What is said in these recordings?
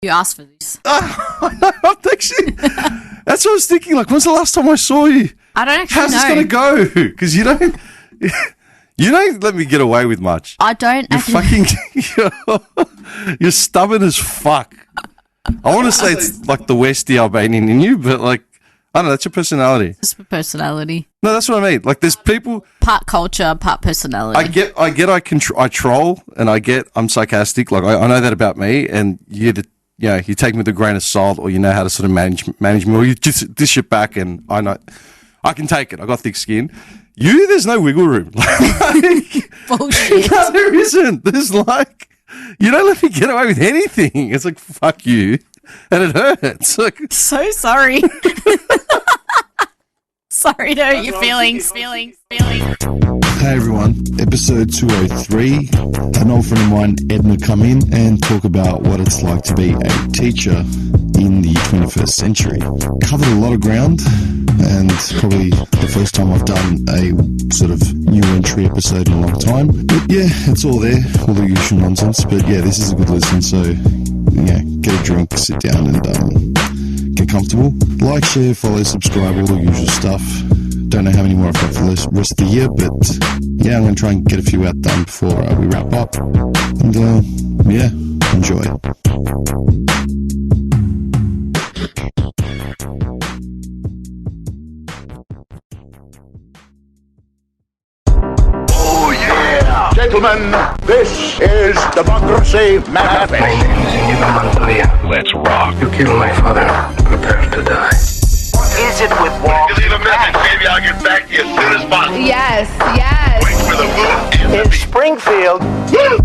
You asked for this. That's what I was thinking. Like, when's the last time I saw you? I don't actually How's know. this going to go? Because you don't let me get away with much. I don't You're you're stubborn as fuck. I want to say it's like the Westie Albanian in you, but like, I don't know, that's your personality. It's my personality. No, that's what I mean. Like, there's people. Part culture, part personality. I troll, and I'm sarcastic. Like, I know that about me, and you take me with a grain of salt, or you know how to sort of manage me, or you just dish it back, and I know I can take it. I got thick skin. There's no wiggle room. Bullshit. No, there isn't. There's like, you don't let me get away with anything. It's like, fuck you, and it hurts. Like, so sorry. Sorry to hurt your feelings. Hey everyone, episode 203. An old friend of mine, Edna, come in and talk about what it's like to be a teacher in the 21st century. Covered a lot of ground, and probably the first time I've done a sort of new entry episode in a long time. But yeah, it's all there, all the usual nonsense. But yeah, this is a good listen, so yeah, get a drink, sit down and get comfortable. Like, share, follow, subscribe, all the usual stuff. Don't know how many more I've got for the rest of the year, but yeah, I'm going to try and get a few out done before we wrap up. And yeah, enjoy. Oh yeah! Gentlemen, this is Democracy Manifest. Let's rock. You killed my father. Prepare to die. Is it with war? You leave a message, baby. I'll get back to you as soon as possible. Yes. Wait for the moon. In Springfield,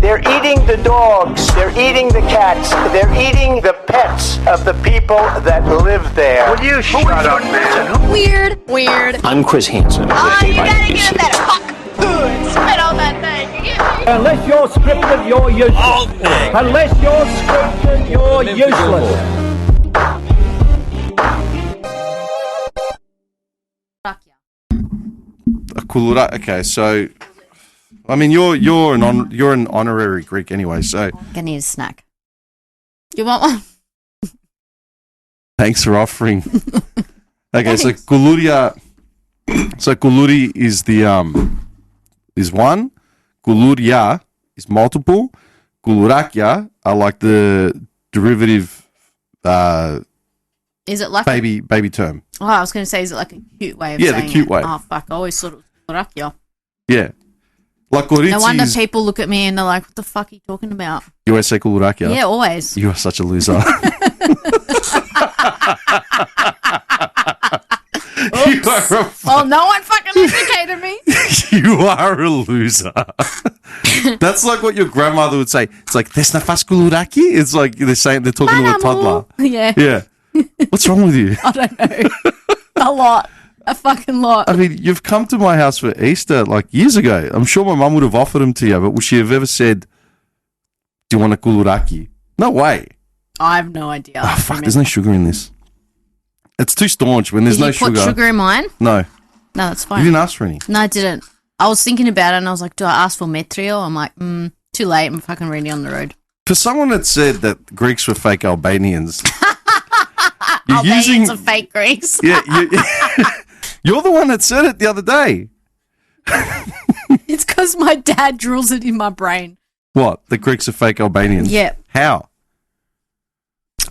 they're eating the dogs, they're eating the cats, they're eating the pets of the people that live there. Will you shut up, man? Weird. I'm Chris Hansen. Oh, you gotta get that fuck. Spit on that thing. Unless you're scripted, you're useless. Unless you're scripted, you're useless. Okay, so I mean, you're an honorary Greek anyway, so I need a snack. You want one? thanks for offering. Okay, Thanks. so Guluria is the is one, Guluria is multiple, Gulurakia are like the derivative Is it like baby term. Oh, I was going to say, is it like a cute way of Yeah, saying the cute it? way. Oh, fuck. I always thought it was Gorakya. Yeah. Like Goritsi No wonder is people look at me and they're like, what the fuck are you talking about? you always say Gulurakia. Yeah, always. You are such a loser. You are a Well, no one fucking educated me. You are a loser. That's like what your grandmother would say. It's like, there's no faskuluraki. It's like they're talking to a toddler. Yeah. Yeah. What's wrong with you? I don't know. A lot. A fucking lot. I mean, you've come to my house for Easter like years ago. I'm sure my mum would have offered them to you, but would she have ever said, do you want a kuluraki? No way. I have no idea. Oh, fuck, there's no sugar in this. It's too staunch when there's Did no you put sugar. sugar in mine? No. No, that's You fine. didn't ask for any. No, I didn't. I was thinking about it and I was like, do I ask for metrio? I'm like, too late. I'm fucking already on the road. For someone that said that Greeks were fake Albanians, Albanians are fake Greeks. Yeah, you're the one that said it the other day. It's because my dad drills it in my brain. What? The Greeks are fake Albanians? Yeah. How?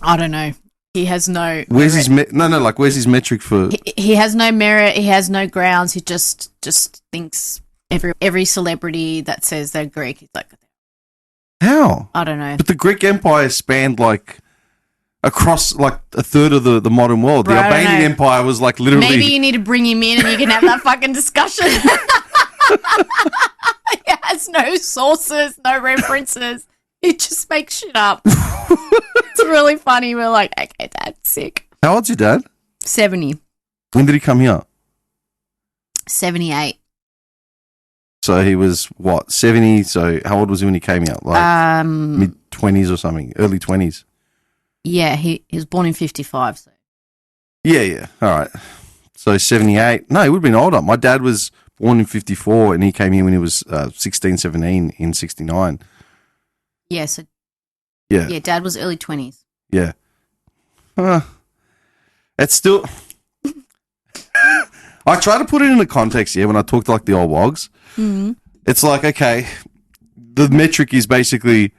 I don't know. He has no. Where's his where's his metric for? He has no merit. He has no grounds. He just thinks every celebrity that says they're Greek, he's like, How? I don't know. But the Greek Empire spanned like across like a third of the modern world. Bro, the I don't Albanian know. Empire was like literally. Maybe you need to bring him in and you can have that fucking discussion. He has no sources, no references. He just makes shit up. It's really funny. We're like, okay, Dad, sick. How old's your dad? 70. When did he come here? 78. So he was what, 70? So how old was he when he came here? Like mid-20s or something, early 20s. Yeah, he was born in 55. So. Yeah. All right. So 78. No, he would have been older. My dad was born in 54 and he came here when he was 16, 17 in 69. Yeah, so Yeah. yeah, Dad was early 20s. Yeah. It's still. I try to put it in the context, when I talk to like the old wogs. Mm. It's like, okay, the metric is basically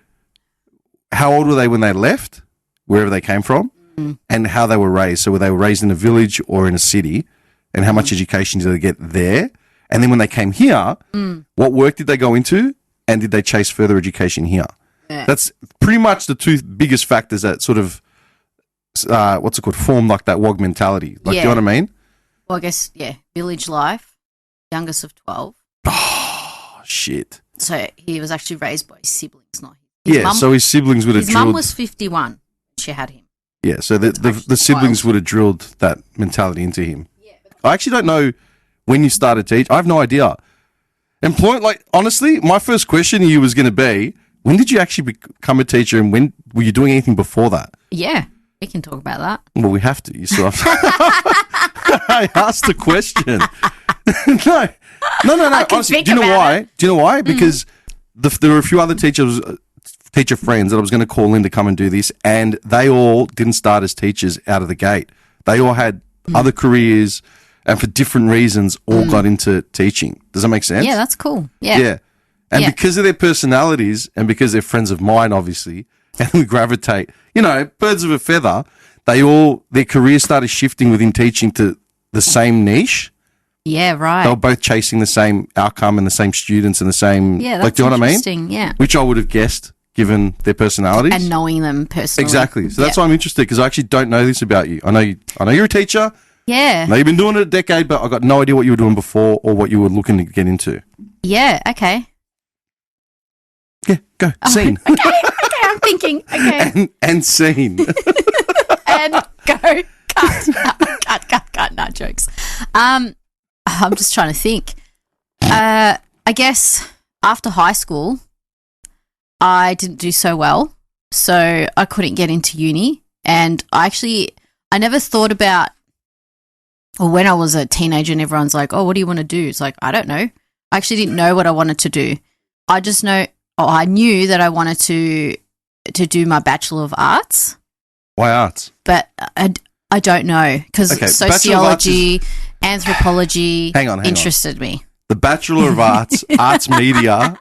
how old were they when they left, wherever they came from, and how they were raised. So were they raised in a village or in a city, and how much education did they get there? And then when they came here, what work did they go into, and did they chase further education here? Yeah. That's pretty much the two biggest factors that sort of, form like that wog mentality. Like, do you know what I mean? Well, I guess, village life, youngest of 12. Oh, shit. So he was actually raised by his siblings, not his mum. So his siblings would have drilled. His mum was 51 when she had him. Yeah, so the siblings would have drilled that mentality into him. Yeah, I actually don't know when you started teaching. I have no idea. Honestly, my first question to you was going to be, when did you actually become a teacher, and when were you doing anything before that? Yeah, we can talk about that. Well, we have to. You still have to. I asked the question. No. Honestly, do you know why? Do you know why? Because there were a few other teacher friends that I was going to call in to come and do this, and they all didn't start as teachers out of the gate. They all had other careers, and for different reasons, all got into teaching. Does that make sense? Yeah, that's cool. Yeah. And because of their personalities, and because they're friends of mine, obviously, and we gravitate, birds of a feather, their careers started shifting within teaching to the same niche. Yeah, right. They were both chasing the same outcome and the same students and the same, do you know what I mean? Interesting, yeah. Which I would have guessed given their personalities. And knowing them personally. Exactly. So that's why I'm interested, because I actually don't know this about you. I know you're a teacher. Yeah. I know you've been doing it a decade, but I got no idea what you were doing before or what you were looking to get into. Yeah, okay. Yeah, go. Scene. Okay, I'm thinking. Okay. And scene. And go. Cut. No, jokes. I'm just trying to think. I guess after high school, I didn't do so well, so I couldn't get into uni. And I never thought about, or when I was a teenager and everyone's like, oh, what do you want to do? It's like, I don't know. I actually didn't know what I wanted to do. I knew that I wanted to do my Bachelor of Arts. Why arts? But I don't know, because sociology, anthropology hang on. interested me. The Bachelor of Arts, arts media,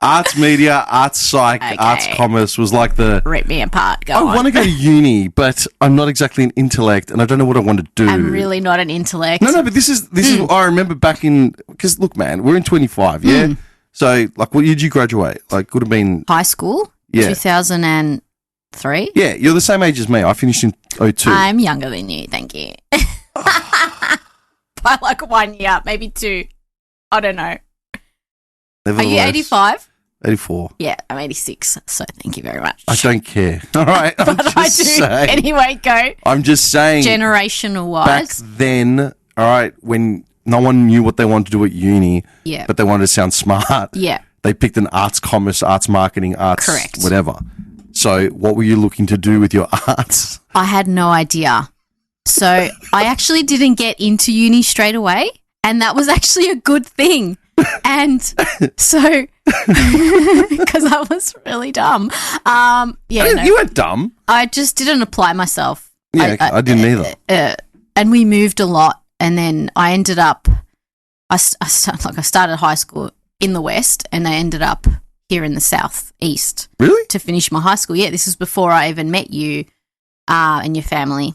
arts psych, arts commerce was like the... Rip me apart, I want to go to uni, but I'm not exactly an intellect, and I don't know what I want to do. I'm really not an intellect. No, but this is I remember back in... Because, look, man, we're in 25, yeah? So, like, what year did you graduate? Like, would have been... High school? Yeah. 2003? Yeah, you're the same age as me. I finished in 2002. I'm younger than you, thank you. By like 1 year, maybe 2. I don't know. Are you 85? 84. Yeah, I'm 86, so thank you very much. I don't care. All right. But I do. Saying, anyway, go. I'm just saying. Generational wise. Back then, all right, when no one knew what they wanted to do at uni, but they wanted to sound smart. Yeah. They picked an arts commerce, arts marketing, arts Correct. whatever. So what were you looking to do with your arts? I had no idea. So I actually didn't get into uni straight away, and that was actually a good thing. And so, because I was really dumb. You weren't dumb. I just didn't apply myself. Yeah, I didn't either. And we moved a lot, and then I ended up, I started high school in the West, and I ended up here in the Southeast. Really? To finish my high school. Yeah, this was before I even met you and your family.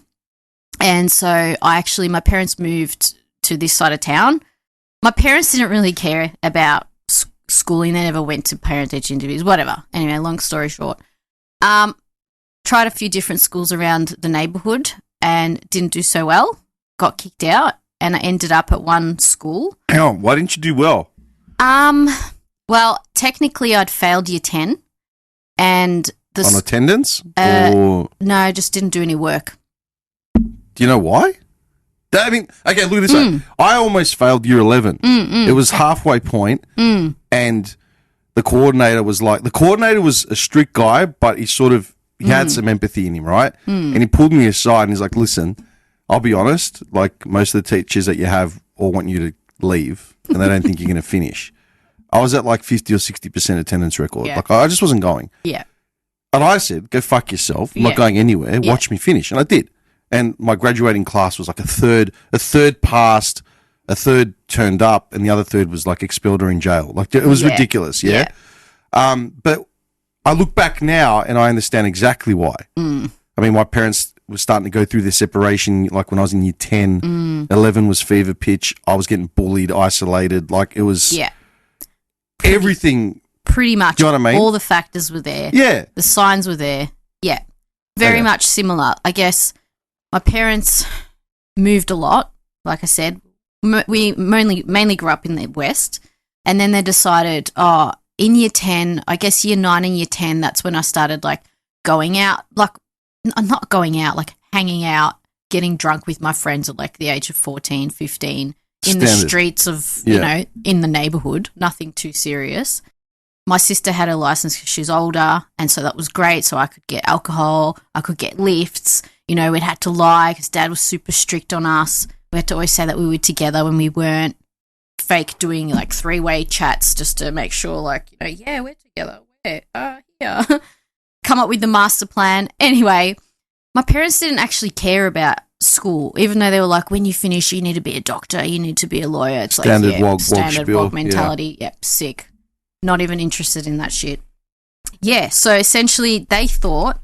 And so my parents moved to this side of town. My parents didn't really care about schooling. They never went to parent-teacher interviews, whatever. Anyway, long story short. Tried a few different schools around the neighbourhood and didn't do so well. Got kicked out, and I ended up at one school. Hang on, why didn't you do well? Well, technically I'd failed year 10. And on attendance? Or... No, I just didn't do any work. Do you know why? I mean, okay, look at this way. I almost failed year 11. It was halfway point, and the coordinator was a strict guy, but he had some empathy in him, right? And he pulled me aside and he's like, listen, I'll be honest, like most of the teachers that you have all want you to leave and they don't think you're going to finish. I was at like 50 or 60% attendance record. Yeah. Like I just wasn't going. Yeah. And I said, go fuck yourself. I'm not going anywhere. Watch me finish. And I did. And my graduating class was like a third passed, a third turned up, and the other third was like expelled or in jail. Like it was ridiculous. Yeah. But I look back now and I understand exactly why. I mean, my parents were starting to go through their separation. Like when I was in year 10, 11 was fever pitch. I was getting bullied, isolated. Like it was everything. Pretty much. Do you know what I mean? All the factors were there. Yeah. The signs were there. Yeah. Very much similar. I guess my parents moved a lot. Like I said, we mainly grew up in the West. And then they decided, in year 10, I guess year 9 and year 10, that's when I started like going out, like not going out, like hanging out, getting drunk with my friends at like the age of 14, 15 in the streets of, you know, in the neighborhood, nothing too serious. My sister had a license because she's older, and so that was great. So I could get alcohol, I could get lifts. You know, we'd had to lie because Dad was super strict on us. We had to always say that we were together when we weren't. Fake doing like 3-way chats just to make sure, like, you know, yeah, we're together. We're here. Come up with the master plan. Anyway, my parents didn't actually care about school, even though they were like, when you finish, you need to be a doctor, you need to be a lawyer. It's standard like standard wog mentality. Yep, sick. Not even interested in that shit. Yeah, so essentially they thought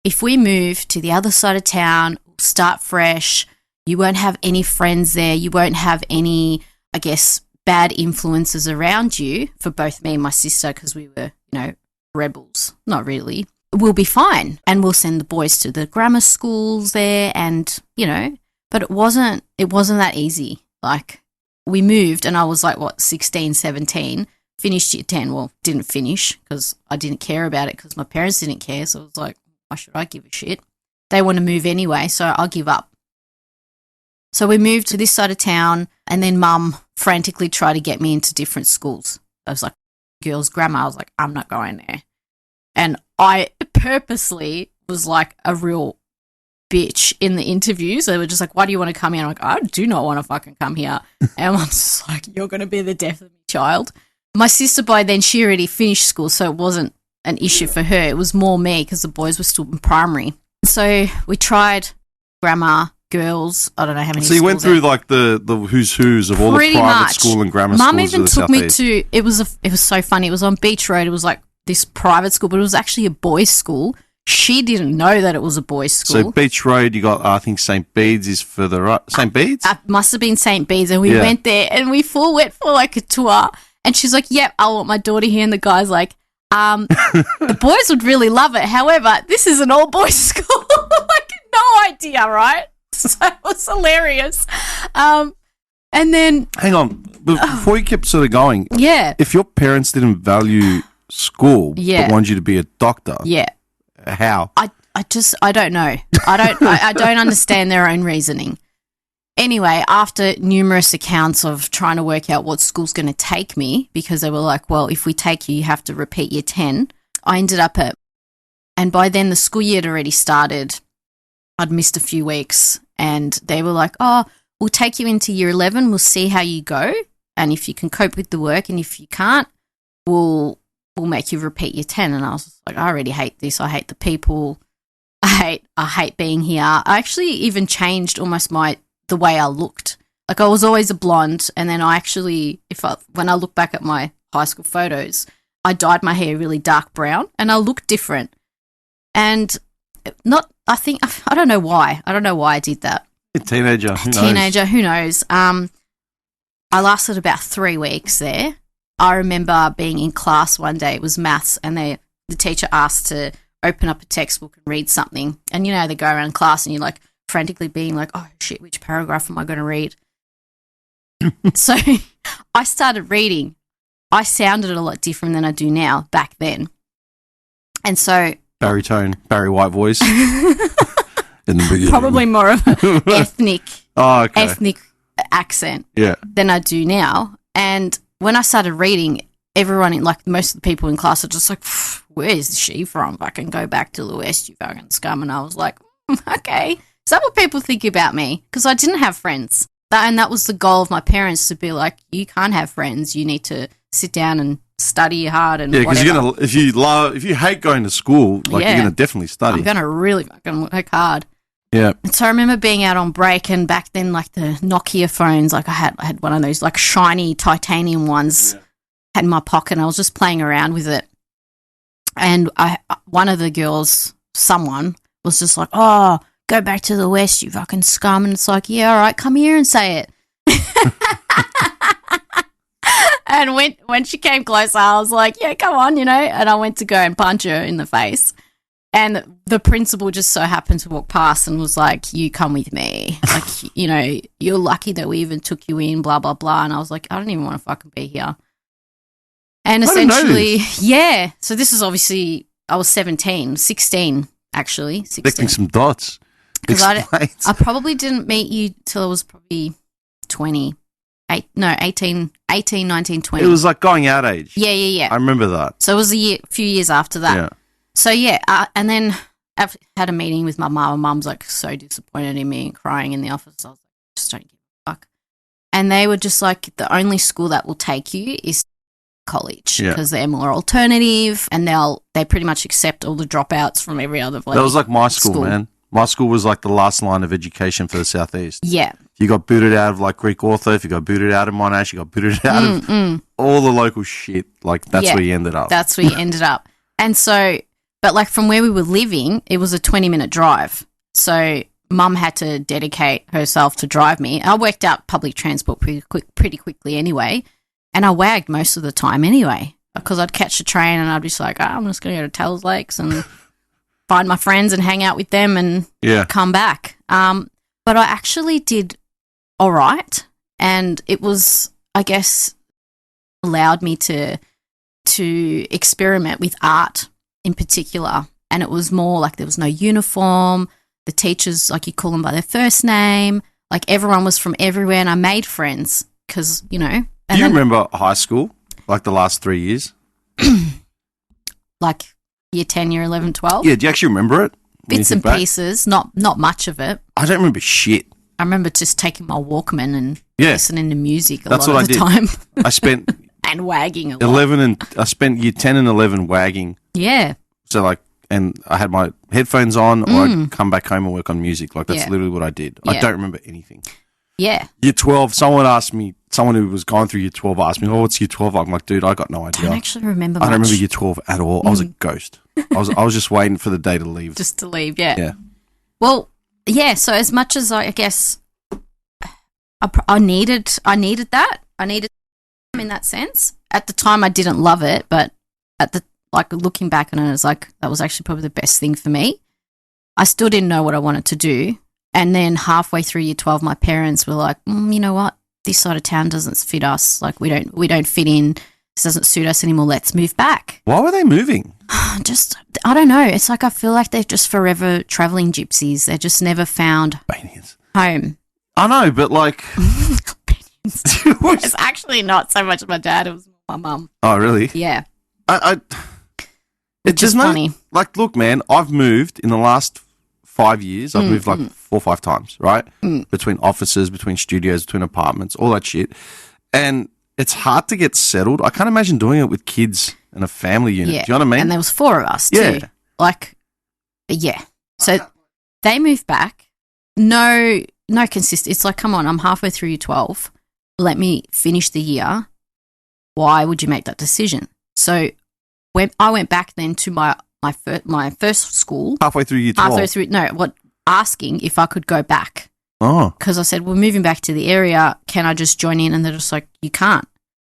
if we move to the other side of town, start fresh, you won't have any friends there, you won't have any, I guess, bad influences around you for both me and my sister because we were, you know, rebels. Not really. We'll be fine. And we'll send the boys to the grammar schools there and, you know, but it wasn't that easy. Like we moved and I was like, 16, 17, finished year 10. Well, didn't finish because I didn't care about it because my parents didn't care. So I was like, why should I give a shit? They want to move anyway, so I'll give up. So we moved to this side of town and then Mum frantically tried to get me into different schools. I was like, girls' grammar. I was like, I'm not going there. And I purposely was like a real bitch in the interviews. They were just like, why do you want to come here? I'm like, I do not want to fucking come here. And Mum's just like, you're going to be the death of me, child. My sister, by then, she already finished school, so it wasn't an issue for her. It was more me because the boys were still in primary. So we tried grammar, girls. I don't know how many. So you went through like the who's of all the private school and grammar schools. Mum even took me to. It was so funny. It was on Beach Road. It was like this private school, but it was actually a boys' school. She didn't know that it was a boys' school. So Beach Road, you got I think St. Bede's is further up. St. Bede's? Must have been St. Bede's, and we went there and we went for like a tour. And she's like, "Yep, I want my daughter here." And the guy's like, "The boys would really love it. However, this is an all boys school." Like, no idea, right? So it was hilarious. And then hang on, before you kept sort of going, if your parents didn't value school but wanted you to be a doctor, how? I don't know. I don't understand their own reasoning. Anyway, after numerous accounts of trying to work out what school's going to take me, because they were like, well, if we take you, you have to repeat year 10, I ended up and by then the school year had already started. I'd missed a few weeks and they were like, oh, we'll take you into year 11, we'll see how you go, and if you can cope with the work, and if you can't, we'll make you repeat year 10. And I was just like, I already hate this. I hate the people. I hate being here. I actually even changed almost the way I looked. Like I was always a blonde, and then I actually, when I look back at my high school photos, I dyed my hair really dark brown, and I looked different. And I don't know why. I don't know why I did that. A teenager, who knows? I lasted about 3 weeks there. I remember being in class one day. It was maths, and the teacher asked to open up a textbook and read something. And you know, they go around class, and you're like, frantically being like, oh shit, which paragraph am I going to read? So I started reading. I sounded a lot different than I do now back then. And so baritone, Barry White voice in the beginning. Probably more of an ethnic accent than I do now. And when I started reading, everyone, like most of the people in class are just like, where is she from? I can go back to the West, you fucking scum. And I was like, okay. Is that what people think about me? Because I didn't have friends. And that was the goal of my parents, to be like, you can't have friends. You need to sit down and study hard and Yeah, because whatever. if you hate going to school, like Yeah. you're gonna definitely study. I'm gonna really fucking work hard. Yeah. And so I remember being out on break, and back then, like the Nokia phones, like I had one of those like shiny titanium ones, had in my pocket, and I was just playing around with it. And one of the girls, someone was just like, "Oh, go back to the West, you fucking scum!" And it's like, "Yeah, all right, come here and say it." And when she came closer, I was like, "Yeah, come on," And I went to go and punch her in the face. And the principal just so happened to walk past and was like, "You come with me. Like, you're lucky that we even took you in, blah, blah, blah." And I was like, "I don't even want to fucking be here." And essentially, yeah. So this is obviously, I was 16, actually. 16. Connecting some dots. Because I probably didn't meet you till I was probably 18, 19, 20. It was like going out age. Yeah. I remember that. So it was a few years after that. Yeah. So, yeah, and then I had a meeting with my mum. My mum's, like, so disappointed in me and crying in the office. I was like, just don't give a fuck. And they were just like, the only school that will take you is college because they're more alternative, and they pretty much accept all the dropouts from every other place. That was like my school, man. My school was like the last line of education for the Southeast. Yeah. You got booted out of like Greek Ortho, if you got booted out of Monash, you got booted out of all the local shit. Like, that's where you ended up. That's where you ended up. And so... But, like, from where we were living, it was a 20-minute drive. So Mum had to dedicate herself to drive me. I worked out public transport pretty quickly anyway, and I wagged most of the time anyway, because I'd catch a train and I'd be just like, I'm just going to go to Taylor's Lakes and find my friends and hang out with them and come back. But I actually did all right, and it was, I guess, allowed me to experiment with art in particular, and it was more like there was no uniform. The teachers, like, you call them by their first name. Like, everyone was from everywhere, and I made friends because, Do you remember high school, like the last 3 years? Like year 10, year 11, 12? Yeah, do you actually remember it? Bits and pieces, not much of it. I don't remember shit. I remember just taking my Walkman and listening to music a lot of the time. I spent... and wagging a lot. I spent year 10 and 11 wagging. Yeah. So, like, and I had my headphones on, or I'd come back home and work on music. Like, that's literally what I did. I don't remember anything. Yeah. Year 12, someone who was going through year 12 asked me, what's year 12? I'm like, dude, I got no idea. I don't actually remember much. I don't remember year 12 at all. I was a ghost. I was just waiting for the day to leave. Just to leave, yeah. Yeah. Well, yeah, so as much as I guess I needed that. I needed in that sense. At the time, I didn't love it, but looking back on it, it's like that was actually probably the best thing for me. I still didn't know what I wanted to do, and then halfway through year 12, my parents were like, "You know what? This side of town doesn't fit us. Like, we don't fit in. This doesn't suit us anymore. Let's move back." Why were they moving? Just, I don't know. It's like I feel like they're just forever traveling gypsies. They just never found home. I know, but like, it's actually not so much my dad; it was my mum. Oh, really? Yeah. It's just funny. Like, look, man, I've moved in the last 5 years. I've moved like 4 or 5 times, right? Between offices, between studios, between apartments, all that shit. And it's hard to get settled. I can't imagine doing it with kids and a family unit. Yeah. Do you know what I mean? And there was 4 of us too. Yeah. Like, yeah. So they moved back. No consistent. It's like, come on, I'm halfway through year 12. Let me finish the year. Why would you make that decision? So when I went back then to my first school. Halfway through year 12? Halfway through, asking if I could go back. Oh. Because I said, we're moving back to the area. Can I just join in? And they're just like, you can't.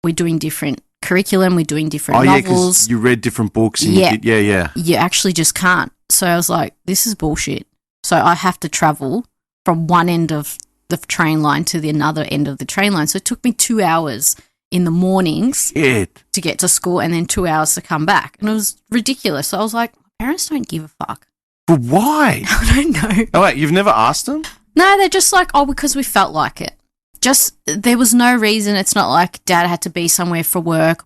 We're doing different curriculum. We're doing different novels. Yeah, because you read different books. And yeah. You actually just can't. So I was like, this is bullshit. So I have to travel from one end of the train line to the another end of the train line. So it took me 2 hours in the mornings to get to school and then 2 hours to come back. And it was ridiculous. So I was like, my parents don't give a fuck. But why? I don't know. Oh, wait, you've never asked them? No, they're just like, because we felt like it. Just, there was no reason. It's not like Dad had to be somewhere for work.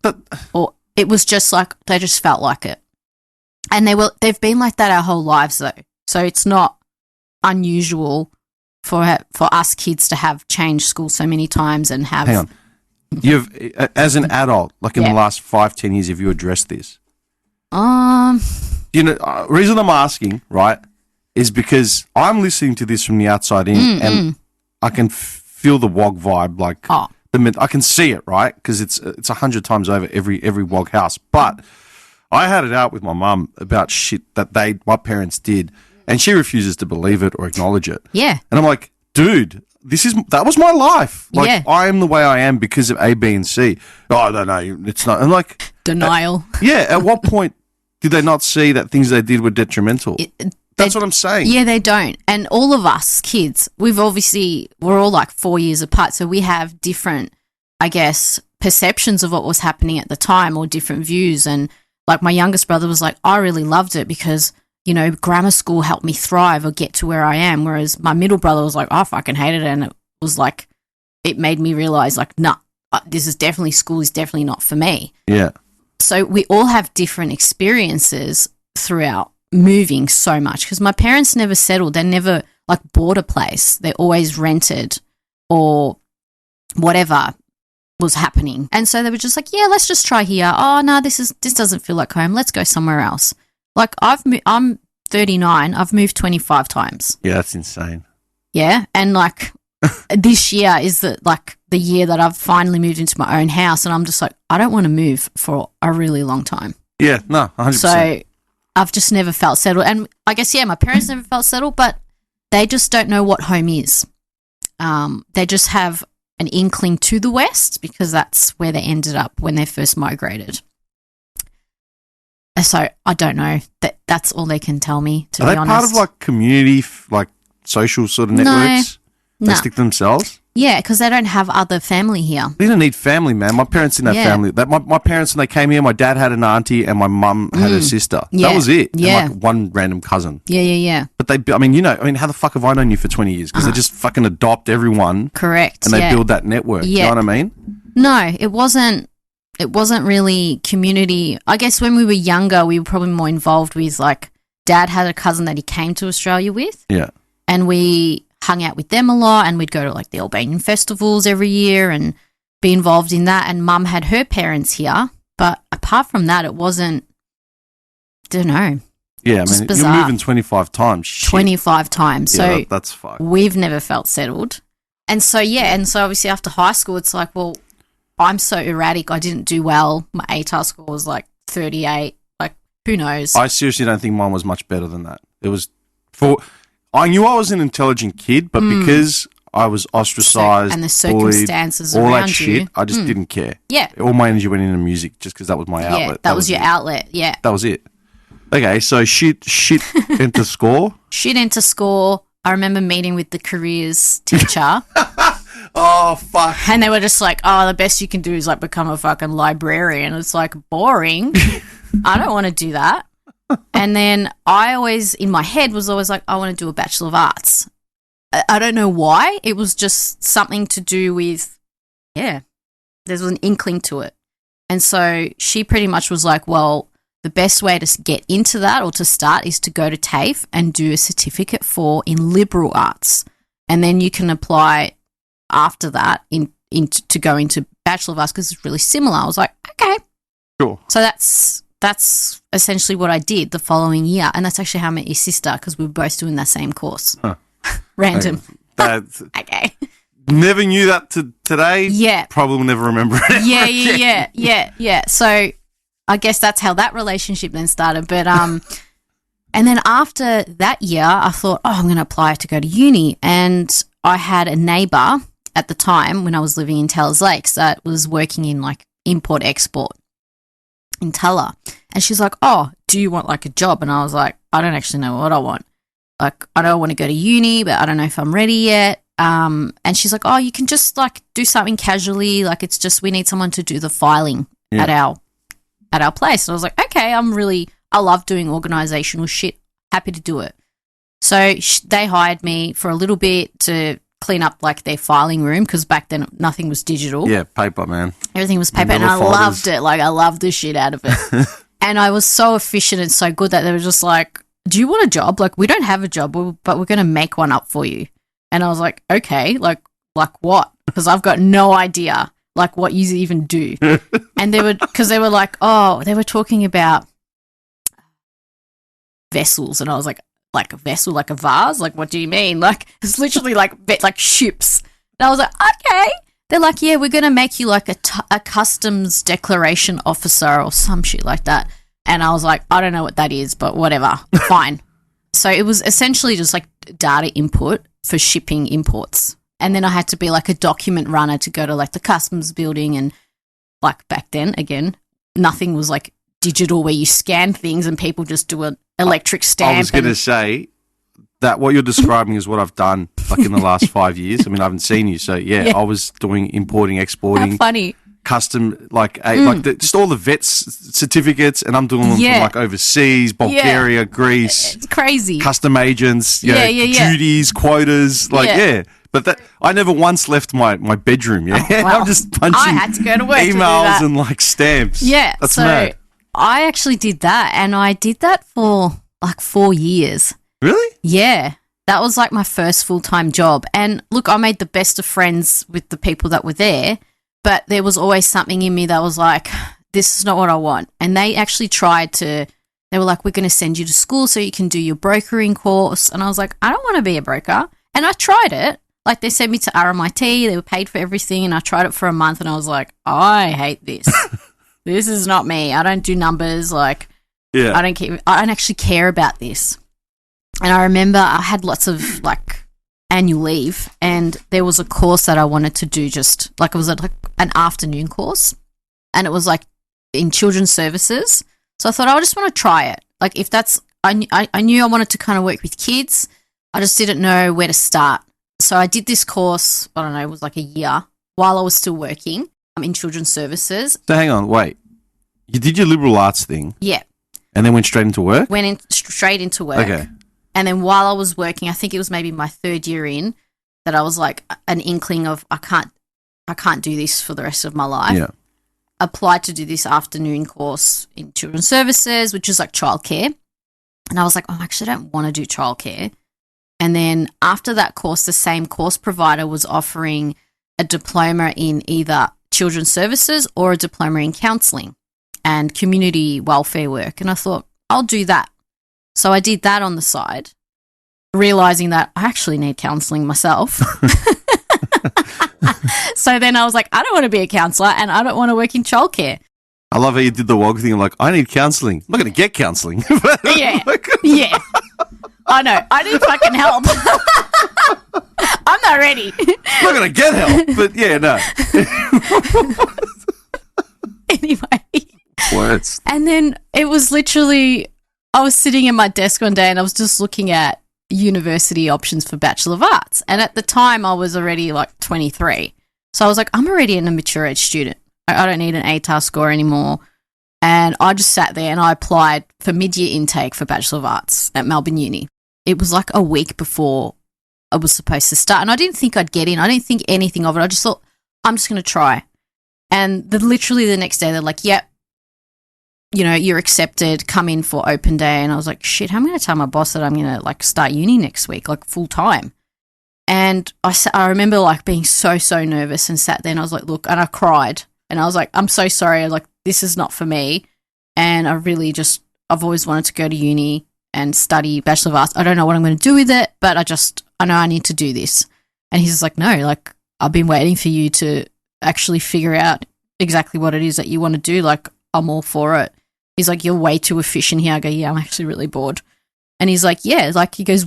Or it was just like, they just felt like it. And they've been like that our whole lives though. So it's not unusual for us kids to have changed school so many times and have... Hang on. You've, as an adult, like in Yeah. the last 5-10 years, have you addressed this? Mm. Reason I'm asking, right, is because I'm listening to this from the outside in, and I can feel the WOG vibe, like I can see it, right, because it's 100 times over every WOG house. But I had it out with my mum about shit that my parents did, and she refuses to believe it or acknowledge it. Yeah. And I'm like, dude, that was my life. Like, Yeah. I am the way I am because of A, B, and C. Oh, no, it's not. I'm like, Denial. at what point did they not see that things they did were detrimental? That's what I'm saying. Yeah, they don't. And all of us kids, we're all like 4 years apart. So we have different, I guess, perceptions of what was happening at the time or different views. And like my youngest brother was like, I really loved it because, grammar school helped me thrive or get to where I am. Whereas my middle brother was like, I fucking hated it. And it was like, it made me realize like, nah, school is definitely not for me. Yeah. So we all have different experiences throughout moving so much because my parents never settled. They never like bought a place. They always rented or whatever was happening. And so they were just like, yeah, let's just try here. Oh, no, this doesn't feel like home. Let's go somewhere else. Like I'm 39. I've moved 25 times. Yeah, that's insane. Yeah. And like this year is the year that I've finally moved into my own house, and I'm just like, I don't want to move for a really long time. Yeah, no, 100%. So I've just never felt settled. And I guess, my parents never felt settled, but they just don't know what home is. They just have an inkling to the West because that's where they ended up when they first migrated. So I don't know. That's all they can tell me, to be honest. Are they part of like community, like social sort of networks? They stick to themselves? Yeah, because they don't have other family here. They didn't need family, man. My parents didn't have family. My parents, when they came here, my dad had an auntie and my mum had her sister. Yeah. That was it. Yeah. And like one random cousin. Yeah. But how the fuck have I known you for 20 years? Because they just fucking adopt everyone. Correct. And they build that network. Yeah. You know what I mean? No, it wasn't really community. I guess when we were younger, we were probably more involved with, like, Dad had a cousin that he came to Australia with. Yeah. And we hung out with them a lot, and we'd go to like the Albanian festivals every year and be involved in that. And Mum had her parents here, but apart from that, it wasn't. Don't know. Yeah, I mean, bizarre. you're moving 25 times. Shit. 25 times. Yeah, so that's fucked. We've never felt settled, and so obviously after high school, it's like, well, I'm so erratic. I didn't do well. My ATAR score was like 38. Like, who knows? I seriously don't think mine was much better than that. It was I knew I was an intelligent kid, but because I was ostracized and the circumstances bullied, all around that shit, you, I just didn't care. Yeah. All my energy went into music just because that was my outlet. Yeah, that was your outlet. Yeah. That was it. Okay, so shit into score. Shit into score. I remember meeting with the careers teacher. Oh, fuck. And they were just like, oh, the best you can do is like become a fucking librarian. It's like boring. I don't want to do that. And then I always, in my head, was always like, I want to do a Bachelor of Arts. I don't know why. It was just something to do with, there was an inkling to it. And so she pretty much was like, well, the best way to get into that or to start is to go to TAFE and do a certificate in liberal arts. And then you can apply after that to go into Bachelor of Arts because it's really similar. I was like, okay. Sure. So that's essentially what I did the following year. And that's actually how I met your sister because we were both doing that same course. Huh. Random. Okay. Never knew that today. Yeah. Probably will never remember it. Yeah. So I guess that's how that relationship then started. But and then after that year, I thought, I'm going to apply to go to uni. And I had a neighbour at the time when I was living in Tellers Lakes that was working in like import-export in Tulla. And she's like, do you want like a job? And I was like, I don't actually know what I want. Like, I don't want to go to uni, but I don't know if I'm ready yet. And she's like, you can just like do something casually. Like, it's just we need someone to do the filing at our place. And I was like, okay, I love doing organizational shit. Happy to do it. So they hired me for a little bit to clean up like their filing room because back then nothing was digital. Yeah, paper, man. Everything was paper, and I loved it. Like, I loved the shit out of it. And I was so efficient and so good that they were just like, do you want a job? Like, we don't have a job, but we're going to make one up for you. And I was like, okay, like what? Because I've got no idea. like what you even do. And they were like, oh, they were talking about vessels, and I was like a vessel, like a vase? Like, what do you mean? Like, it's literally like ships. And I was like, okay. They're like, yeah, we're going to make you like a customs declaration officer or some shit like that. And I was like, I don't know what that is, but whatever. Fine. So it was essentially just like data input for shipping imports. And then I had to be like a document runner to go to like the customs building, and like back then, again, nothing was like digital where you scan things and people just do an electric stamp. I was going to say that what you're describing is what I've done like in the last 5 years. I mean, I haven't seen you. So, yeah. I was doing importing, exporting. How funny. Custom, just all the vets certificates, and I'm doing them from like overseas, Bulgaria, Greece. It's crazy. Custom agents, duties, quotas, But that I never once left my bedroom. Yeah, I'm just punching. I had to go to work emails to do and like stamps. Yeah, that's so mad. I actually did that, and I did that for like 4 years. Really? Yeah, that was like my first full-time job. And look, I made the best of friends with the people that were there, but there was always something in me that was like, this is not what I want. And they actually they were like, we're going to send you to school so you can do your brokering course. And I was like, I don't want to be a broker. And I tried it. Like, they sent me to RMIT, they were paid for everything, and I tried it for a month, and I was like, I hate this. This is not me. I don't do numbers. Like, I don't actually care about this. And I remember I had lots of like annual leave, and there was a course that I wanted to do, just like it was like an afternoon course, and it was like in children's services. So I thought I just want to try it. Like, if that's, I knew I wanted to kind of work with kids. I just didn't know where to start. So I did this course, I don't know, it was like a year while I was still working in children's services. So hang on, wait. You did your liberal arts thing? Yeah. And then went straight into work? Straight into work. Okay. And then while I was working, I think it was maybe my third year in, that I was like an inkling of I can't do this for the rest of my life. Yeah. Applied to do this afternoon course in children's services, which is like childcare. And I was like, oh, I actually don't want to do childcare. And then after that course, the same course provider was offering a diploma in either children's services or a diploma in counselling and community welfare work. And I thought, I'll do that. So I did that on the side, realising that I actually need counselling myself. So then I was like, I don't want to be a counsellor, and I don't want to work in childcare. I love how you did the WOG thing. I'm like, I need counselling. I'm not going to get counselling. Yeah. I know. I need fucking help. I'm not ready. I'm not going to get help, but yeah, no. Anyway. Words. And then it was literally, I was sitting at my desk one day and I was just looking at university options for Bachelor of Arts. And at the time, I was already like 23. So I was like, I'm already a mature age student. I don't need an ATAR score anymore. And I just sat there and I applied for mid-year intake for Bachelor of Arts at Melbourne Uni. It was like a week before I was supposed to start. And I didn't think I'd get in. I didn't think anything of it. I just thought, I'm just going to try. And literally the next day, they're like, yep, you're accepted. Come in for open day. And I was like, shit, how am I going to tell my boss that I'm going to like start uni next week, like full time? And I remember like being so nervous and sat there and I was like, look, and I cried. And I was like, I'm so sorry. Like, this is not for me. And I've always wanted to go to uni and study Bachelor of Arts. I don't know what I'm going to do with it, but I know I need to do this. And he's just like, no, like, I've been waiting for you to actually figure out exactly what it is that you want to do. Like, I'm all for it. He's like, you're way too efficient here. I go, yeah, I'm actually really bored. And he's like, yeah, like, he goes,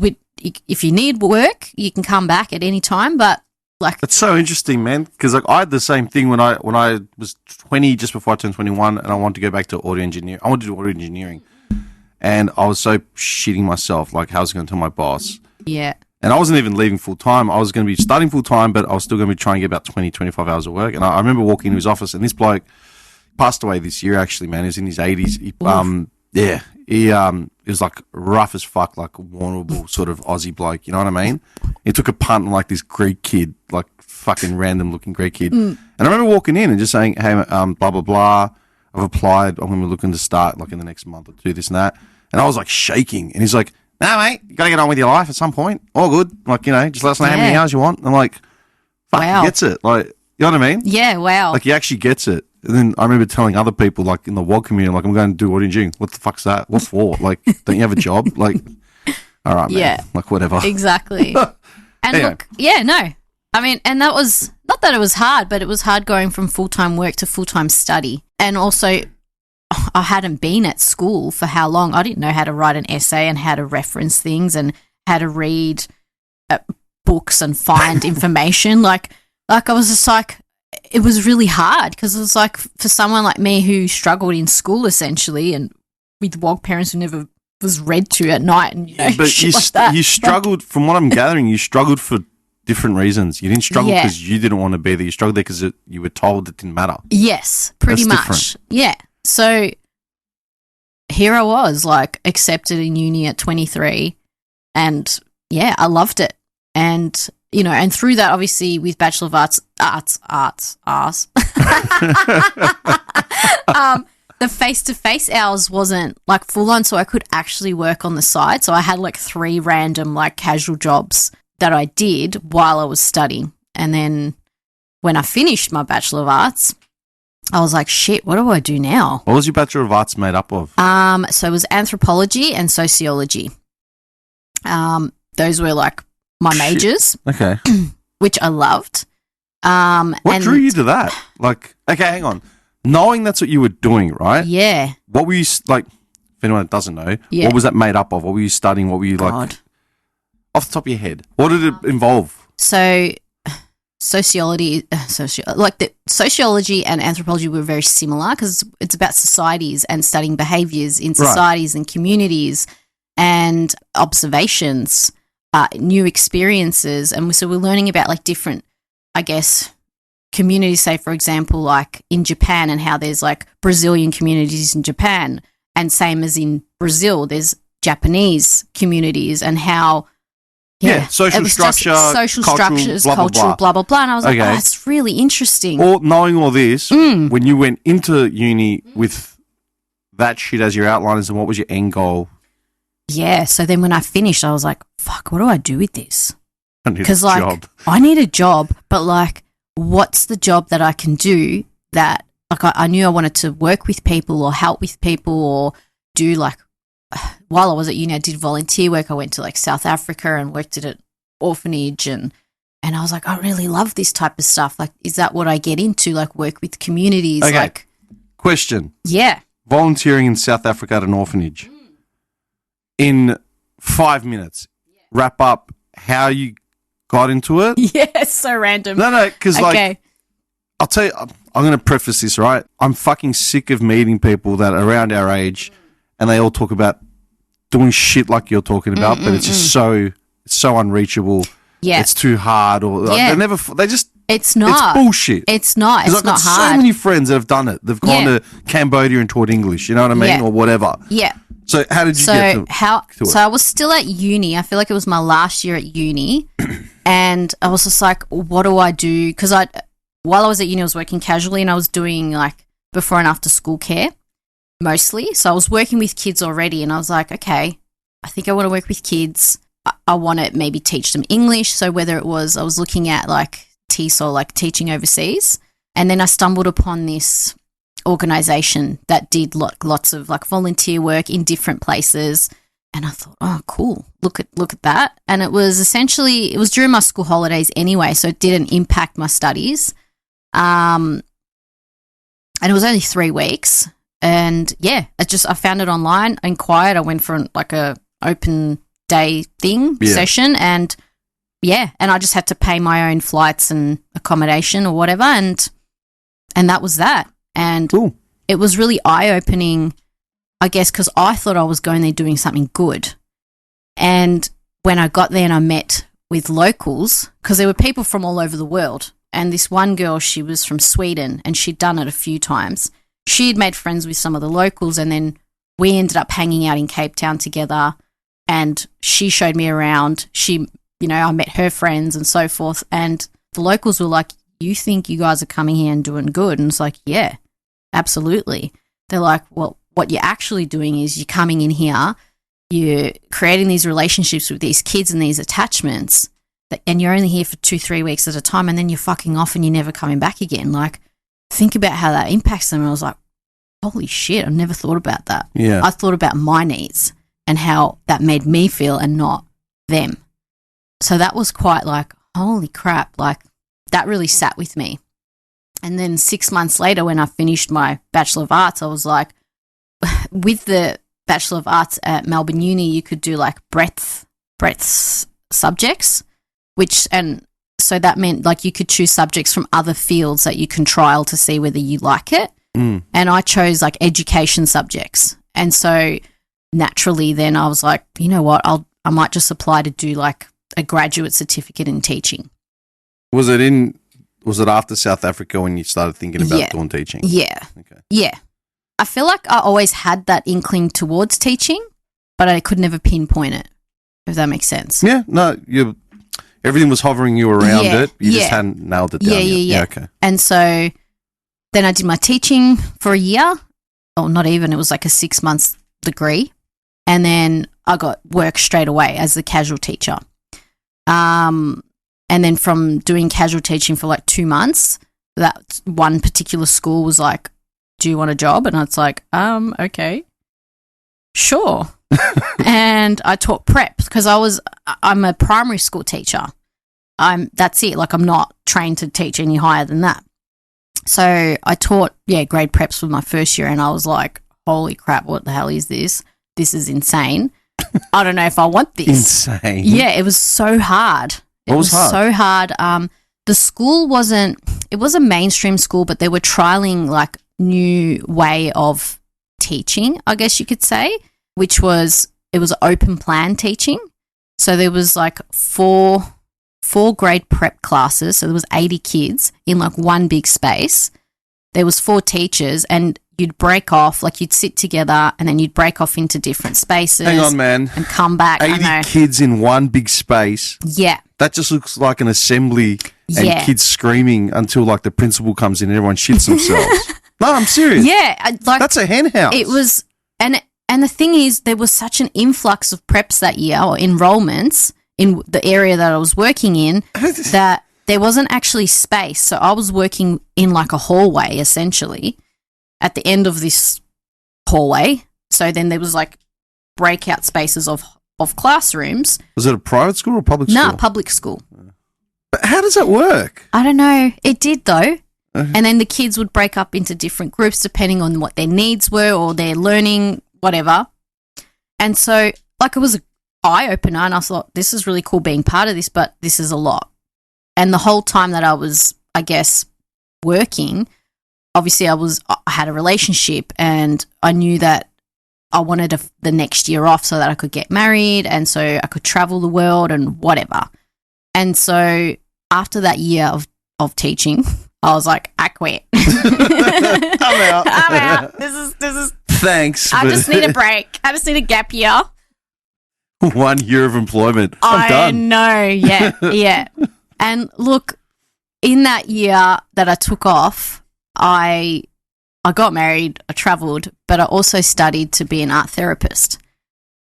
if you need work, you can come back at any time, but like, it's so interesting, man, because like I had the same thing when I was 20, just before I turned 21, and I wanted to go back to audio engineering. I wanted to do audio engineering, and I was so shitting myself, like, how was I going to tell my boss? Yeah. And I wasn't even leaving full time. I was going to be starting full time, but I was still going to be trying to get about 20, 25 hours of work. And I remember walking into his office, and this bloke passed away this year, actually, man. He was in his 80s. He was like rough as fuck, like vulnerable sort of Aussie bloke, you know what I mean? He took a punt on like this Greek kid, like fucking random looking Greek kid. And I remember walking in and just saying, hey, blah, blah, blah. I've applied. I'm going to be looking to start like in the next month or two, this and that. And I was like shaking. And he's like, nah, mate, you got to get on with your life at some point. All good. Like, just let us know how many hours you want. I'm like, fuck, he gets it. Like, You know what I mean? Yeah, wow. Like, he actually gets it. And then I remember telling other people, like, in the WOG community, like, I'm going to do audio engineering. What the fuck's that? What for? Like, don't you have a job? Like, all right, man. Yeah. Like, whatever. Exactly. And Anyway. look, yeah, no. I mean, and that was, not that it was hard, but it was hard going from full-time work to full-time study. And also, I hadn't been at school for how long? I didn't know how to write an essay and how to reference things and how to read books and find information. Like I was just like, it was really hard because it was like for someone like me who struggled in school essentially and with WOG parents who never was read to at night and But shit like that. you struggled, from what I'm gathering, you struggled for different reasons. You didn't struggle Yeah. because you didn't want to be there. You struggled there because you were told it didn't matter. Yes, pretty That's much. different. Yeah. So here I was, like, accepted in uni at 23, and yeah, I loved it. And and through that, obviously, with Bachelor of Arts, the face-to-face hours wasn't like full on, so I could actually work on the side. So I had like 3 random like casual jobs that I did while I was studying. And then when I finished my Bachelor of Arts, I was like, shit, what do I do now? What was your Bachelor of Arts made up of? So it was anthropology and sociology. Those were like my majors, Okay. which I loved. What drew you to that? Like, okay, hang on. Knowing that's what you were doing, right? Yeah. What were you, like, if anyone that doesn't know, Yeah. what was that made up of? What were you studying? What were you, like, God. off the top of your head? What did it involve? So sociology and anthropology were very similar because it's about societies and studying behaviors in societies and communities and observations, new experiences. And so we're learning about like different, I guess, communities, say, for example, like in Japan and how there's like Brazilian communities in Japan, and same as in Brazil, there's Japanese communities and how social it was structure, just social cultural, structures, blah, blah, cultural, blah, blah, blah. And I was like, Okay. oh, it's really interesting. Or knowing all this, Mm. when you went into uni with that shit as your outliners, and what was your end goal? Yeah. So then when I finished, I was like, fuck, what do I do with this? I need a Because like job. I need a job, but like, what's the job that I can do that like I knew I wanted to work with people or help with people or do like while I was at uni, I did volunteer work. I went to like South Africa and worked at an orphanage and I was like, I really love this type of stuff. Like, is that what I get into? Like work with communities? Okay. Like, Question. yeah. Volunteering in South Africa at an orphanage. In 5 minutes, wrap up how you got into it. Yeah, so random. No, because Okay. like, I'll tell you, I'm going to preface this, right? I'm fucking sick of meeting people that are around our age and they all talk about doing shit like you're talking about, but it's just so unreachable. Yeah. It's too hard or Yeah. It's not. It's bullshit. It's not. 'Cause It's I've got not so hard. many friends that have done it. They've gone Yeah. to Cambodia and taught English, you know what I mean? Yeah. Or whatever. Yeah. So how did you get to it? So I was still at uni. I feel like it was my last year at uni, and I was just like, what do I do? Because while I was at uni, I was working casually, and I was doing like before and after school care mostly. So I was working with kids already, and I was like, okay, I think I want to work with kids. I want to maybe teach them English. So whether it was I was looking at like TESOL, like teaching overseas, and then I stumbled upon this organization that did lots of like volunteer work in different places, and I thought, oh, cool, look at that. And it was during my school holidays anyway, so it didn't impact my studies, and it was only 3 weeks. And yeah, I found it online, I inquired, I went for like a open day session, and I just had to pay my own flights and accommodation or whatever, and that was that. And Cool. It was really eye-opening, I guess, because I thought I was going there doing something good. And when I got there and I met with locals, because there were people from all over the world, and this one girl, she was from Sweden, and she'd done it a few times. She had made friends with some of the locals, and then we ended up hanging out in Cape Town together, and she showed me around. I met her friends and so forth, and the locals were like, you think you guys are coming here and doing good? And it's like, yeah, absolutely. They're like, well, what you're actually doing is you're coming in here, you're creating these relationships with these kids and these attachments, and you're only here for 2-3 weeks at a time, and then you're fucking off and you're never coming back again. Like, think about how that impacts them. And I was like, holy shit, I never thought about that. Yeah. I thought about my needs and how that made me feel and not them. So that was quite like, holy crap, like that really sat with me. And then 6 months later, when I finished my Bachelor of Arts, I was like, with the Bachelor of Arts at Melbourne Uni, you could do like breadth subjects, and so that meant like you could choose subjects from other fields that you can trial to see whether you like it. And I chose like education subjects. And so naturally then I was like, you know what, I might just apply to do like a graduate certificate in teaching. Was it after South Africa when you started thinking about doing teaching? Yeah. Okay. Yeah. I feel like I always had that inkling towards teaching, but I could never pinpoint it, if that makes sense. Yeah, no, everything was hovering you around it. You just hadn't nailed it down yet. Yeah. Okay. And so then I did my teaching for a year. Oh, not even. It was like a 6 months degree. And then I got work straight away as a casual teacher. And then from doing casual teaching for like 2 months, that one particular school was like, do you want a job? And I was like, okay, sure. And I taught prep because I'm a primary school teacher. That's it. Like, I'm not trained to teach any higher than that. So I taught, grade preps for my first year, and I was like, holy crap, what the hell is this? This is insane. I don't know if I want this. Insane. Yeah, it was so hard. What was hard? So hard. The school it was a mainstream school, but they were trialing like new way of teaching, I guess you could say, which was, it was open plan teaching. So there was like four grade prep classes. So there was 80 kids in like one big space. There was 4 teachers, and you'd break off, like you'd sit together and then you'd break off into different spaces. Hang on, man. And come back. 80 kids in one big space. Yeah. That just looks like an assembly and kids screaming until like the principal comes in and everyone shits themselves. No, I'm serious. Yeah. That's a hen house. It was, and the thing is, there was such an influx of preps that year, or enrollments in the area that I was working in, that there wasn't actually space. So I was working in like a hallway, essentially, at the end of this hallway. So then there was like breakout spaces of classrooms. Was it a private school or public school? No, public school. But how does that work? I don't know. It did though. And then the kids would break up into different groups depending on what their needs were or their learning, whatever. And so, like, it was an eye-opener, and I thought, this is really cool being part of this, but this is a lot. And the whole time that I was, I guess, working, obviously I had a relationship, and I knew that I wanted the next year off so that I could get married, and so I could travel the world and whatever. And so after that year of teaching, I was like, I quit. I'm out. This is. Thanks. I just need a break. I just need a gap year. 1 year of employment. I'm done. I know. Yeah. And look, in that year that I took off, I got married, I travelled, but I also studied to be an art therapist.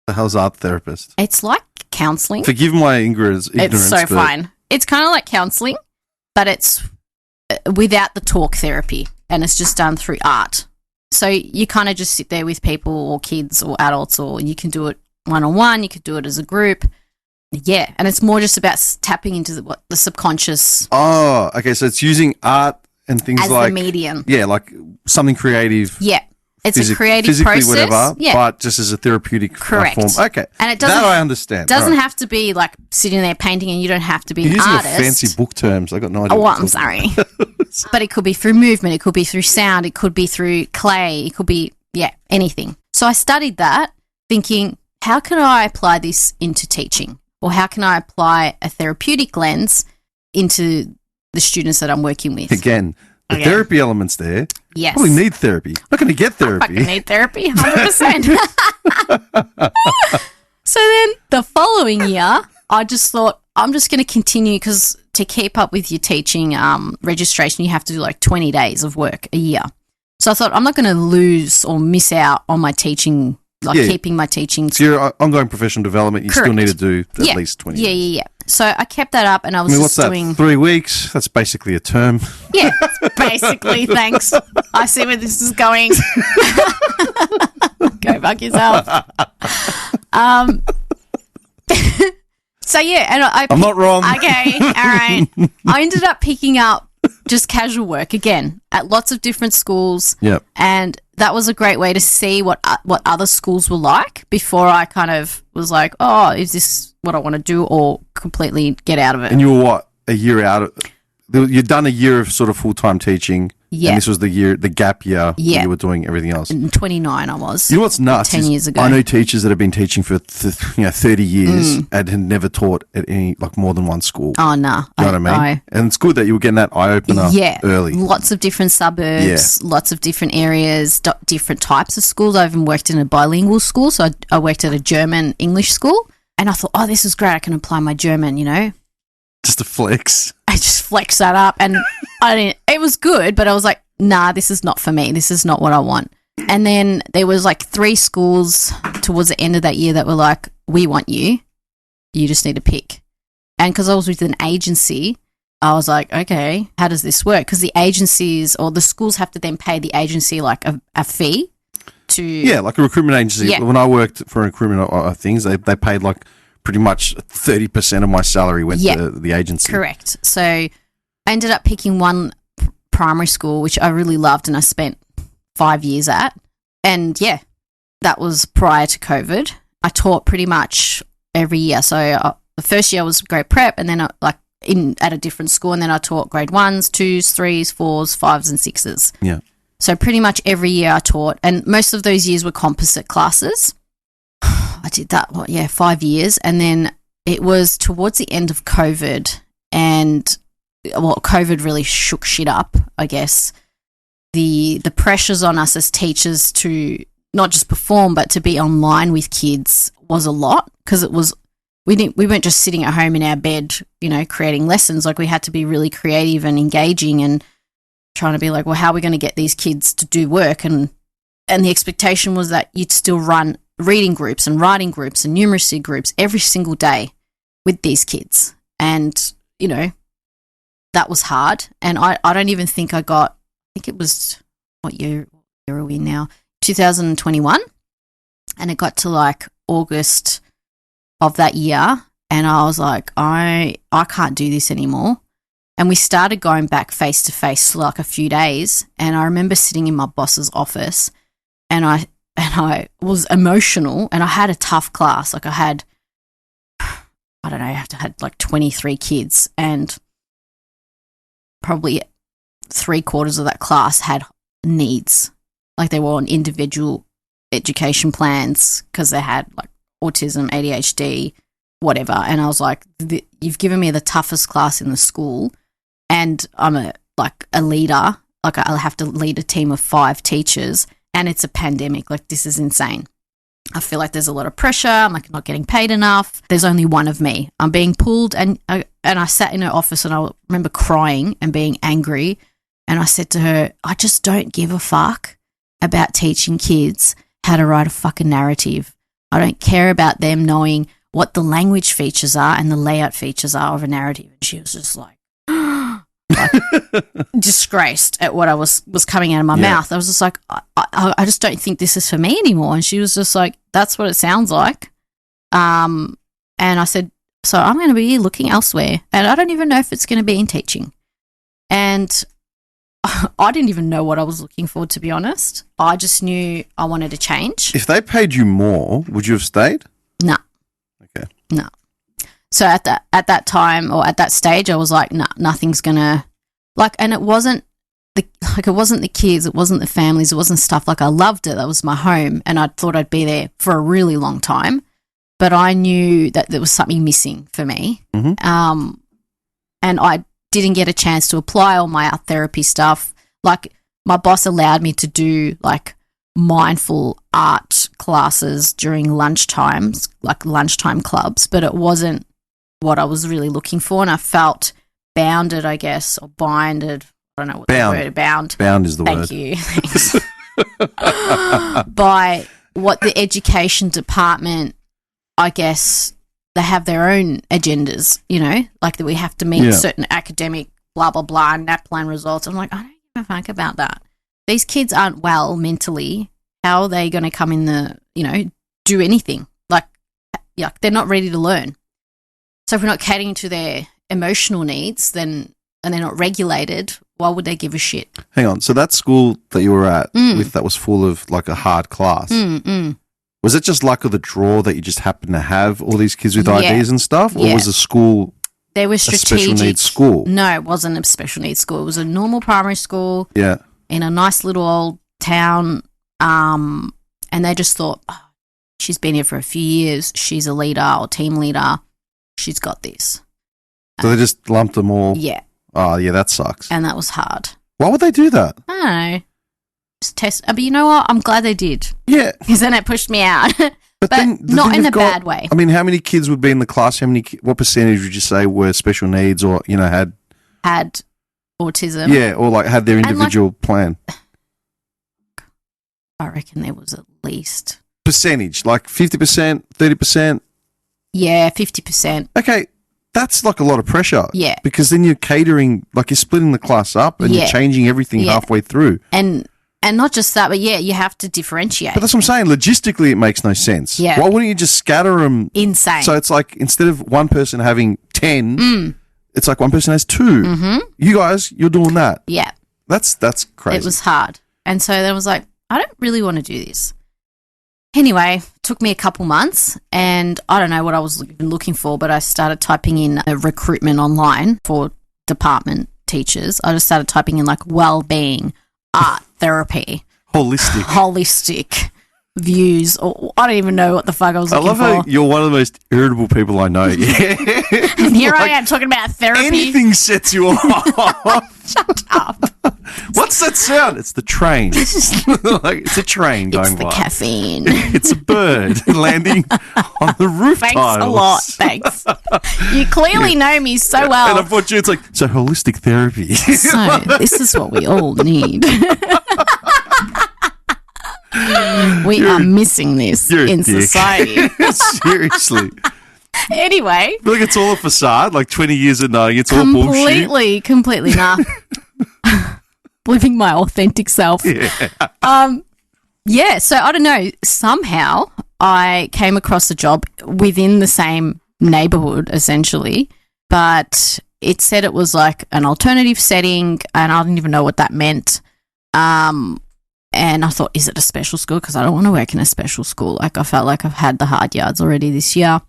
The hell's art therapist? It's like counselling. Forgive my ignorance. It's so fine. It's kind of like counselling, but it's without the talk therapy, and it's just done through art. So you kind of just sit there with people or kids or adults, or you can do it one-on-one, you could do it as a group. Yeah, and it's more just about tapping into the subconscious. Oh, okay, so it's using art and things as like the medium. Yeah, like something creative. Yeah. It's a creative process. Whatever, yeah. But just as a therapeutic Correct. form. Okay. And it doesn't, that I understand. Doesn't have to be like sitting there painting, and you don't have to be You're an using artist. fancy book terms. I got no idea. Oh, I'm sorry. But it could be through movement, it could be through sound, it could be through clay, it could be, anything. So I studied that thinking, how can I apply this into teaching? Or how can I apply a therapeutic lens into the students that I'm working with? Again, the therapy elements there. Yes. Probably need therapy. Not going to get therapy. I need therapy, 100%. So then the following year, I just thought, I'm just going to continue, because to keep up with your teaching registration, you have to do like 20 days of work a year. So I thought, I'm not going to lose or miss out on my teaching, keeping my teaching. So your ongoing professional development, you Correct. still need to do at least 20 days. Yeah. So I kept that up, and I was what's just that? doing 3 weeks? That's basically a term. Yeah, basically. Thanks. I see where this is going. Go fuck yourself. So yeah, and I'm not wrong. Okay, all right. I ended up picking up just casual work again at lots of different schools. Yep. And that was a great way to see what other schools were like before I kind of was like, oh, is this what I want to do, or completely get out of it? And you were what, a year out of? You'd done a year of sort of full-time teaching. Yeah. And this was the gap year Yeah. where you were doing everything else. In 29 I was. You know what's nuts? 10 years ago. I know teachers that have been teaching for 30 years and had never taught at any, like, more than one school. Oh, nah. You know what I mean? And it's good that you were getting that eye-opener early. Lots of different suburbs, lots of different areas, different types of schools. I even worked in a bilingual school, so I worked at a German-English school, and I thought, oh, this is great. I can apply my German, you know? Just a flex. I just flexed that up, and it was good, but I was like, nah, this is not for me. This is not what I want. And then there was like 3 schools towards the end of that year that were like, we want you. You just need to pick. And because I was with an agency, I was like, okay, how does this work? Because the agencies or the schools have to then pay the agency like a fee to... Yeah, like a recruitment agency. Yeah. When I worked for recruitment things, they paid like pretty much 30% of my salary went to the agency. Correct. So I ended up picking one primary school, which I really loved, and I spent 5 years at. And yeah, that was prior to COVID. I taught pretty much every year. So the first year was grade prep, and then at a different school, and then I taught grade 1s, 2s, 3s, 4s, 5s, and 6s. Yeah. So pretty much every year I taught, and most of those years were composite classes. I did that, 5 years, and then it was towards the end of COVID, and COVID really shook shit up, I guess. The pressures on us as teachers to not just perform but to be online with kids was a lot, because we weren't just sitting at home in our bed, you know, creating lessons. Like, we had to be really creative and engaging and trying to be like, well, how are we going to get these kids to do work? And the expectation was that you'd still run reading groups and writing groups and numeracy groups every single day with these kids. And, you know, that was hard. And I don't even think I think it was, what year are we now? 2021. And it got to like August of that year. And I was like, I can't do this anymore. And we started going back face to face like a few days. And I remember sitting in my boss's office, and I was emotional, and I had a tough class. Like, I had like 23 kids, and probably 3/4 of that class had needs. Like, they were on individual education plans because they had like autism, ADHD, whatever. And I was like, you've given me the toughest class in the school, and I'm a leader. Like, I'll have to lead a team of 5 teachers, and it's a pandemic. Like, this is insane. I feel like there's a lot of pressure. I'm like not getting paid enough. There's only one of me. I'm being pulled, and I sat in her office, and I remember crying and being angry. And I said to her, I just don't give a fuck about teaching kids how to write a fucking narrative. I don't care about them knowing what the language features are and the layout features are of a narrative. And she was just like disgraced at what I was coming out of my mouth. I was just like, I just don't think this is for me anymore. And she was just like, that's what it sounds like. And I said, so I'm going to be looking elsewhere, and I don't even know if it's going to be in teaching. And I didn't even know what I was looking for, to be honest. I just knew I wanted to change. If they paid you more, would you have stayed? No. Okay. No. So at that time, or at that stage, I was like, nah, nothing's gonna, like, and it wasn't the kids, it wasn't the families, it wasn't stuff. Like, I loved it. That was my home, and I thought I'd be there for a really long time. But I knew that there was something missing for me. Mm-hmm. And I didn't get a chance to apply all my art therapy stuff. Like, my boss allowed me to do like mindful art classes during lunchtimes, like lunchtime clubs, but it wasn't what I was really looking for. And I felt bounded, I guess, or binded. I don't know what the word, bound. Bound is the word. Thank you. Thanks. By what the education department, I guess, they have their own agendas, you know, like that we have to meet Yeah. certain academic blah, blah, blah, NAPLAN results. I'm like, I don't give a fuck about that. These kids aren't well mentally. How are they going to come in the, you know, do anything? Like, they're not ready to learn. So if we're not catering to their emotional needs, then, and they're not regulated, why would they give a shit? Hang on. So that school that you were at with that was full of like a hard class. Was it just luck of the draw that you just happened to have all these kids with IDs and stuff? Or was the school They were a strategic. special needs school? No, it wasn't a special needs school. It was a normal primary school Yeah. in a nice little old town. And they just thought, oh, she's been here for a few years. She's a leader or team leader. She's got this. So they just lumped them all. Yeah. Oh, yeah, that sucks. And that was hard. Why would they do that? I don't know. Just test. But you know what? I'm glad they did. Yeah. Because then it pushed me out. But then the not thing in you've a bad way. I mean, how many kids would be in the class? What percentage would you say were special needs or, you know, Had autism. yeah, or like had their individual plan? I reckon there was at least. Percentage, like 50%, 30%? Yeah, 50%. Okay, that's like a lot of pressure. Yeah. Because then you're catering, like you're splitting the class up and you're changing everything halfway through. And not just that, but yeah, you have to differentiate. But that's what I'm saying. Logistically, it makes no sense. Yeah. Why wouldn't you just scatter them? Insane. So it's like instead of one person having 10, it's like one person has 2. Mm-hmm. You guys, you're doing that. Yeah. That's crazy. It was hard. And so then I was like, I don't really want to do this. Anyway, took me a couple months and I don't know what I was even looking for, but I started typing in a recruitment online for department teachers. I just started typing in like well-being, art therapy, holistic views, or I don't even know what the fuck I was looking for. I love how you're one of the most irritable people I know. Yeah. And here I am talking about therapy. Anything sets you off. Shut up. What's that sound? It's the train. Like, it's a train going by. It's the caffeine. It's a bird landing on the roof Thanks tiles. a lot. Thanks. You clearly know me so well. And I thought it's like, so holistic therapy. So this is what we all need. We are missing this in society. Seriously. Anyway. I feel like it's all a facade, like 20 years of knowing it's all bullshit. Completely nah. Living my authentic self. Yeah. Yeah, so I don't know. Somehow I came across a job within the same neighborhood, essentially, but it said it was like an alternative setting, and I didn't even know what that meant. And I thought, is it a special school? Because I don't want to work in a special school. Like, I felt like I've had the hard yards already this year.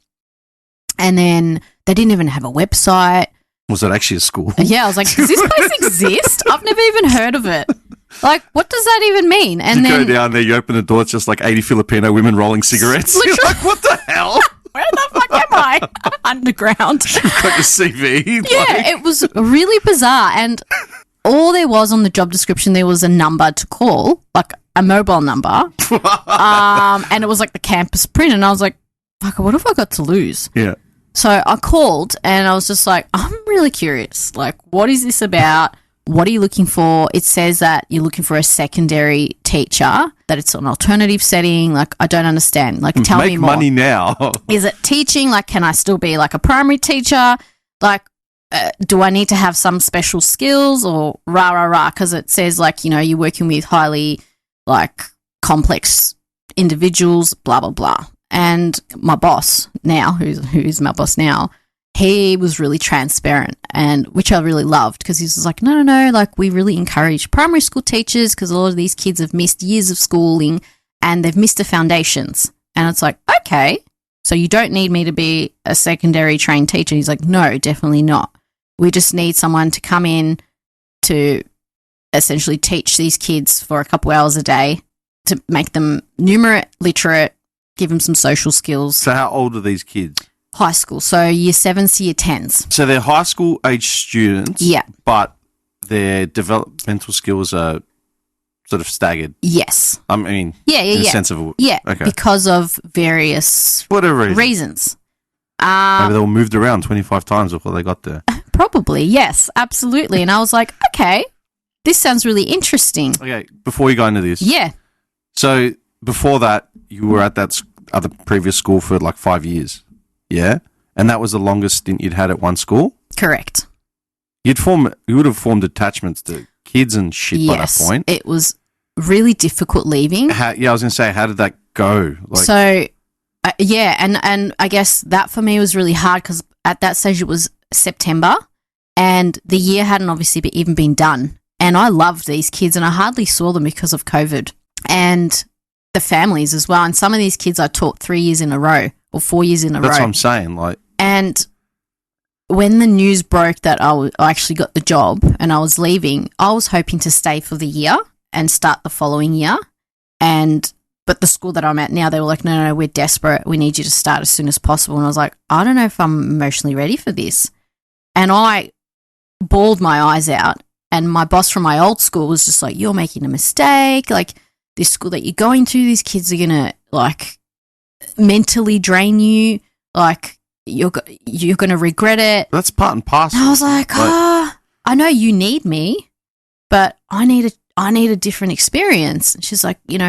And then they didn't even have a website. Was that actually a school? Yeah, I was like, does this place exist? I've never even heard of it. Like, what does that even mean? And you then go down there, you open the door, it's just like 80 Filipino women rolling cigarettes. You're like, what the hell? Where the fuck am I? Underground. Got your CV. Yeah, it was really bizarre. And all there was on the job description, there was a number to call, like a mobile number. And it was like the campus print. And I was like, fuck, what have I got to lose? Yeah. So I called and I was just like, I'm really curious. Like, what is this about? What are you looking for? It says that you're looking for a secondary teacher, that it's an alternative setting. Like, I don't understand. Like, tell me more. Make money now. Is it teaching? Like, can I still be like a primary teacher? Like, do I need to have some special skills or rah, rah, rah? Because it says, like, you know, you're working with highly, like, complex individuals, blah, blah, blah. And my boss now, who's my boss now, he was really transparent, and which I really loved, because he was like, no, like, we really encourage primary school teachers because a lot of these kids have missed years of schooling and they've missed the foundations. And it's like, okay, so you don't need me to be a secondary trained teacher. He's like, no, definitely not. We just need someone to come in to essentially teach these kids for a couple hours a day to make them numerate, literate, give them some social skills. So how old are these kids? High school, so year 7s to year 10s. So they're high school age students. Yeah. But their developmental skills are sort of staggered. Yes. I mean, yeah. in a sense of yeah, okay. Because of various reasons. Maybe they were moved around 25 times before they got there. Probably, yes, absolutely. And I was like, okay, this sounds really interesting. Okay, before you go into this. Yeah. So before that, you were at that other previous school for like 5 years. Yeah? And that was the longest stint you'd had at one school? Correct. You would have formed attachments to kids and shit by that point. It was really difficult leaving. I was going to say, how did that go? And I guess that for me was really hard because at that stage it was September and the year hadn't obviously even been done. And I loved these kids and I hardly saw them because of COVID and the families as well. And some of these kids I taught 3 years in a row or 4 years in a row. That's what I'm saying. And when the news broke that I actually got the job and I was leaving, I was hoping to stay for the year and start the following year. But the school that I'm at now, they were like, no, we're desperate. We need you to start as soon as possible. And I was like, I don't know if I'm emotionally ready for this. And I bawled my eyes out. And my boss from my old school was just like, you're making a mistake. Like, this school that you're going to, these kids are going to, mentally drain you. Like, you're going to regret it. That's part and parcel. And I was like, I know you need me, but I need a different experience. And she's like, you're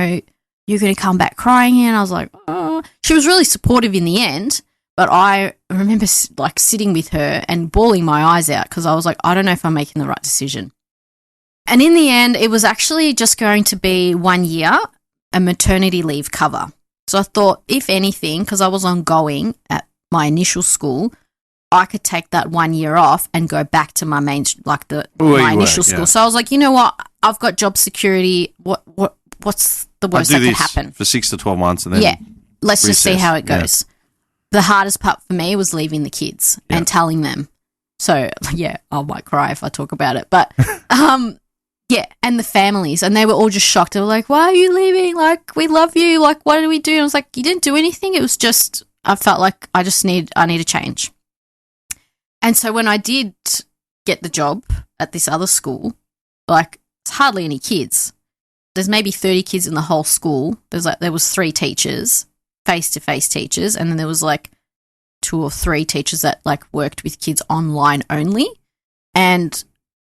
going to come back crying. And I was like, oh. She was really supportive in the end, but I remember sitting with her and bawling my eyes out because I was like, I don't know if I'm making the right decision. And in the end, it was actually just going to be 1 year, a maternity leave cover. So I thought, if anything, because I was ongoing at my initial school, I could take that 1 year off and go back to my main, my initial school. Yeah. So I was like, you know what? I've got job security. What's the worst that could happen? For 6 to 12 months and then let's just see how it goes. Yeah. The hardest part for me was leaving the kids and telling them. So, I might cry if I talk about it. But, and the families. And they were all just shocked. They were like, why are you leaving? Like, we love you. Like, what did we do? And I was like, you didn't do anything. It was just, I felt like I need a change. And so when I did get the job at this other school, it's hardly any kids. There's maybe 30 kids in the whole school. There was 3 teachers, face-to-face teachers, and then there was 2 or 3 teachers that worked with kids online only. And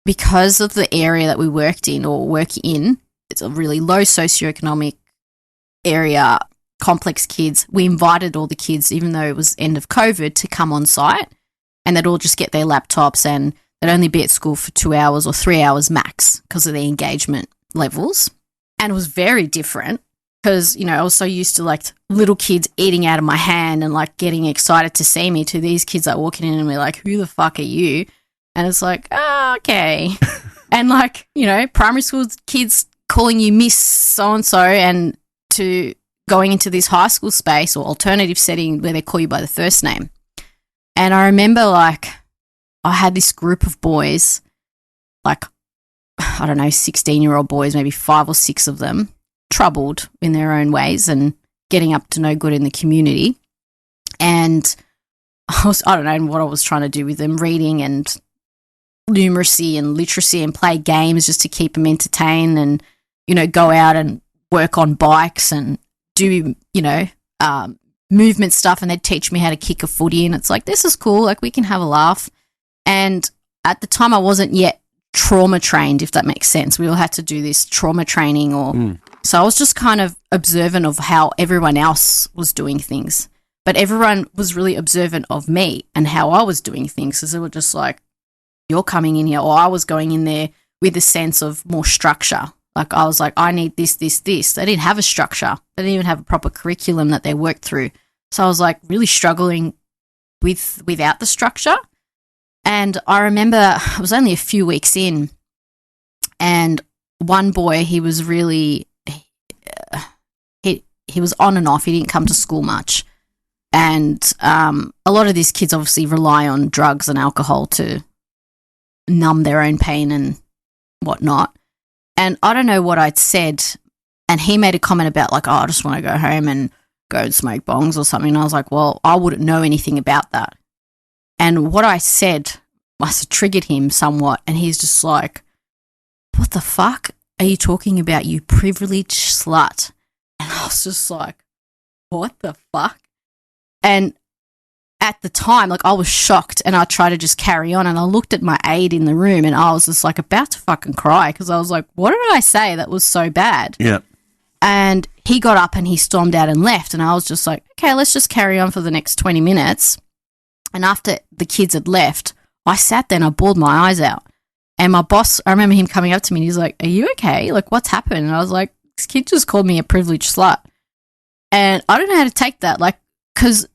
because of the area that we work in, it's a really low socioeconomic area, complex kids. We invited all the kids, even though it was end of COVID, to come on site, and they'd all just get their laptops and they'd only be at school for 2 hours or 3 hours max because of the engagement levels. And it was very different because, I was so used to little kids eating out of my hand and getting excited to see me, to these kids walking in and we're like, who the fuck are you? And it's like, okay. And primary school kids calling you Miss So-and-so, and to going into this high school space or alternative setting where they call you by the first name. And I remember I had this group of boys, 16-year-old boys, maybe 5 or 6 of them, troubled in their own ways and getting up to no good in the community. And I don't know what I was trying to do with them, reading and numeracy and literacy and play games just to keep them entertained and, go out and work on bikes and do, movement stuff, and they'd teach me how to kick a footy, and it's like, this is cool, we can have a laugh. And at the time I wasn't yet trauma trained, if that makes sense. We all had to do this trauma training so I was just kind of observant of how everyone else was doing things, but everyone was really observant of me and how I was doing things, because they were just like, you're coming in here, or I was going in there with a sense of more structure. I was like, I need this. They didn't have a structure. They didn't even have a proper curriculum that they worked through. So I was really struggling without the structure. And I remember I was only a few weeks in, and one boy, he was really, he was on and off. He didn't come to school much. And a lot of these kids obviously rely on drugs and alcohol to numb their own pain and whatnot. And I don't know what I'd said, and he made a comment about I just want to go home and go and smoke bongs or something. And I was like, well, I wouldn't know anything about that. And what I said must have triggered him somewhat, and he's just like, what the fuck are you talking about, you privileged slut? And I was just like, what the fuck? And at the time, I was shocked, and I tried to just carry on, and I looked at my aide in the room, and I was just about to fucking cry, because I was like, what did I say that was so bad? Yeah. And he got up and he stormed out and left, and I was just like, okay, let's just carry on for the next 20 minutes. And after the kids had left, I sat there and I bawled my eyes out. And my boss, I remember him coming up to me and he's like, "Are you okay? Like, what's happened?" And I was like, "This kid just called me a privileged slut." And I don't know how to take that, like, because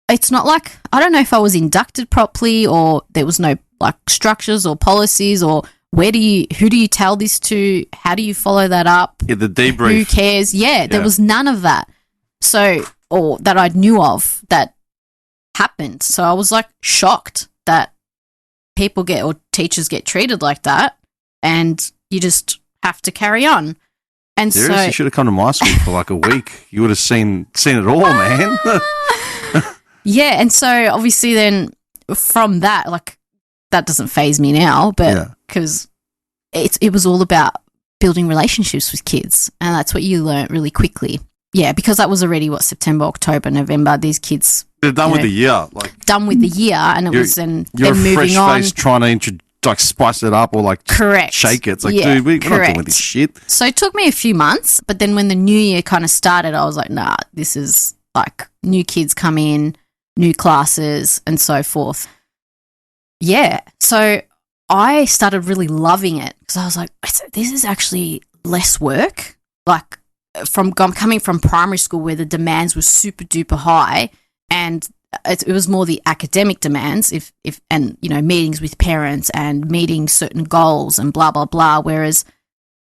it's not like, I don't know if I was inducted properly or there was no, like, structures or policies or who do you tell this to? How do you follow that up? Yeah, the debrief. Who cares? Yeah, there was none of that. So, or that I knew of that happened. So I was, like, shocked that people get, or teachers get treated like that, and you just have to carry on. And Seriously, so you should have come to my school for like a week. You would have seen it all, man. yeah, and so obviously then from that, like, that doesn't faze me now, but because it was all about building relationships with kids, and that's what you learn really quickly. Yeah, because that was already September, October, November. These kids They're done with the year, like done with the year, and it was then you're then a moving fresh on. face trying to like spice it up or like Correct. shake it. It's like, Yeah, dude, we're not correct. doing this shit. So it took me a few months, but then when the new year kind of started, I was like, nah, this is like new kids come in, new classes, and so forth. Yeah. So I started really loving it because I was like, this is actually less work. Like, coming from primary school where the demands were super duper high, and it was more the academic demands, and meetings with parents and meeting certain goals and blah blah blah. Whereas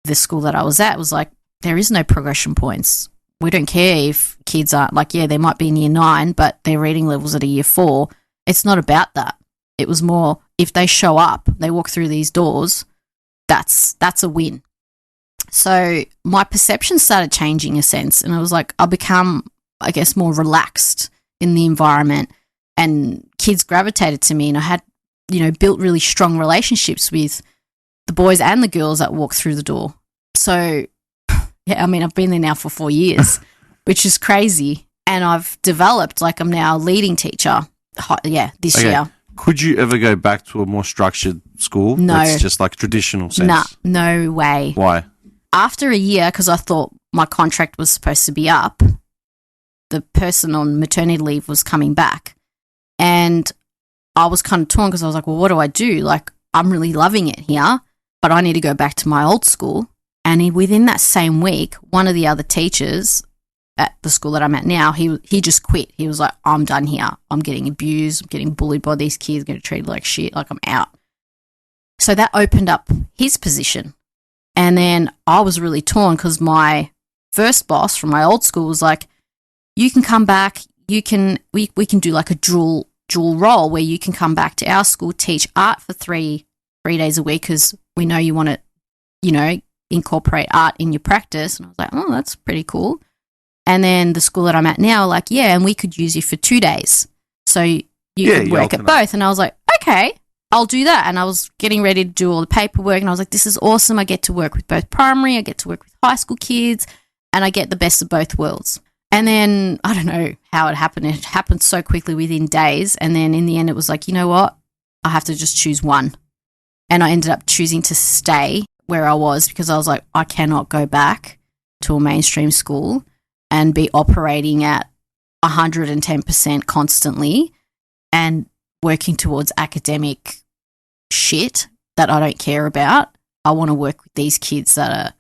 the school that I was at was like, there is no progression points. We don't care if kids are like, yeah, they might be in year 9, but their reading levels at a year 4. It's not about that. It was more, if they show up, they walk through these doors, that's a win. So my perception started changing in a sense, and I was like, I become, I guess, more relaxed in the environment, and kids gravitated to me, and I had, built really strong relationships with the boys and the girls that walk through the door. So, yeah, I mean, I've been there now for 4 years, which is crazy, and I've developed, like, I'm now a leading teacher, this year. Could you ever go back to a more structured school? No. That's just like traditional sense? No way. Why? After a year, because I thought my contract was supposed to be up, the person on maternity leave was coming back, and I was kind of torn because I was like, well, what do I do? Like, I'm really loving it here, but I need to go back to my old school. And within that same week, one of the other teachers at the school that I'm at now, he just quit. He was like, I'm done here. I'm getting abused. I'm getting bullied by these kids. I'm getting treated like shit. Like, I'm out. So that opened up his position. And then I was really torn because my first boss from my old school was like, you can come back. We can do like a dual role where you can come back to our school, teach art for three days a week because we know you want to, incorporate art in your practice. And I was like, oh, that's pretty cool. And then the school that I'm at now, like, yeah, and we could use you for 2 days. So you could work at both. And I was like, okay, I'll do that. And I was getting ready to do all the paperwork, and I was like, this is awesome. I get to work with both primary, I get to work with high school kids, and I get the best of both worlds. And then I don't know how it happened. It happened so quickly within days. And then in the end, it was like, you know what? I have to just choose one. And I ended up choosing to stay where I was because I was like, I cannot go back to a mainstream school and be operating at 110% constantly and working towards academic shit that I don't care about. I want to work with these kids that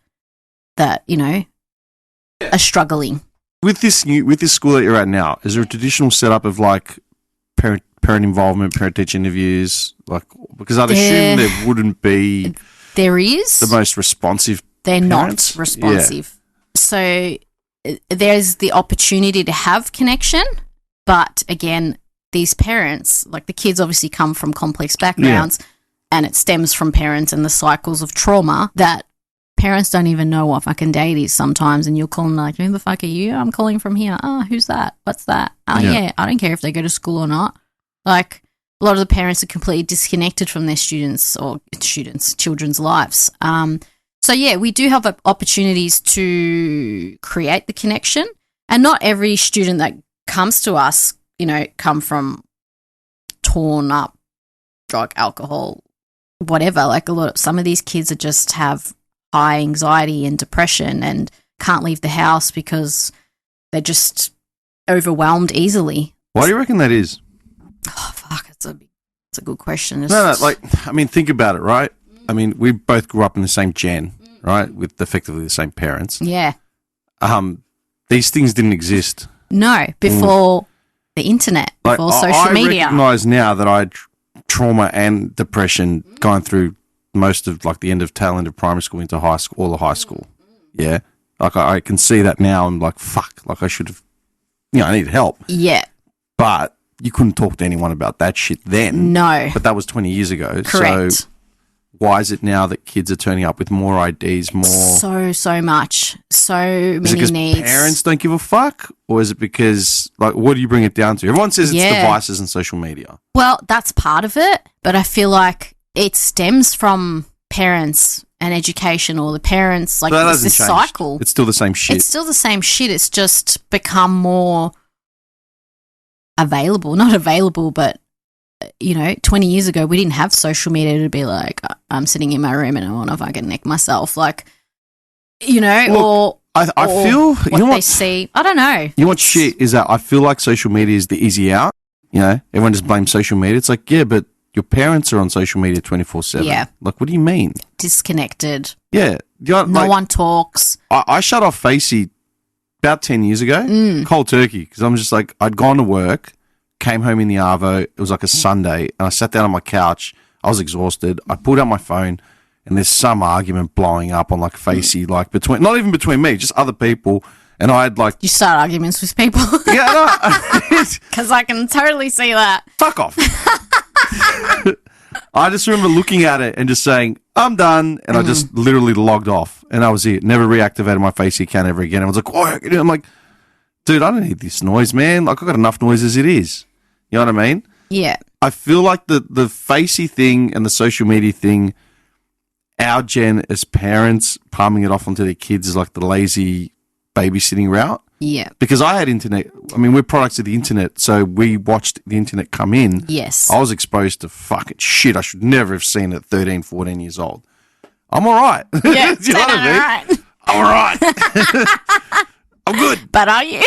are struggling. With this school that you're at now, is there a traditional setup of like parent involvement, parent teacher interviews? Like, because I'd assume there wouldn't be. There is the most responsive. They're parents. not responsive. Yeah. So there's the opportunity to have connection, but again, these parents, like the kids obviously come from complex backgrounds, and it stems from parents and the cycles of trauma that parents don't even know what fucking day it is sometimes, and you'll call them like, who the fuck are you? I'm calling from here. Oh, who's that? What's that? Oh, yeah, I don't care if they go to school or not. Like, a lot of the parents are completely disconnected from their children's lives. So, yeah, we do have opportunities to create the connection, and not every student that comes to us, come from torn up drug, alcohol, whatever. Like, some of these kids just have high anxiety and depression and can't leave the house because they're just overwhelmed easily. Why do you reckon that is? Oh, fuck, it's a good question. No, like, I mean, think about it, right? I mean, we both grew up in the same gen, right? With effectively the same parents. Yeah. These things didn't exist. No, before the internet, before social media. I recognise now that I had trauma and depression going through most of, like, the tail end of primary school into high school, all of high school. Yeah. Like, I can see that now. I'm like, fuck, like, I should have, I needed help. Yeah. But you couldn't talk to anyone about that shit then. No. But that was 20 years ago. Correct. So why is it now that kids are turning up with more IDs, more? So much. So many Is it because needs. parents don't give a fuck? Or is it because, like, what do you bring it down to? Everyone says it's devices and social media. Well, that's part of it. But I feel like it stems from parents and education, or the parents, like, it's this cycle. It's still the same shit. It's still the same shit. It's just become more available. Not available, but 20 years ago, we didn't have social media to be like, I'm sitting in my room and I want to fucking neck myself. Like, Look, I feel, what they see. I don't know. You know what shit is that? I feel like social media is the easy out. Everyone just blames social media. It's like, yeah, but your parents are on social media 24/7. Yeah. Like, what do you mean? Disconnected. Yeah. No one talks. I shut off Facey about 10 years ago, cold turkey, because I'm just like, I'd gone to work, came home in the Arvo, it was like a Sunday, and I sat down on my couch, I was exhausted, I pulled out my phone, and there's some argument blowing up on, like, Facey, like, not even between me, just other people, and I had, like... You start arguments with people. Yeah, no. Because I can totally see that. Fuck off. I just remember looking at it and just saying, I'm done. And I just literally logged off. And that was it. Never reactivated my Facey account ever again. I was like, oh, I'm like, dude, I don't need this noise, man. Like, I've got enough noise as it is. You know what I mean? Yeah. I feel like the Facey thing and the social media thing, our gen as parents palming it off onto their kids is like the lazy babysitting route. Yeah. Because I had internet. I mean, we're products of the internet, so we watched the internet come in. Yes. I was exposed to fucking shit I should never have seen at 13, 14 years old. I'm all right. Yeah, you know what I mean? right. I'm all right. I'm good. But are you?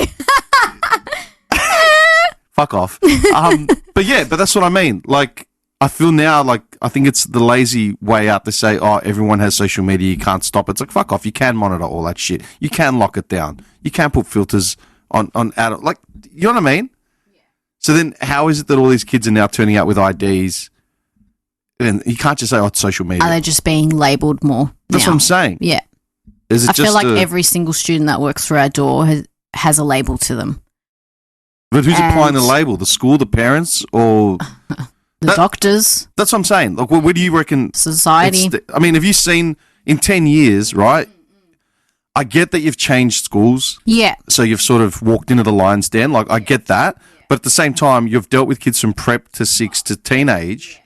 Fuck off. But that's what I mean. Like, I feel now like I think it's the lazy way out to say, oh, everyone has social media, you can't stop it. It's like, fuck off. You can monitor all that shit. You can lock it down. You can put filters on out of, like, you know what I mean? Yeah. So then how is it that all these kids are now turning out with IDs? And you can't just say, oh, it's social media. Are they just being labelled more? That's what I'm saying. Yeah. Is it I feel like every single student that works through our door has a label to them. But who's applying the label? The school, the parents, or... The doctors. That's what I'm saying. Like, where do you reckon... Society. I mean, have you seen in 10 years, right? I get that you've changed schools. Yeah. So you've sort of walked into the lion's den. Like, I get that. But at the same time, you've dealt with kids from prep to 6 to teenage.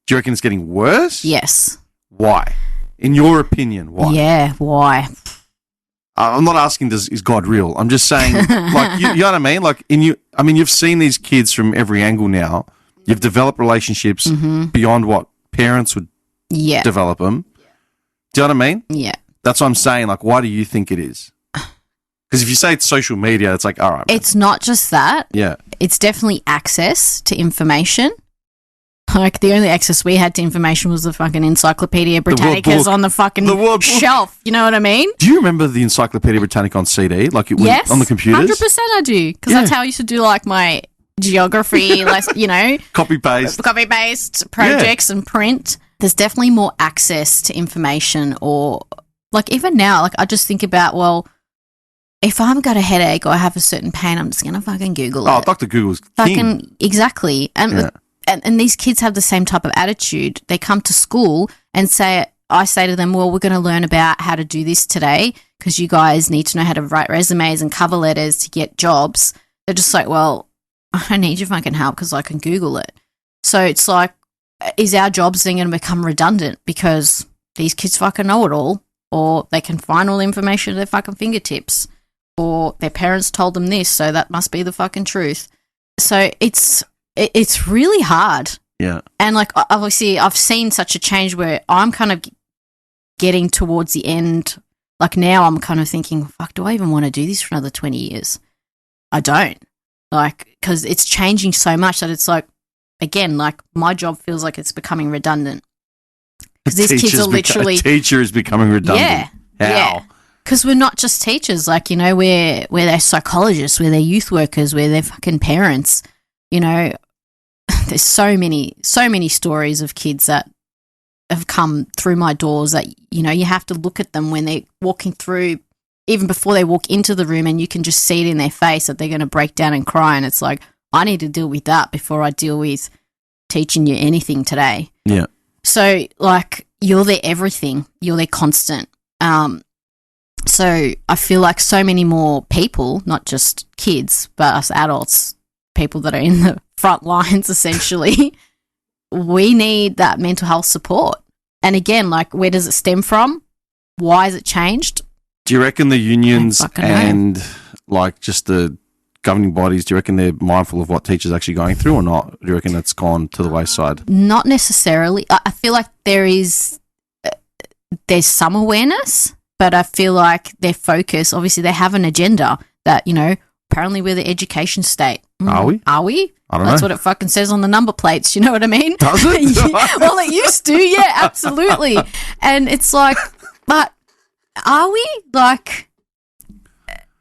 Do you reckon it's getting worse? Yes. Why? In your opinion, why? Yeah, why? I'm not asking, is God real? I'm just saying, like, you know what I mean? Like, you've seen these kids from every angle now. You've developed relationships beyond what parents would develop them. Do you know what I mean? Yeah. That's what I'm saying. Like, why do you think it is? Because if you say it's social media, it's like, all right. Man. It's not just that. Yeah. It's definitely access to information. Like, the only access we had to information was the fucking Encyclopedia Britannica's on the fucking shelf. You know what I mean? Do you remember the Encyclopedia Britannica on CD? Like, it was on the computers? 100% I do. Because that's how I used to do, like, my geography, like, copy paste projects and print. There's definitely more access to information, or like even now, like I just think about, well, if I've got a headache or I have a certain pain, I'm just gonna fucking Google it. Oh, Dr. Google's king. Exactly. And these kids have the same type of attitude. They come to school and I say to them, well, we're going to learn about how to do this today because you guys need to know how to write resumes and cover letters to get jobs. They're just like, well, I don't need your fucking help because I can Google it. So it's like, is our jobs then going to become redundant because these kids fucking know it all, or they can find all the information at their fucking fingertips, or their parents told them this, so that must be the fucking truth. So it's really hard. Yeah. And like, obviously I've seen such a change where I'm kind of getting towards the end. Like now I'm kind of thinking, fuck, do I even want to do this for another 20 years? I don't. Like, because it's changing so much that it's like, again, like my job feels like it's becoming redundant because these kids are literally a teacher is becoming redundant. How? Because we're not just teachers, like, you know, we're their psychologists, we're their youth workers, we're their fucking parents. You know, there's so many stories of kids that have come through my doors that, you know, you have to look at them when they're walking through, even before they walk into the room, and you can just see it in their face that they're going to break down and cry. And it's like, I need to deal with that before I deal with teaching you anything today. Yeah. So, like, you're their everything. You're their constant. So I feel like so many more people, not just kids, but us adults, people that are in the front lines, essentially, we need that mental health support. And again, like, where does it stem from? Why has it changed? Do you reckon the unions and like just the governing bodies, do you reckon they're mindful of what teachers are actually going through or not? Do you reckon it's gone to the wayside? Not necessarily. I feel like there's some awareness, but I feel like their focus, obviously they have an agenda that, you know, apparently we're the education state. Are we? Are we? I don't know. That's what it fucking says on the number plates. You know what I mean? Does it? Well, it used to. Yeah, absolutely. And it's like, but are we? Like,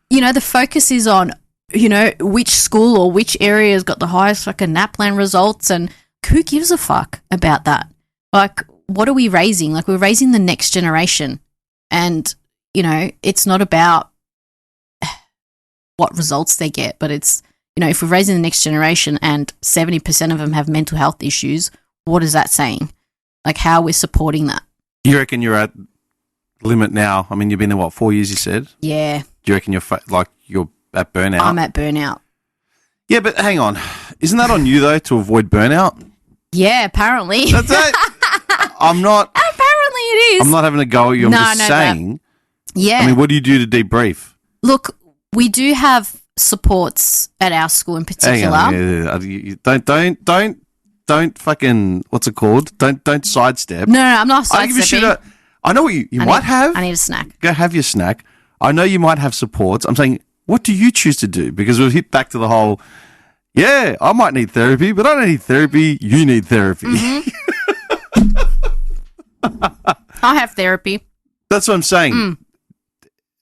you know, the focus is on, you know, which school or which area has got the highest fucking NAPLAN results, and who gives a fuck about that? Like, what are we raising? Like, we're raising the next generation. And, you know, it's not about what results they get, but it's, you know, if we're raising the next generation and 70% of them have mental health issues, what is that saying? Like, how we're supporting that. You reckon you're at limit now? I mean, you've been there, what, 4 years, you said? Yeah. Do you reckon you're at burnout? I'm at burnout. Yeah, but hang on. Isn't that on you, though, to avoid burnout? Yeah, apparently. That's it. I'm not. Apparently it is. I'm not having a go at you. I'm just saying. Yeah. I mean, what do you do to debrief? Look, we do have supports at our school in particular. Hang on. Yeah. Don't fucking, what's it called? Don't sidestep. No, I'm not sidestepping. I know what you might have. I need a snack. Go have your snack. I know you might have supports. I'm saying, what do you choose to do? Because we've hit back to the whole, yeah, I might need therapy, but I don't need therapy. You need therapy. Mm-hmm. I have therapy. That's what I'm saying.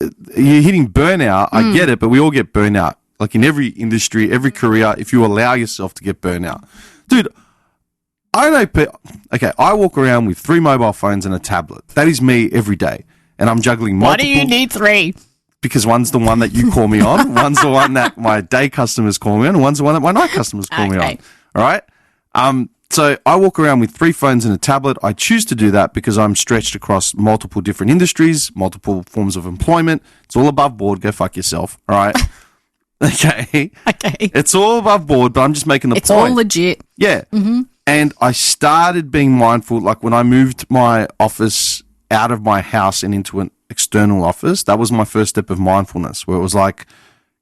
You're hitting burnout. I get it, but we all get burnout. Like in every industry, every career, if you allow yourself to get burnout. Dude, I know. Okay, I walk around with 3 mobile phones and a tablet. That is me every day. And I'm juggling multiple. Why do you need 3? Because one's the one that you call me on, one's the one that my day customers call me on, and one's the one that my night customers call me on. All right? So I walk around with 3 phones and a tablet. I choose to do that because I'm stretched across multiple different industries, multiple forms of employment. It's all above board. Go fuck yourself. All right? Okay. It's all above board, but I'm just making the point. It's all legit. Yeah. Mm-hmm. And I started being mindful, like when I moved my office out of my house and into an external office, that was my first step of mindfulness, where it was like,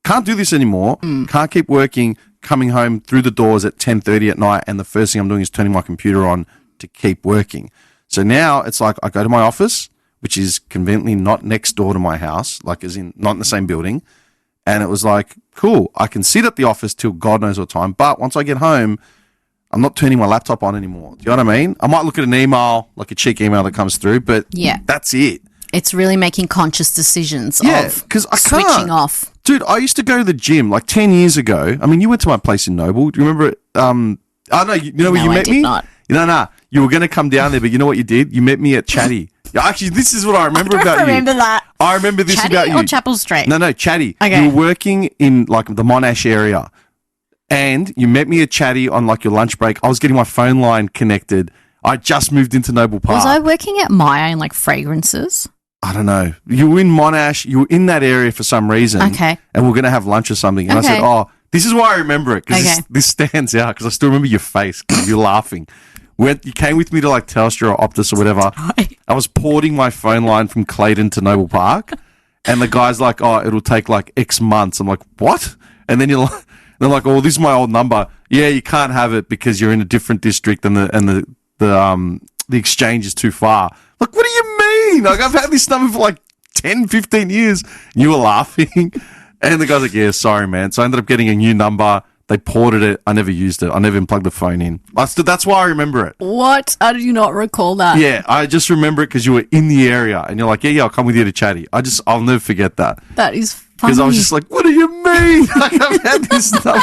can't do this anymore, can't keep working, coming home through the doors at 10:30 at night, and the first thing I'm doing is turning my computer on to keep working. So now it's like I go to my office, which is conveniently not next door to my house, like as in not in the same building, and it was like, cool, I can sit at the office till God knows what time, but once I get home, I'm not turning my laptop on anymore. Do you know what I mean? I might look at an email, like a check email that comes through, but that's it. It's really making conscious decisions of switching off. Dude, I used to go to the gym like 10 years ago. I mean, you went to my place in Noble. Do you remember it? You know where you met me? Not. No. You were going to come down there, but you know what you did? You met me at Chatty. Actually, this is what I remember about you. I remember that. I remember this Chatty about you. or Chapel Street? No, Chatty. Okay. You were working in like the Monash area. And you met me at Chatty on like your lunch break. I was getting my phone line connected. I just moved into Noble Park. Was I working at Maya in like fragrances? I don't know. You were in Monash. You were in that area for some reason. Okay. And we're going to have lunch or something. And I said, oh, this is why I remember it. Because this stands out. Because I still remember your face. Because you're laughing. You came with me to like Telstra or Optus or whatever. Right. I was porting my phone line from Clayton to Noble Park. And the guy's like, oh, it'll take like X months. I'm like, what? And then they're like, oh, this is my old number. Yeah, you can't have it because you're in a different district and the exchange is too far. Like, what do you mean? Like, I've had this number for like 10, 15 years. You were laughing. And the guy's like, yeah, sorry, man. So I ended up getting a new number. They ported it. I never used it. I never even plugged the phone in. That's why I remember it. What? I do not recall that. Yeah, I just remember it because you were in the area and you're like, yeah, I'll come with you to Chatty. I'll never forget that. That is funny. Because I was just like, what do you mean? Like, I've had this stuff.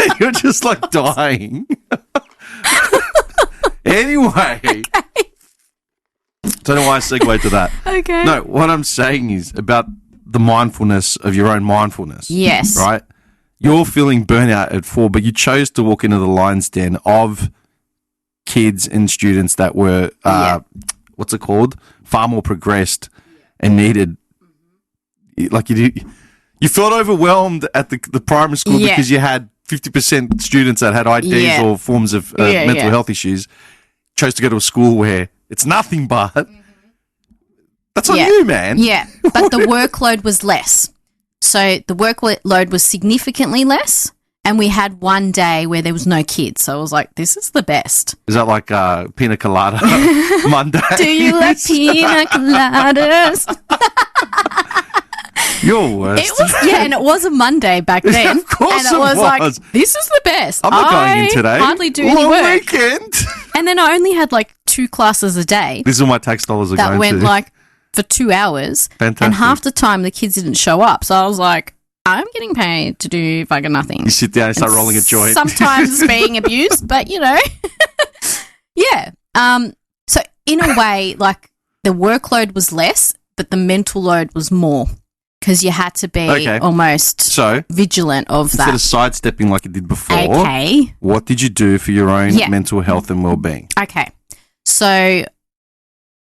And you're just like dying. Anyway. Okay. Don't know why I segued to that. Okay. No, what I'm saying is about the mindfulness of your own mindfulness. Yes. Right? You're feeling burnout at 4, but you chose to walk into the lion's den of kids and students that were, what's it called? Far more progressed and needed, like you felt overwhelmed at the primary school because you had 50% students that had IDs or forms of mental health issues. Chose to go to a school where it's nothing but. That's on you, man. Yeah, but the workload was less. So the workload was significantly less, and we had one day where there was no kids. So I was like, this is the best. Is that like pina colada Monday? Do you like pina coladas? You're worse. It was, and it was a Monday back then. Of course and it was like, this is the best. I'm not going in today. Hardly do any Long work. weekend. And then I only had like 2 classes a day. This is what my tax dollars are that going went to. like for 2 hours. Fantastic. And half the time the kids didn't show up. So I was like, I'm getting paid to do fucking nothing. You sit down and start rolling a joint. Sometimes being abused, but you know. Yeah. So in a way, like the workload was less, but the mental load was more because you had to be almost vigilant of that. Instead of sidestepping like you did before, okay. What did you do for your own mental health and well-being? Okay. So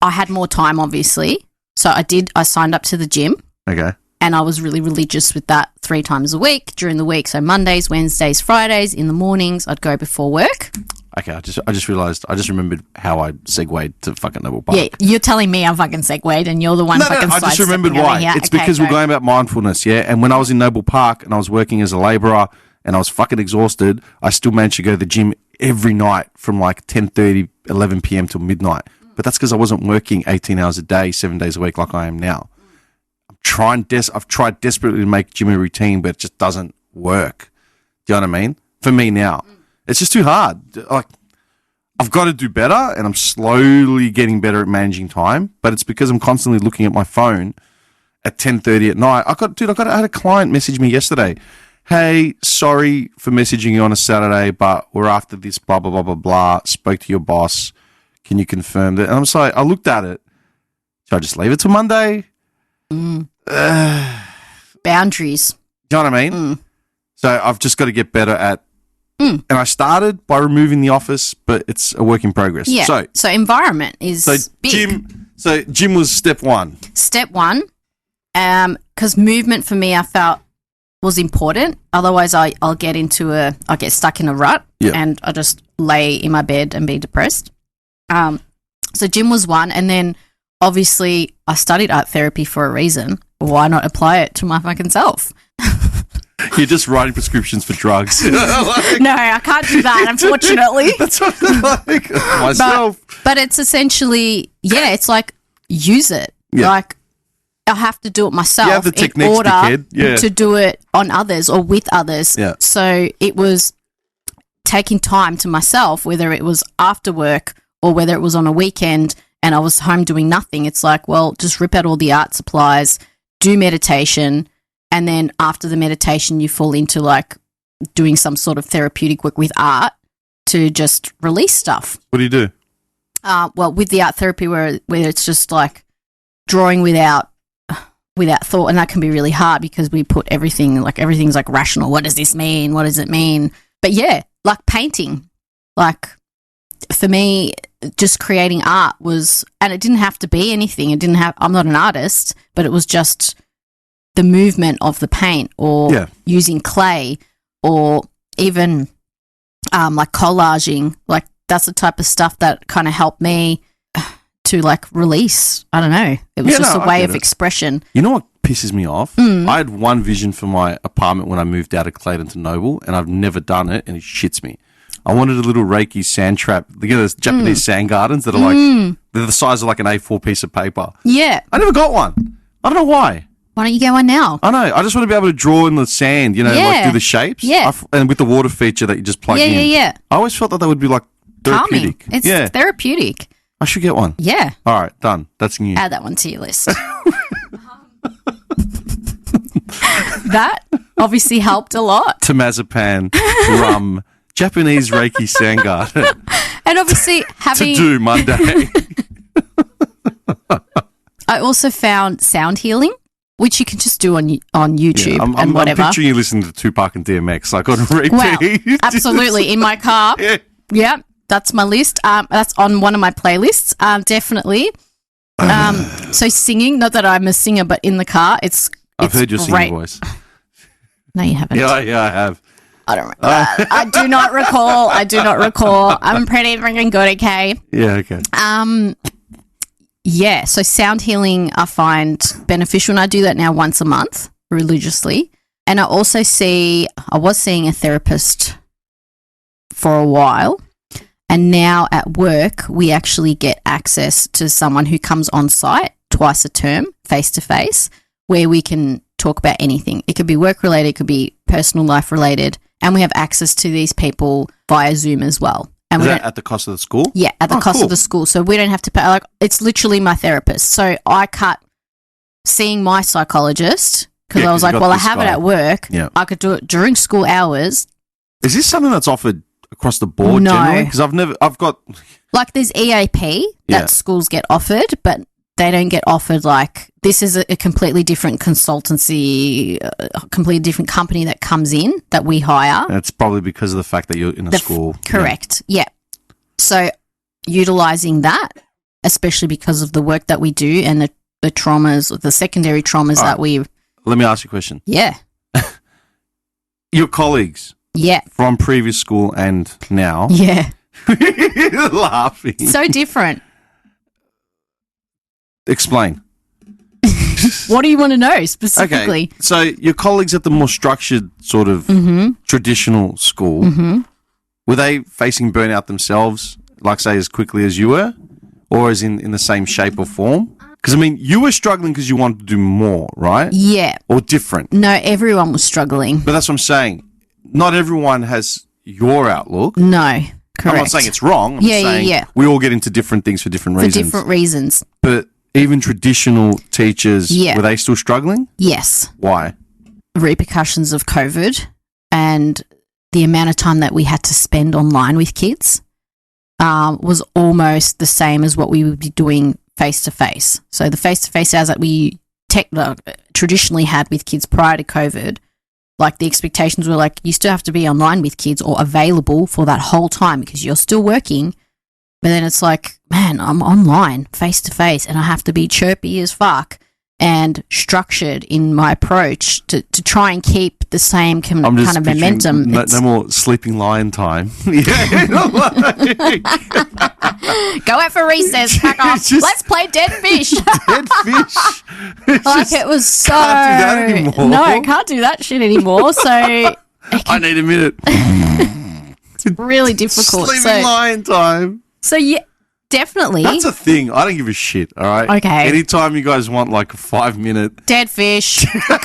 I had more time, obviously. So I signed up to the gym. Okay. And I was really religious with that 3 times a week during the week. So Mondays, Wednesdays, Fridays, in the mornings, I'd go before work. Okay, I just realised, I just remembered how I segued to fucking Noble Park. Yeah, you're telling me I fucking segued and you're the one fucking I just remembered why. It's because we're going about mindfulness, yeah? And when I was in Noble Park and I was working as a labourer and I was fucking exhausted, I still managed to go to the gym every night from like 10:30, 11 p.m. till midnight. But that's because I wasn't working 18 hours a day, 7 days a week like I am now. I've tried desperately to make gym a routine, but it just doesn't work. Do you know what I mean? For me now. It's just too hard. Like, I've got to do better, and I'm slowly getting better at managing time, but it's because I'm constantly looking at my phone at 10:30 at night. I had a client message me yesterday. Hey, sorry for messaging you on a Saturday, but we're after this, blah, blah, blah, blah, blah. Spoke to your boss. Can you confirm that? And I'm sorry, I looked at it. Should I just leave it till Monday? Boundaries. Do you know what I mean? So I've just got to get better at, and I started by removing the office, but it's a work in progress. Yeah. So environment is big. Gym was step 1. Step 1, because movement for me I felt was important. Otherwise I'll get stuck in a rut and I just lay in my bed and be depressed. So gym was 1, and then obviously I studied art therapy for a reason. Why not apply it to my fucking self? You're just writing prescriptions for drugs. No, I can't do that, unfortunately. That's what I like myself. But it's essentially, it's like use it. Yeah. Like I have to do it myself you have the in techniques, order to do it on others or with others. Yeah. So it was taking time to myself, whether it was after work or whether it was on a weekend and I was home doing nothing. It's like, well, just rip out all the art supplies, do meditation, and then after the meditation you fall into like doing some sort of therapeutic work with art to just release stuff. What do you do? Well, with the art therapy where it's just like drawing without thought, and that can be really hard because we put everything's like rational. What does this mean? What does it mean? But yeah, like painting, like for me, just creating art was, and it didn't have to be anything. I'm not an artist, but it was just the movement of the paint or using clay or even like collaging. Like that's the type of stuff that kind of helped me to like release. I don't know. It was just a way of expression. You know what pisses me off? I had one vision for my apartment when I moved out of Clayton to Noble, and I've never done it, and it shits me. I wanted a little Reiki sand trap. You know those Japanese sand gardens that are like, they're the size of like an A4 piece of paper. Yeah. I never got one. I don't know why. Why don't you get one now? I know. I just want to be able to draw in the sand, you know, like do the shapes. Yeah. And with the water feature that you just plug in. Yeah. I always felt that would be like therapeutic. Calming. It's therapeutic. I should get one. Yeah. All right, done. That's new. Add that one to your list. That obviously helped a lot. Temazepam, rum, Japanese Reiki Sangard. And obviously having... To do Monday. I also found sound healing, which you can just do on YouTube I'm whatever. I'm picturing you listening to Tupac and DMX like on repeat. Well, absolutely. In my car. Yeah, that's my list. That's on one of my playlists. Definitely. So singing, not that I'm a singer, but in the car, I've heard your great. singing voice. No, you haven't. Yeah, I have. I don't remember that. I do not recall. I'm pretty freaking good, okay? Yeah, okay. Yeah, so sound healing I find beneficial, and I do that now once a month religiously. And I also I was seeing a therapist for a while, and now at work we actually get access to someone who comes on site twice a term, face to face, where we can talk about anything. It could be work related, it could be personal life related, and we have access to these people via Zoom as well. And Is that at the cost of the school? Yeah, at the cost of the school. So we don't have to pay. Like, it's literally my therapist. So I cut seeing my psychologist because I was like, well, I have it at work. Yeah. I could do it during school hours. Is this something that's offered across the board No. generally? Because I've got... Like there's EAP that schools get offered, but they don't get offered like, this is a completely different consultancy, a completely different company that comes in that we hire. It's probably because of the fact that you're in a school. Correct. Yeah. So utilizing that, especially because of the work that we do and the traumas, the secondary traumas that we... Let me ask you a question. Yeah. Your colleagues from previous school and now... Yeah. Laughing. So different. Explain. What do you want to know specifically? Okay, so your colleagues at the more structured sort of traditional school, were they facing burnout themselves, like say as quickly as you were, or as in the same shape or form? Because I mean, you were struggling because you wanted to do more, right? Yeah. Or different? No, everyone was struggling. But that's what I'm saying. Not everyone has your outlook. No, correct. I'm not saying it's wrong. I'm saying we all get into different things for different reasons. For different reasons. But even traditional teachers, were they still struggling? Yes. Why? Repercussions of COVID and the amount of time that we had to spend online with kids was almost the same as what we would be doing face-to-face. So the face-to-face hours that we traditionally had with kids prior to COVID, like the expectations were like, you still have to be online with kids or available for that whole time because you're still working. But then it's like, man, I'm online face-to-face and I have to be chirpy as fuck and structured in my approach to try and keep the same kind of momentum. No more sleeping lion time. Go out for recess, pack off. Let's play dead fish. Dead fish. Like it was so... Can't do that anymore. No, can't do that shit anymore. So... I need a minute. It's really difficult. Sleeping lion time. So yeah, definitely. That's a thing. I don't give a shit, all right? Okay. Anytime you guys want like a 5-minute... Dead fish. I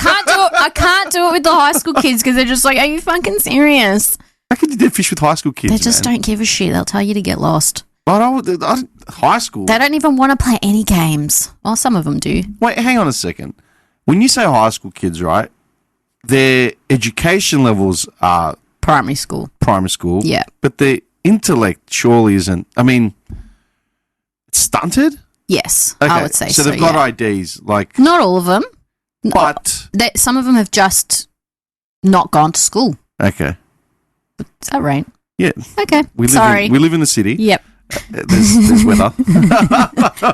can't do it with the high school kids because they're just like, are you fucking serious? How can you dead fish with high school kids, They just don't give a shit. They'll tell you to get lost. High school? They don't even want to play any games. Well, some of them do. Wait, hang on a second. When you say high school kids, right, their education levels are... Primary school. Yeah. But their intellect surely isn't... I mean, it's stunted? Yes, Okay. I would say so. So they've got IDs, like... Not all of them. But... Some of them have just not gone to school. Okay. Is that right? Yeah. Okay. We live in the city. Yep. There's weather.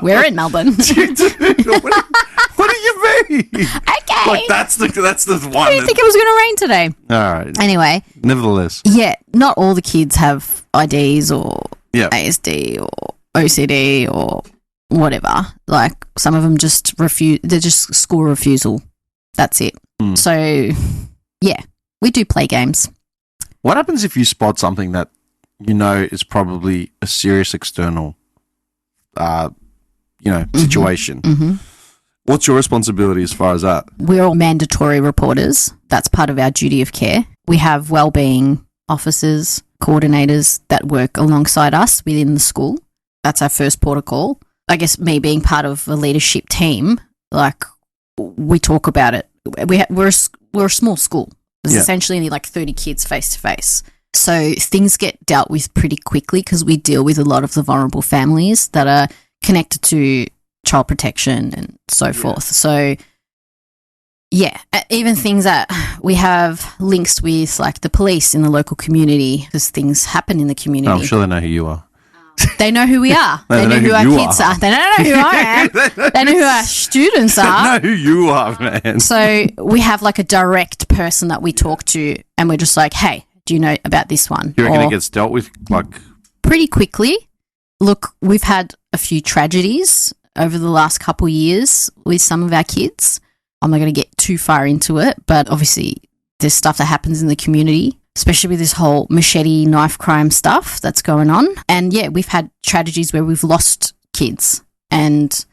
We're in Melbourne. What do you mean? Okay. Like that's the one. I didn't think it was going to rain today. All right. Anyway. Nevertheless. Yeah, not all the kids have IDs or ASD or OCD or whatever. Like some of them just refuse. They're just school refusal. That's it. So, yeah, we do play games. What happens if you spot something that you know is probably a serious external, situation? What's your responsibility as far as that? We're all mandatory reporters. That's part of our duty of care. We have wellbeing officers, coordinators that work alongside us within the school. That's our first protocol. I guess me being part of a leadership team, like we talk about it. We're a small school. There's essentially only like 30 kids face to face. So things get dealt with pretty quickly because we deal with a lot of the vulnerable families that are connected to child protection and so forth. So, yeah, even things that we have links with, like the police in the local community, because things happen in the community. Oh, I'm sure they know who you are. They know who we are. They know who our kids are. They don't know who I am. They know who our students are. They know who you are, man. So we have like a direct person that we talk to, and we're just like, hey, do you know about this one? You reckon it gets dealt with like pretty quickly? Look, we've had a few tragedies over the last couple of years with some of our kids. I'm not going to get too far into it, but obviously there's stuff that happens in the community, especially with this whole machete knife crime stuff that's going on. And yeah, we've had tragedies where we've lost kids, and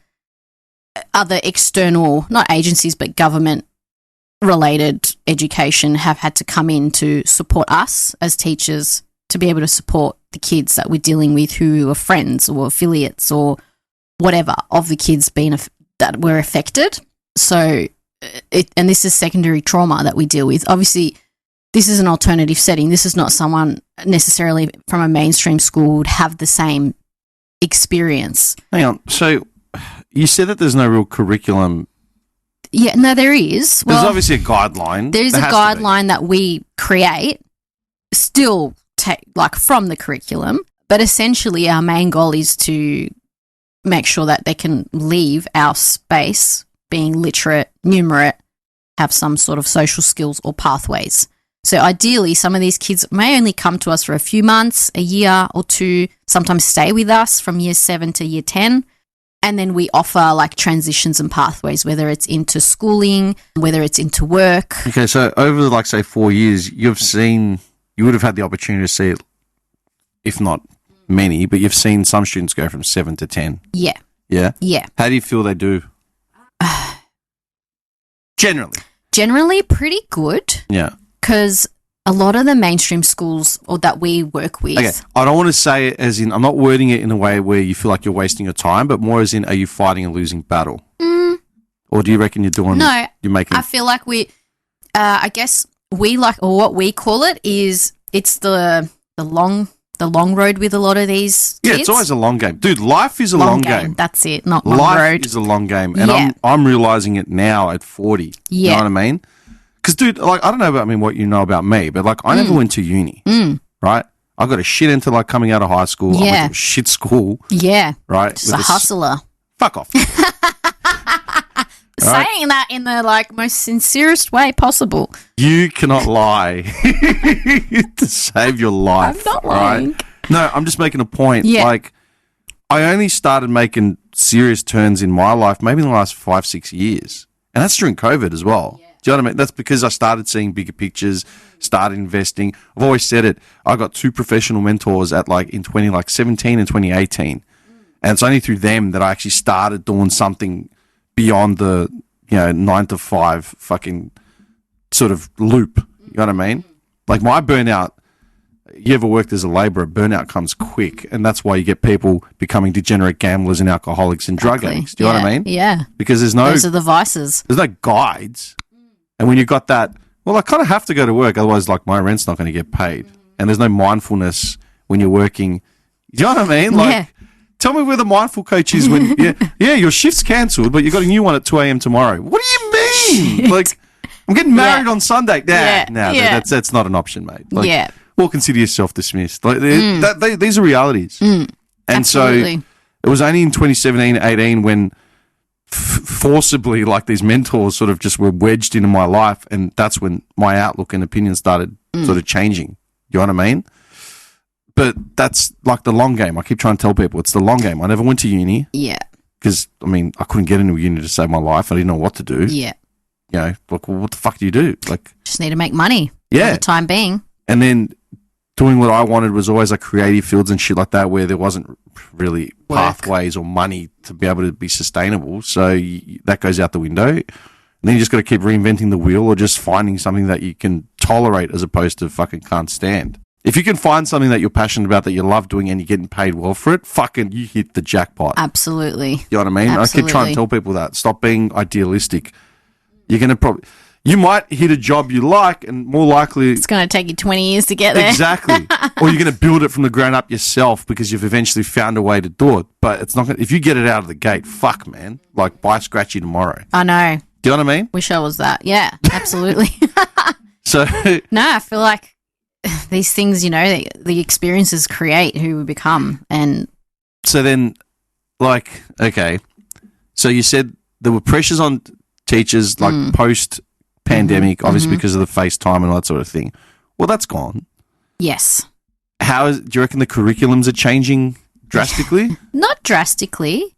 other external, not agencies, but government related education have had to come in to support us as teachers to be able to support the kids that we're dealing with who are friends or affiliates or whatever of the kids that were affected. So, and this is secondary trauma that we deal with. Obviously, this is an alternative setting. This is not someone necessarily from a mainstream school would have the same experience. Hang on. So you said that there's no real curriculum. Yeah, no, there is. There's obviously a guideline. There is a guideline that we create, still like from the curriculum, but essentially our main goal is to make sure that they can leave our space being literate, numerate, have some sort of social skills or pathways. So ideally, some of these kids may only come to us for a few months, a year or two, sometimes stay with us from year 7 to year 10. And then we offer like transitions and pathways, whether it's into schooling, whether it's into work. Okay, so over like say 4 years, you would have had the opportunity to see it, if not many, but you've seen some students go from 7 to 10. Yeah. Yeah? Yeah. How do you feel they do? Generally, pretty good. Yeah. Because a lot of the mainstream schools or that we work with. Okay, I don't want to say it as in, I'm not wording it in a way where you feel like you're wasting your time, but more as in, are you fighting a losing battle? Or do you reckon you're doing? No, you're making. I feel like I guess we like, or what we call it is, it's the long road with a lot of these kids. Yeah, it's always a long game, dude. Life is a long game. That's it, not long life road. Is a long game, and I'm realizing it now at 40. Yeah, you know what I mean? Because, dude, like, I don't know about what you know about me, but like, I never went to uni, right? I got a shit into like coming out of high school. I went to a shit school. Yeah, right. Just a hustler. Fuck off. Saying that in the like most sincerest way possible. You cannot lie to save your life. I'm not lying. Right? No, I'm just making a point. Yeah. Like, I only started making serious turns in my life maybe in the last 5-6 years, and that's during COVID as well. Yeah. Do you know what I mean? That's because I started seeing bigger pictures, started investing. I've always said it. I got 2 professional mentors at like in 2017 and 2018, and it's only through them that I actually started doing something beyond the 9 to 5 fucking sort of loop. You know what I mean? Like my burnout. You ever worked as a labourer? Burnout comes quick, and that's why you get people becoming degenerate gamblers and alcoholics and drug addicts. Do you know what I mean? Yeah. Because those are the vices. There's no guides. And when you've got that, well, I kind of have to go to work, otherwise, like, my rent's not going to get paid. And there's no mindfulness when you're working. Do you know what I mean? Like, tell me where the mindful coach is when, your shift's cancelled, but you've got a new one at 2 a.m. tomorrow. What do you mean? Shit. Like, I'm getting married on Sunday. That's not an option, mate. Like, well, consider yourself dismissed. Like, these are realities. And Absolutely. so it was only in 2017, 18 when forcibly, like, these mentors sort of just were wedged into my life, and that's when my outlook and opinion started sort of changing. You know what I mean? But that's like the long game. I keep trying to tell people it's the long game. I never went to uni. Yeah. Because, I mean, I couldn't get into uni to save my life. I didn't know what to do. Yeah. Like, well, what the fuck do you do? Like, just need to make money. Yeah. For the time being. And then doing what I wanted was always like creative fields and shit like that, where there wasn't really Work. pathways or money to be able to be sustainable. So that goes out the window. And then you just got to keep reinventing the wheel or just finding something that you can tolerate as opposed to fucking can't stand. If you can find something that you're passionate about, that you love doing, and you're getting paid well for it, fucking you hit the jackpot. Absolutely. You know what I mean? Absolutely. I keep trying to tell people that. Stop being idealistic. You're going to you might hit a job you like, and more likely It's going to take you 20 years to get there. exactly. Or you're going to build it from the ground up yourself because you've eventually found a way to do it. But it's not gonna, if you get it out of the gate, fuck, man. Like, buy Scratchy tomorrow. I know. Do you know what I mean? Wish I was that. Yeah, absolutely. So No, I feel like these things, you know, the experiences create who we become. And so then, like, okay. So you said there were pressures on teachers, like, post-pandemic, obviously because of the FaceTime and all that sort of thing. Well, that's gone. yes, Do you reckon the curriculums are changing drastically? not drastically.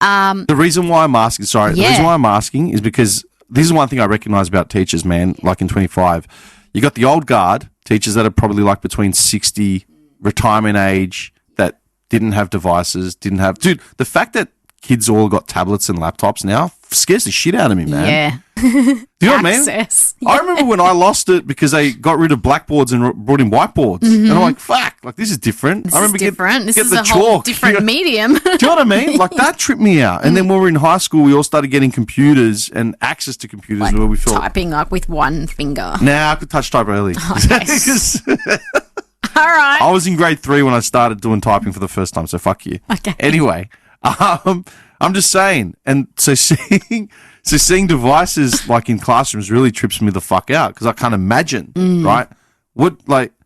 The reason why I'm asking, the reason why I'm asking is because this is one thing I recognise about teachers, man, like in 25. You got the old guard, teachers that are probably like between 60, retirement age, that didn't have devices, Dude, the fact that kids all got tablets and laptops now scares the shit out of me, man. Yeah. Do you know what I mean? Access. I remember when I lost it because they got rid of blackboards and brought in whiteboards. And I'm like, fuck, like this is different. This I remember is different. This get is the a whole chalk. different medium. Do you know what I mean? Like that tripped me out. And then when we were in high school, we all started getting computers and access to computers Like where we felt. typing like with one finger. Nah, I could touch type early. Okay. 'Cause All right. I was in grade 3 when I started doing typing for the first time, so fuck you. Okay. Anyway, I'm just saying, and so seeing devices like in classrooms really trips me the fuck out because I can't imagine, right?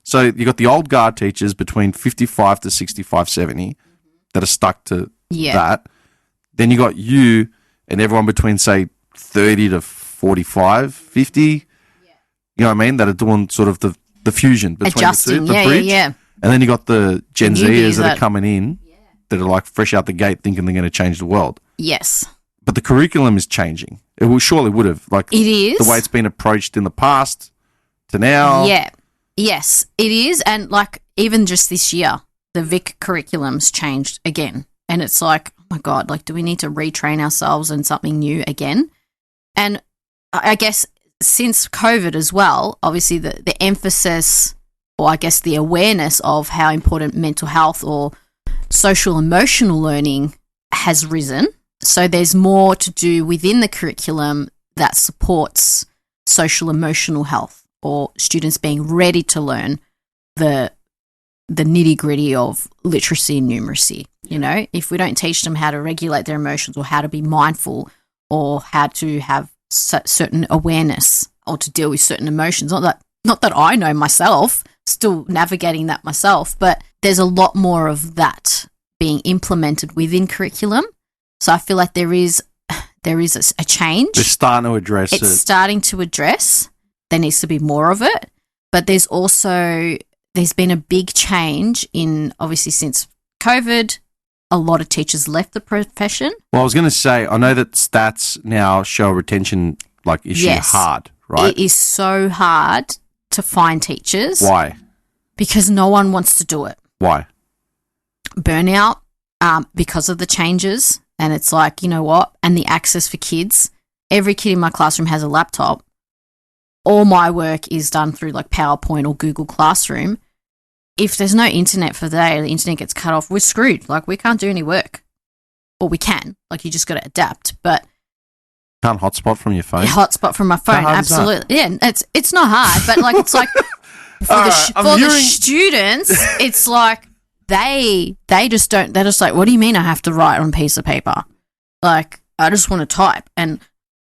So you got the old guard teachers between 55 to 65, 70 that are stuck to that. Then you got you and everyone between say 30 to 45, 50. You know what I mean? That are doing sort of the fusion between Adjusting, the bridge. yeah. And then you got the Gen The Zers newbies that are that- coming in that are like fresh out the gate thinking they're going to change the world. Yes. But the curriculum is changing. Surely would have. Like It is. the way it's been approached in the past to now. Yeah. Yes, it is. And like even just this year, the Vic curriculum's changed again. And it's like, oh my God, like do we need to retrain ourselves in something new again? And I guess since COVID as well, obviously the emphasis, or I guess the awareness of how important mental health or social emotional learning has risen. So there's more to do within the curriculum that supports social emotional health or students being ready to learn the nitty-gritty of literacy and numeracy. You know, if we don't teach them how to regulate their emotions or how to be mindful or how to have certain awareness or to deal with certain emotions, not that I know myself, still navigating that myself, but there's a lot more of that being implemented within curriculum. So I feel like there is a change. They're starting to address it. It's starting to address. There needs to be more of it. But there's been a big change in, obviously, since COVID, a lot of teachers left the profession. Well, I was going to say, I know that stats now show retention issue hard, right? It is so hard to find teachers. Why? Because no one wants to do it. Why? Burnout, because of the changes. And it's like, you know what? And the access for kids. Every kid in my classroom has a laptop. All my work is done through like PowerPoint or Google Classroom. If there's no internet for the day, the internet gets cut off, we're screwed. Like we can't do any work. Or we can. Like you just got to adapt. But can't hotspot from your phone? Hotspot from my phone, absolutely. Yeah, it's not hard, but like it's like for the students, it's like they just don't. They're just like, what do you mean I have to write on a piece of paper? Like I just want to type, and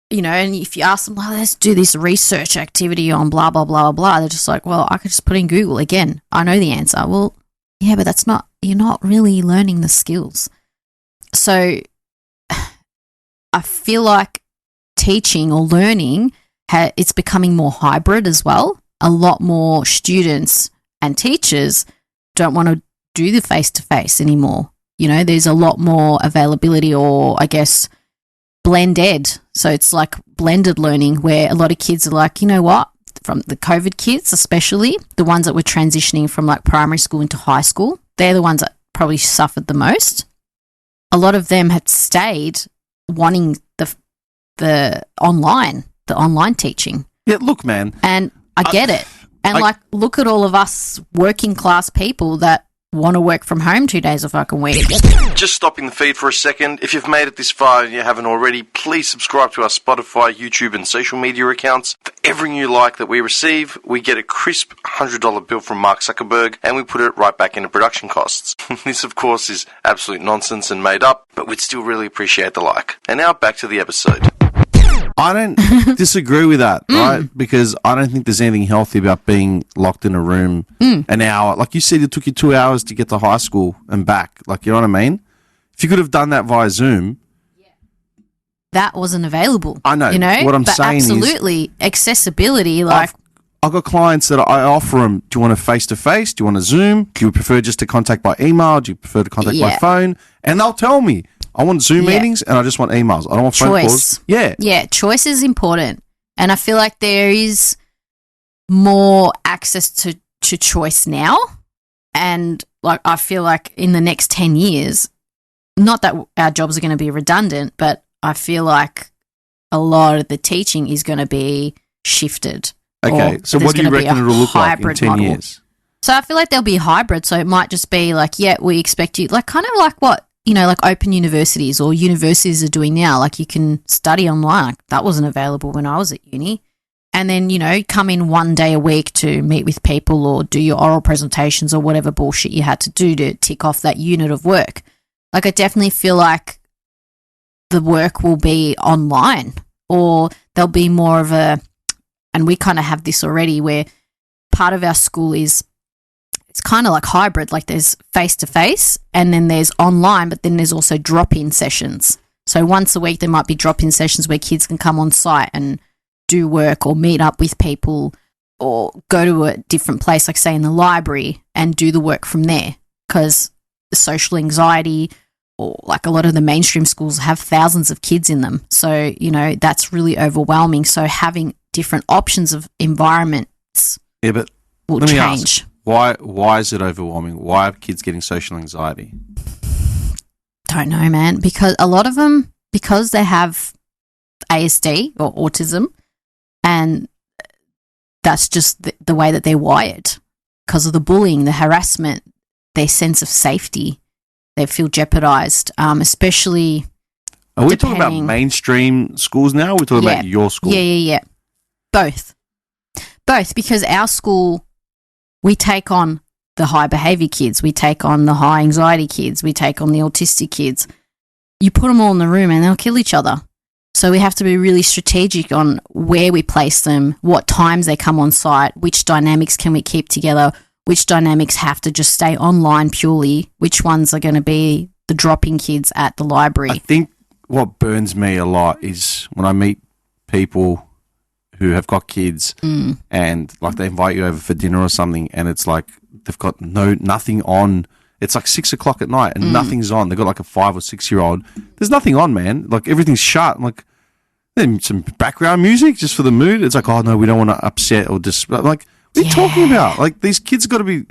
you know, and if you ask them, well, let's do this research activity on blah blah blah blah, they're just like, well, I could just put in Google again. I know the answer. Well, yeah, but that's not. You're not really learning the skills. So I feel like teaching or learning, it's becoming more hybrid as well. A lot more students and teachers don't want to do the face-to-face anymore. You know, there's a lot more availability or, I guess, blended. So it's like blended learning where a lot of kids are like, you know what, from the COVID kids, especially the ones that were transitioning from like primary school into high school. They're the ones that probably suffered the most. A lot of them had stayed wanting the online teaching. Yeah, look, man. And I get it. And look at all of us working class people that want to work from home 2 days a fucking week. Just stopping the feed for a second. If you've made it this far and you haven't already, please subscribe to our Spotify, YouTube and social media accounts. For every new like that we receive, we get a crisp $100 bill from Mark Zuckerberg and we put it right back into production costs. This, of course, is absolute nonsense and made up, but we'd still really appreciate the like. And now back to the episode. I don't disagree with that, right? Because I don't think there's anything healthy about being locked in a room an hour. Like you said, it took you 2 hours to get to high school and back. Like, you know what I mean? If you could have done that via Zoom. That wasn't available. I know. You know? What I'm saying absolutely. Accessibility, like... I've got clients that I offer them, do you want a face-to-face? Do you want a Zoom? Do you prefer just to contact by email? Do you prefer to contact by phone? And they'll tell me. I want Zoom meetings and I just want emails. I don't want phone calls. Yeah. Yeah, choice is important. And I feel like there is more access to choice now. And like I feel like in the next 10 years, not that our jobs are going to be redundant, but I feel like a lot of the teaching is going to be shifted. Okay, so what do you reckon it'll look like in 10 years? So I feel like there'll be hybrid. So it might just be like, yeah, we expect you, like kind of like what, you know, like open universities or universities are doing now. Like you can study online. Like that wasn't available when I was at uni. And then, you know, come in 1 day a week to meet with people or do your oral presentations or whatever bullshit you had to do to tick off that unit of work. Like I definitely feel like the work will be online or there'll be more of a, and we kind of have this already where part of our school is, it's kind of like hybrid, like there's face-to-face and then there's online, but then there's also drop-in sessions. So once a week there might be drop-in sessions where kids can come on site and do work or meet up with people or go to a different place, like say in the library and do the work from there because the social anxiety or like a lot of the mainstream schools have thousands of kids in them. So, you know, that's really overwhelming. So having different options of environments will change. Ask. Why is it overwhelming? Why are kids getting social anxiety? Don't know, man. Because a lot of them, because they have ASD or autism, and that's just the way that they're wired. Because of the bullying, the harassment, their sense of safety, they feel jeopardized, especially. Are we talking about mainstream schools now? Or are we talking about your school? Yeah. Both, because our school, we take on the high behavior kids, we take on the high anxiety kids, we take on the autistic kids. You put them all in the room and they'll kill each other. So we have to be really strategic on where we place them, what times they come on site, which dynamics can we keep together, which dynamics have to just stay online purely, which ones are going to be the drop-in kids at the library. I think what burns me a lot is when I meet people who have got kids and like they invite you over for dinner or something and it's like they've got nothing on. It's like 6 o'clock at night and nothing's on. They've got like a 5 or 6 year old. There's nothing on, man. Like everything's shut. I'm like, then some background music just for the mood. It's like, oh no, we don't want to upset or just like, what are you talking about? Like these kids got to be,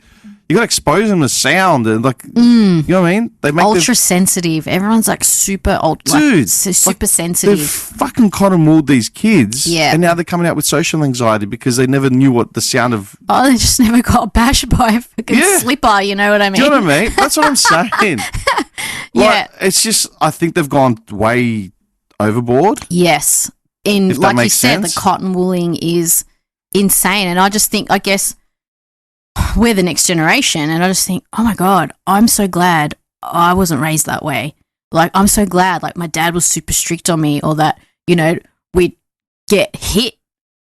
you got to expose them to sound and like, you know what I mean? They make ultra sensitive. Everyone's like super super sensitive. They've fucking cotton-wooled these kids. Yeah. And now they're coming out with social anxiety because they never knew what the sound of. Oh, they just never got bashed by a fucking slipper. You know what I mean? Do you know what I mean? That's what I'm saying. It's just, I think they've gone way overboard. Yes. Like you said, the cotton-wooling is insane. And I just think, I guess, we're the next generation and I just think, oh my God, I'm so glad I wasn't raised that way. Like, I'm so glad, like, my dad was super strict on me or that, you know, we'd get hit.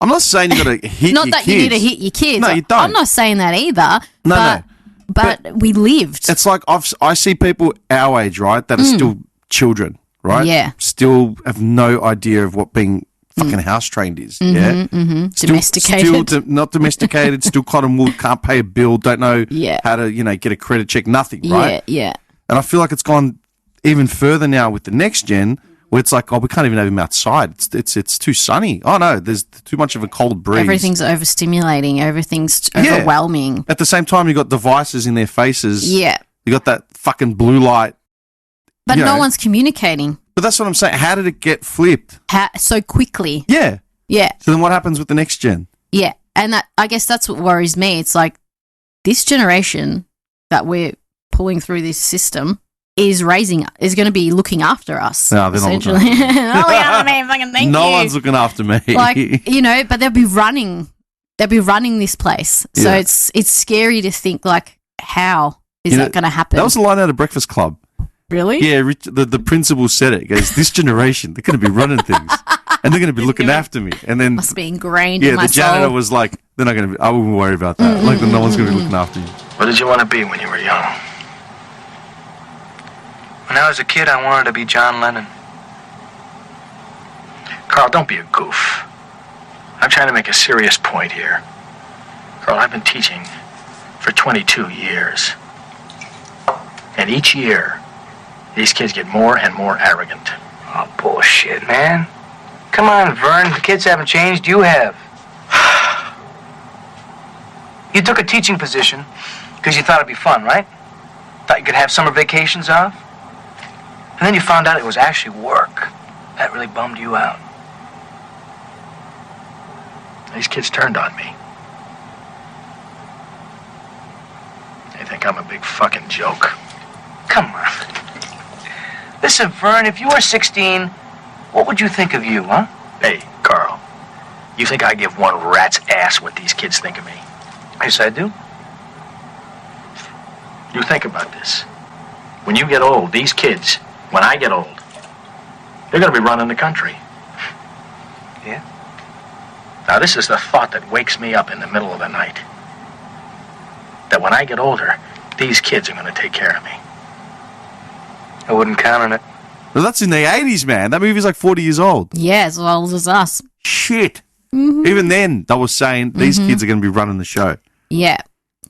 I'm not saying you got to hit not your that kids. you need to hit your kids. No, you don't. I'm not saying that either. No. But we lived. It's like I see people our age, right, that are still children, right? Yeah. Still have no idea of what being fucking house trained is. Domesticated. Not domesticated, still cotton wool, can't pay a bill, don't know how to, you know, get a credit check, nothing, right? Yeah. And I feel like it's gone even further now with the next gen where it's like, oh, we can't even have him outside. It's too sunny. Oh no, there's too much of a cold breeze. Everything's overstimulating. Everything's overwhelming. At the same time, you got devices in their faces. Yeah. You got that fucking blue light. But no one's communicating. But that's what I'm saying. How did it get flipped? So quickly. Yeah. Yeah. So then what happens with the next gen? Yeah. And I guess that's what worries me. It's like this generation that we're pulling through this system is going to be looking after us. No, they're not looking essentially. Not looking after me. Fucking thank you. No one's looking after me. Like, but they'll be running this place. So it's scary to think, like, how is that going to happen? That was a line out of Breakfast Club. Really? Yeah, the principal said it. He goes, this generation, they're going to be running things. And they're going to be looking after me. And then must be ingrained in my the janitor soul. was like, they're not going to be, I wouldn't worry about that. Like, no one's going to be looking after you. What did you want to be when you were young? When I was a kid, I wanted to be John Lennon. Carl, don't be a goof. I'm trying to make a serious point here. Carl, I've been teaching for 22 years. And each year, these kids get more and more arrogant. Oh, bullshit, man. Come on, Vern. The kids haven't changed. You have. You took a teaching position because you thought it'd be fun, right? Thought you could have summer vacations off? And then you found out it was actually work. That really bummed you out. These kids turned on me. They think I'm a big fucking joke. Come on. Listen, Vern, if you were 16, what would you think of you, huh? Hey, Carl, you think I give one rat's ass what these kids think of me? Yes, I do. You think about this. When you get old, these kids, when I get old, they're going to be running the country. Yeah? Now, this is the thought that wakes me up in the middle of the night. That when I get older, these kids are going to take care of me. I wouldn't count on it. Well, that's in the 80s, man. That movie's like 40 years old. Yeah, as old as us. Shit. Even then, they were saying these kids are going to be running the show. Yeah.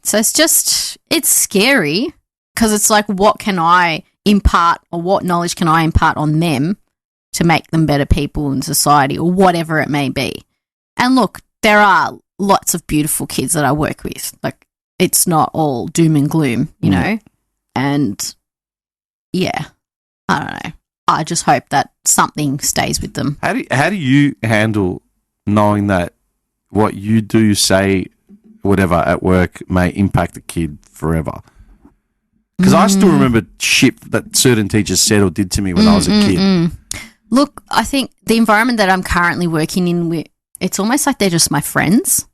So it's scary because it's like, what can I impart or what knowledge can I impart on them to make them better people in society or whatever it may be? And look, there are lots of beautiful kids that I work with. Like, it's not all doom and gloom, you know? And yeah, I don't know. I just hope that something stays with them. How do you handle knowing that what you do, say, whatever at work may impact a kid forever? Because I still remember shit that certain teachers said or did to me when I was a kid. Look, I think the environment that I'm currently working in, it's almost like they're just my friends.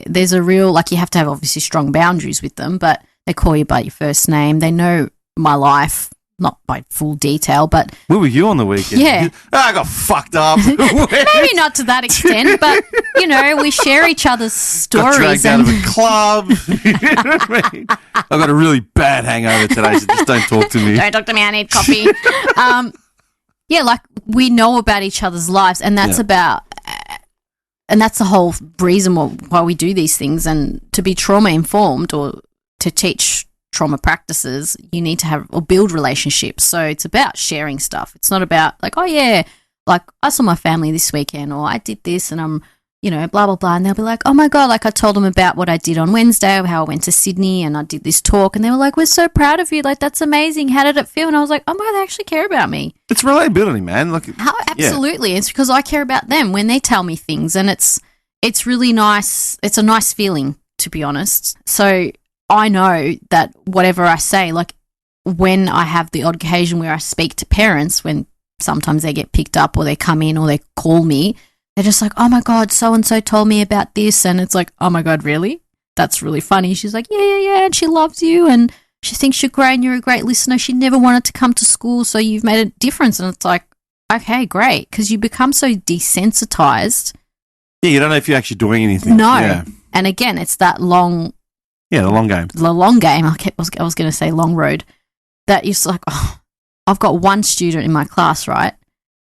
There's a real, like, you have to have obviously strong boundaries with them, but they call you by your first name. They know my life. Not by full detail, but... Where were you on the weekend? Yeah. I got fucked up. Maybe not to that extent, but, you know, we share each other's stories. Got dragged out of a club. You know what I mean? I've got a really bad hangover today, so just don't talk to me. Don't talk to me, I need coffee. Yeah, like, we know about each other's lives, and that's about... And that's the whole reason why we do these things, and to be trauma-informed or to teach trauma practices, you need to have or build relationships. So it's about sharing stuff. It's not about like, oh yeah, like I saw my family this weekend, or I did this and I'm, you know, blah, blah, blah. And they'll be like, oh my God, like I told them about what I did on Wednesday, how I went to Sydney and I did this talk. And they were like, we're so proud of you. Like, that's amazing. How did it feel? And I was like, oh my God, they actually care about me. It's relatability, man. Like, absolutely. Yeah. It's because I care about them when they tell me things, and it's really nice. It's a nice feeling, to be honest. So I know that whatever I say, like when I have the odd occasion where I speak to parents, when sometimes they get picked up or they come in or they call me, they're just like, oh my God, so-and-so told me about this. And it's like, oh my God, really? That's really funny. She's like, yeah. And she loves you and she thinks you're great and you're a great listener. She never wanted to come to school, so you've made a difference. And it's like, okay, great. Because you become so desensitized. Yeah, you don't know if you're actually doing anything. No. Yeah. And again, it's that long... Yeah, the long game. The long game. I was going to say long road. That is like, oh, I've got one student in my class, right?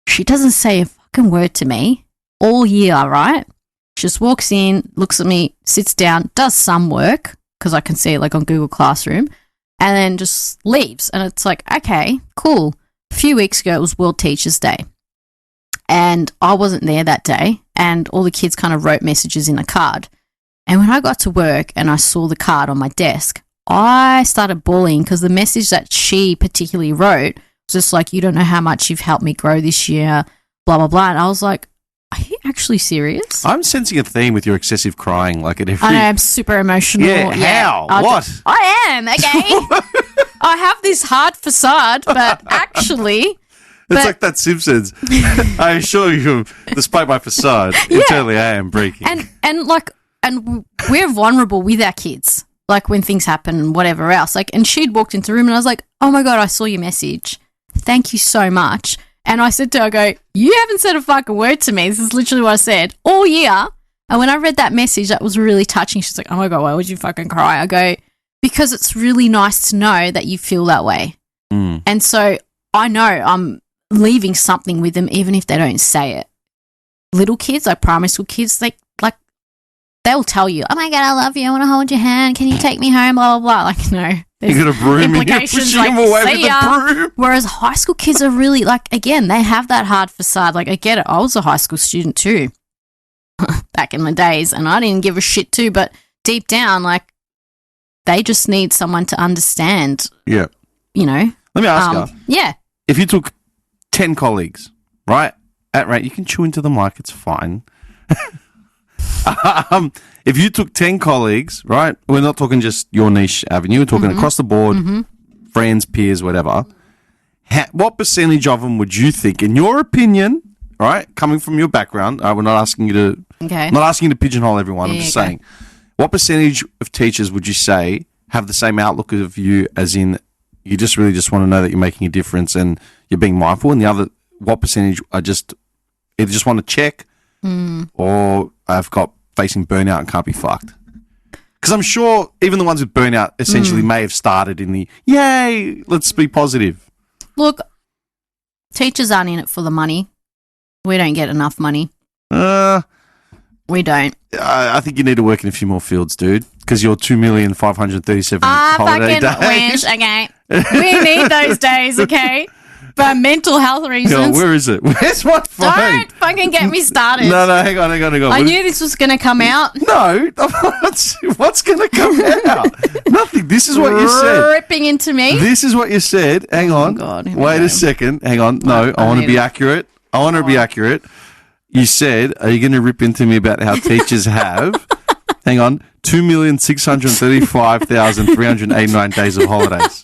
She doesn't say a fucking word to me all year, right? She just walks in, looks at me, sits down, does some work, because I can see it like on Google Classroom, and then just leaves. And it's like, okay, cool. A few weeks ago, it was World Teachers Day. And I wasn't there that day, and all the kids kind of wrote messages in a card. And when I got to work and I saw the card on my desk, I started bawling because the message that she particularly wrote was just like, you don't know how much you've helped me grow this year, blah, blah, blah. And I was like, are you actually serious? I'm sensing a theme with your excessive crying, like at every. I know, I'm super emotional. Yeah, how? What? I am, okay. I have this hard facade, but actually. It's like that Simpsons. I assure you, despite my facade, internally I am breaking. And we're vulnerable with our kids, like when things happen and whatever else. Like, and she'd walked into the room and I was like, oh my God, I saw your message. Thank you so much. And I said to her, I go, you haven't said a fucking word to me. This is literally what I said all year. And when I read that message, that was really touching. She's like, oh my God, why would you fucking cry? I go, because it's really nice to know that you feel that way. And so I know I'm leaving something with them, even if they don't say it. Little kids, like primary school kids, they'll tell you, oh my God, I love you. I want to hold your hand. Can you take me home? Blah, blah, blah. Like, no. You got a broom and you're pushing them away with the broom. Whereas high school kids are really, like, again, they have that hard facade. Like, I get it. I was a high school student too back in the days, and I didn't give a shit too. But deep down, like, they just need someone to understand. Yeah. You know? Let me ask you. Yeah. If you took 10 colleagues, right, at rate, you can chew into them like it's fine. If you took 10 colleagues, right, we're not talking just your niche avenue, we're talking across the board, friends, peers, whatever, what percentage of them would you think, in your opinion, right, coming from your background, we're not asking you to not asking you to pigeonhole everyone, I'm just saying, what percentage of teachers would you say have the same outlook of you, as in you just really just want to know that you're making a difference and you're being mindful, and the other, what percentage are just either just want to check or I've got facing burnout and can't be fucked? Because I'm sure even the ones with burnout essentially may have started in the, yay, let's be positive. Look, teachers aren't in it for the money. We don't get enough money. We don't. I think you need to work in a few more fields, dude, because you're 2,537,000 holiday days. Okay. We need those days, okay? For mental health reasons. No, where is it? Where's my phone? Don't fucking get me started. No, hang on. I knew this was going to come out. No, what's going to come out? Nothing. This is what you said. Ripping into me. This is what you said. Hang on. Oh God, wait a second. Hang on. No, I want to be accurate. You said, are you going to rip into me about how teachers have, hang on, 2,635,389 days of holidays?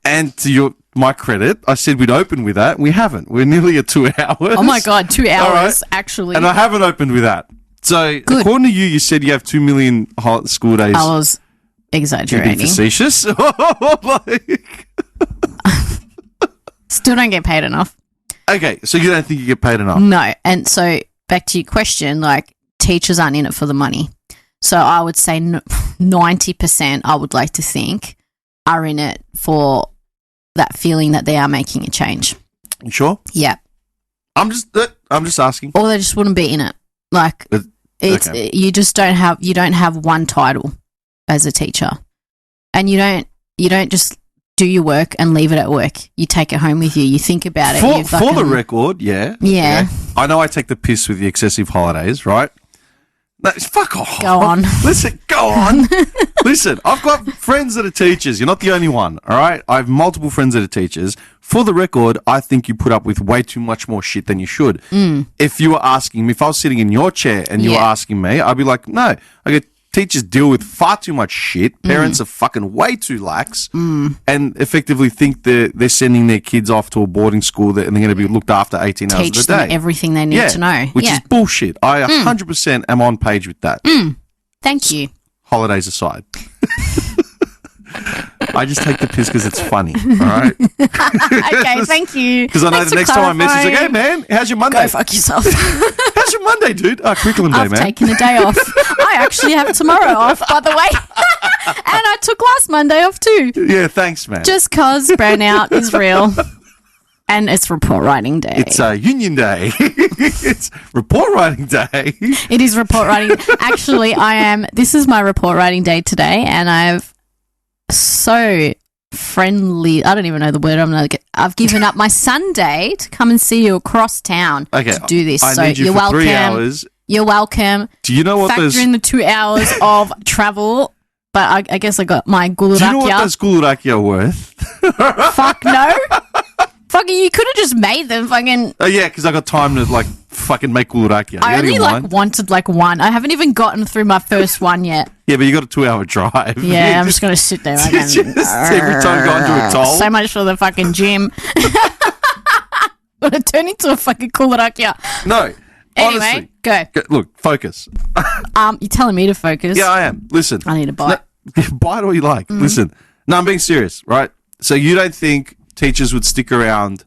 And to my credit, I said we'd open with that. We haven't. We're nearly at 2 hours. Oh my God, 2 hours, actually. And I haven't opened with that. So, according to you, you said you have 2 million school days. I was exaggerating. Being facetious. Still don't get paid enough. Okay, so you don't think you get paid enough? No. And so, back to your question, like, teachers aren't in it for the money. So, I would say 90%, I would like to think, are in it for that feeling that they are making a change. You sure? Yeah. I'm just asking. Or they just wouldn't be in it. Like, you just don't have one title as a teacher, and you don't just do your work and leave it at work. You take it home with you. You think about it. For the record, yeah. I know I take the piss with the excessive holidays, right? No, fuck off. Go on. Listen, go on. Listen, I've got friends that are teachers. You're not the only one, all right? I have multiple friends that are teachers. For the record, I think you put up with way too much more shit than you should. If you were asking me, if I was sitting in your chair and you were asking me, I'd be like, no. I go, teachers deal with far too much shit. Parents are fucking way too lax and effectively think they're sending their kids off to a boarding school and they're going to be looked after 18 hours a day. Teach them everything they need to know. Which is bullshit. I 100% am on page with that. Thank you. Holidays aside. I just take the piss because it's funny, all right? Okay, thank you. Because I know the next time I message, like, hey, man, how's your Monday? Go fuck yourself. How's your Monday, dude? Curriculum day, man. I've taken a day off. I actually have tomorrow off, by the way. And I took last Monday off too. Yeah, thanks, man. Just because burnout is real. And it's report writing day. It's union day. It's report writing day. It is report writing. Actually, this is my report writing day today, and I've so friendly. I don't even know the word. I've given up my Sunday to come and see you across town to do this. I so need you you're for welcome. 3 hours. You're welcome. Do you know what Factor those... in the 2 hours of travel, but I guess I got my gulurakia. Do you know what those gulurakia are worth? Fuck no. Fucking, you could have just made them. Fucking. Oh yeah, because I got time to like fucking make gulurakia. I only wanted like one. I haven't even gotten through my first one yet. Yeah, but you got a 2-hour drive. Yeah, I'm just gonna sit there. Like, just every time go into a toll. So much for the fucking gym. Gonna turn into a fucking gulurakia. No. Anyway, honestly, go. Look, focus. You're telling me to focus. Yeah, I am. Listen. I need a bite. No, bite all you like. Listen. No, I'm being serious, right? So you don't think teachers would stick around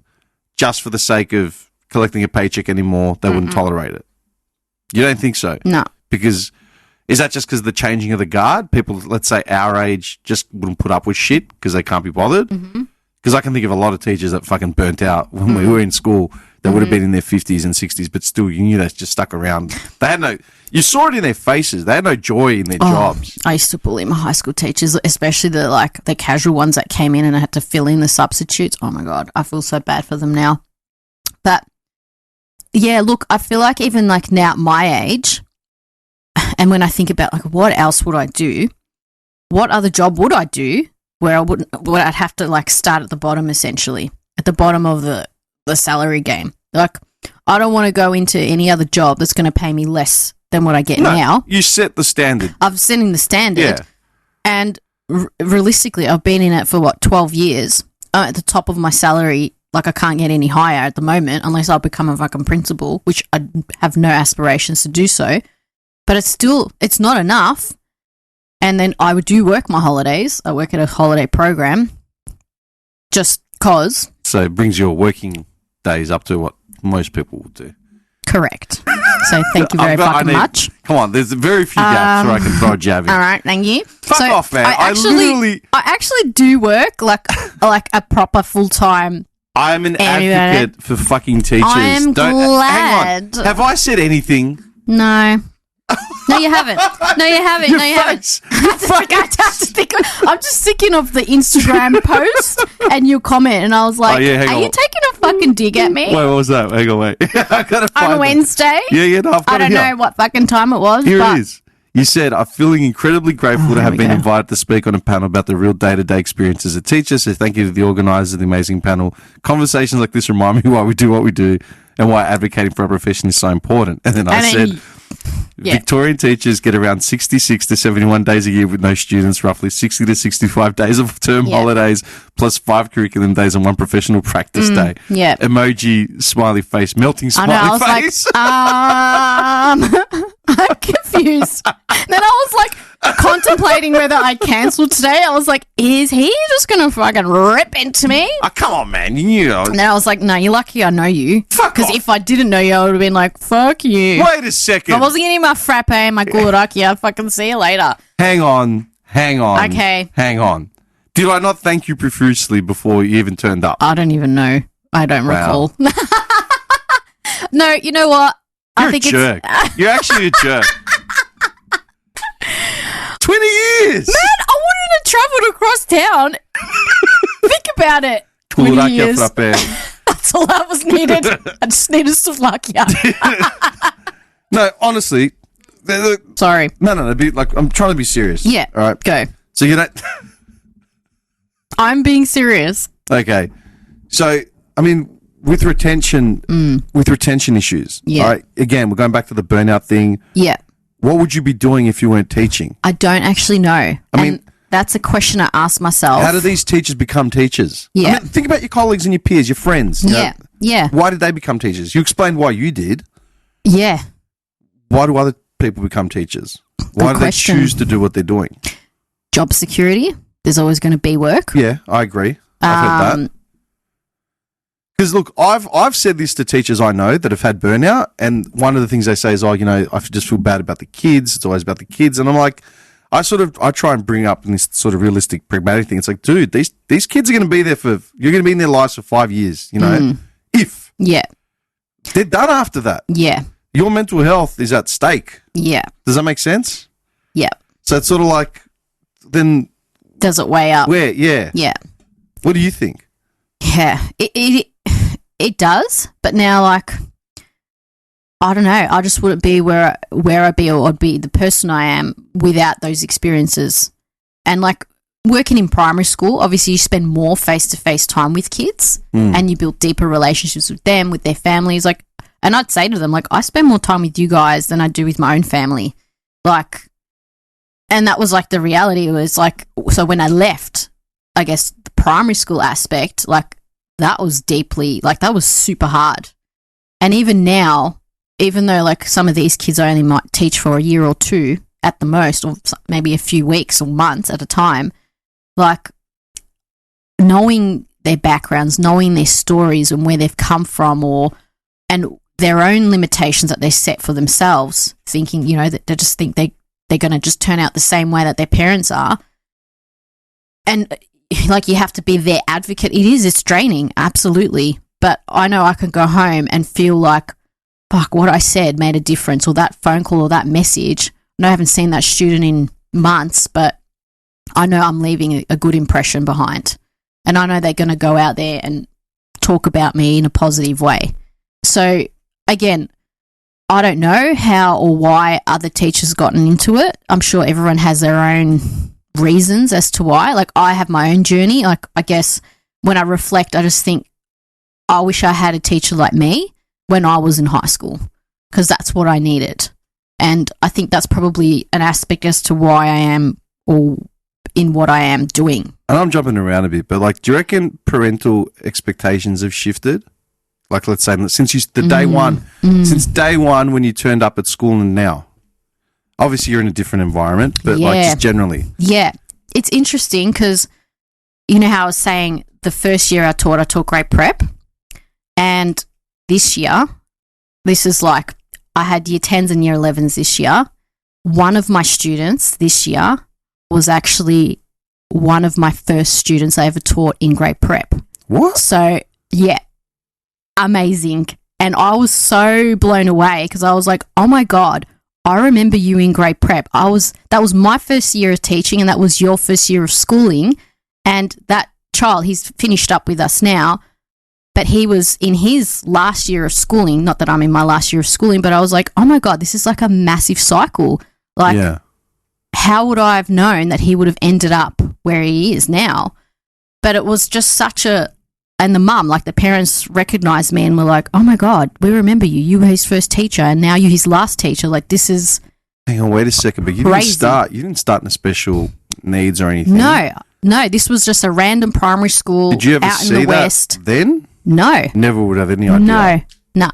just for the sake of collecting a paycheck anymore? They wouldn't tolerate it. You don't think so? No. Because is that just because of the changing of the guard? People, let's say our age, just wouldn't put up with shit because they can't be bothered? Because I can think of a lot of teachers that fucking burnt out when we were in school. They would have been in their 50s and 60s, but still, you knew they just stuck around. They had no... You saw it in their faces. They had no joy in their jobs. I used to bully my high school teachers, especially the casual ones that came in and I had to fill in the substitutes. Oh my God, I feel so bad for them now. But yeah, look, I feel like even like now at my age, and when I think about like what else would I do, what other job would I do where I'd have to like start at the bottom, essentially at the bottom of the salary game. Like, I don't want to go into any other job that's going to pay me less than what I get now. You set the standard. I'm setting the standard. Yeah. And realistically, I've been in it for 12 years. I'm at the top of my salary. Like, I can't get any higher at the moment unless I become a fucking principal, which I have no aspirations to do so. But it's not enough. And then I do work my holidays. I work at a holiday program just cause. So it brings your working days up to what most people would do. Correct. So thank you very much. Come on, there's very few gaps where I can throw a jab in. All right, thank you. Fuck off, man. I actually do work like a proper full-time. I'm an advocate for fucking teachers. I am glad. Hang on. Have I said anything? No. No, you haven't. No, you haven't. Your no, you face. haven't. I'm just thinking of the Instagram post and your comment, and I was like, hang "Are on. you taking a fucking dig at me?" Wait, what was that? Hang on, wait. I gotta find on Wednesday. Yeah, no, I've got I don't know what fucking time it was. Here but it is. You said, I'm feeling incredibly grateful to have been invited to speak on a panel about the real day-to-day experience as a teacher. So thank you to the organisers of the amazing panel. Conversations like this remind me why we do what we do and why advocating for our profession is so important. And then I said, Victorian teachers get around 66 to 71 days a year with no students, roughly 60 to 65 days of term holidays, plus 5 curriculum days and 1 professional practice day. Yeah. Emoji, smiley face, melting smiley face. I'm confused. Then I was like contemplating whether I cancelled today. I was like, is he just going to fucking rip into me? Oh, come on, man. You knew. And then I was like, no, you're lucky I know you. Because if I didn't know you, I would have been like, fuck you. Wait a second. If I wasn't getting my frappe and my guluraki, I'd fucking see you later. Hang on. Okay. Hang on. Did I not thank you profusely before you even turned up? I don't even know. I don't recall. No, you know what? You're a jerk. You're actually a jerk. 20 years! Man, I wanted to travel across town. Think about it. 20 years. That's all I was needed. I just needed Slovakia. No, honestly. Sorry. No. I'm trying to be serious. Yeah. All right. Go. So you don't... I'm being serious. Okay. So, I mean, with retention issues, all right, again, we're going back to the burnout thing. Yeah. What would you be doing if you weren't teaching? I don't actually know. I mean, that's a question I ask myself. How do these teachers become teachers? Yeah. I mean, think about your colleagues and your peers, your friends. You know? Yeah. Why did they become teachers? You explained why you did. Yeah. Why do other people become teachers? Why do they choose to do what they're doing? Job security. There's always going to be work. Yeah, I agree. I've heard that. Because look, I've said this to teachers I know that have had burnout, and one of the things they say is, I just feel bad about the kids. It's always about the kids, and I'm like, I try and bring up this sort of realistic, pragmatic thing. It's like, dude, these kids are going to be there you're going to be in their lives for 5 years, if they're done after that. Yeah. Your mental health is at stake. Yeah. Does that make sense? Yeah. So it's sort of like, then does it weigh up? Where? Yeah. Yeah. What do you think? Yeah, it does. But now, like, I don't know. I just wouldn't be where I'd be, or I'd be the person I am without those experiences. And like working in primary school, obviously you spend more face-to-face time with kids, and you build deeper relationships with them, with their families. Like, and I'd say to them, like, I spend more time with you guys than I do with my own family. Like, and that was like the reality. It was like, so when I left, I guess the primary school aspect, like, that was deeply, like, that was super hard. And even now, even though like some of these kids I only might teach for a year or two at the most, or maybe a few weeks or months at a time, like, knowing their backgrounds, knowing their stories and where they've come from, and their own limitations that they set for themselves, thinking, you know, that they just think they're going to just turn out the same way that their parents are. And like, you have to be their advocate. It's draining, absolutely. But I know I can go home and feel like, fuck, what I said made a difference, or that phone call or that message. I haven't seen that student in months, but I know I'm leaving a good impression behind. And I know they're going to go out there and talk about me in a positive way. So, again, I don't know how or why other teachers gotten into it. I'm sure everyone has their own reasons as to why. Like, I have my own journey. Like, I guess when I reflect, I just think, I wish I had a teacher like me when I was in high school, because that's what I needed. And I think that's probably an aspect as to why I am or in what I am doing. And I'm jumping around a bit, but like, do you reckon parental expectations have shifted? Like, let's say since since day one when you turned up at school and now, obviously you're in a different environment, but like just generally. Yeah. It's interesting because, you know how I was saying the first year I taught grade prep, and this year, this is like, I had year 10s and year 11s this year. One of my students this year was actually one of my first students I ever taught in grade prep. What? So, yeah, amazing. And I was so blown away because I was like, oh my God, I remember you in grade prep. That was my first year of teaching, and that was your first year of schooling. And that child, he's finished up with us now, but he was in his last year of schooling. Not that I'm in my last year of schooling, but I was like, oh my God, this is like a massive cycle. Like, how would I have known that he would have ended up where he is now? But it was just and the mum, like the parents recognized me and were like, oh my God, we remember you. You were his first teacher and now you're his last teacher. Like, this is Hang on, wait a second, but you didn't start in a special needs or anything. No, this was just a random primary school Did you ever out see in the that West. Then? No. Never would have any idea. No.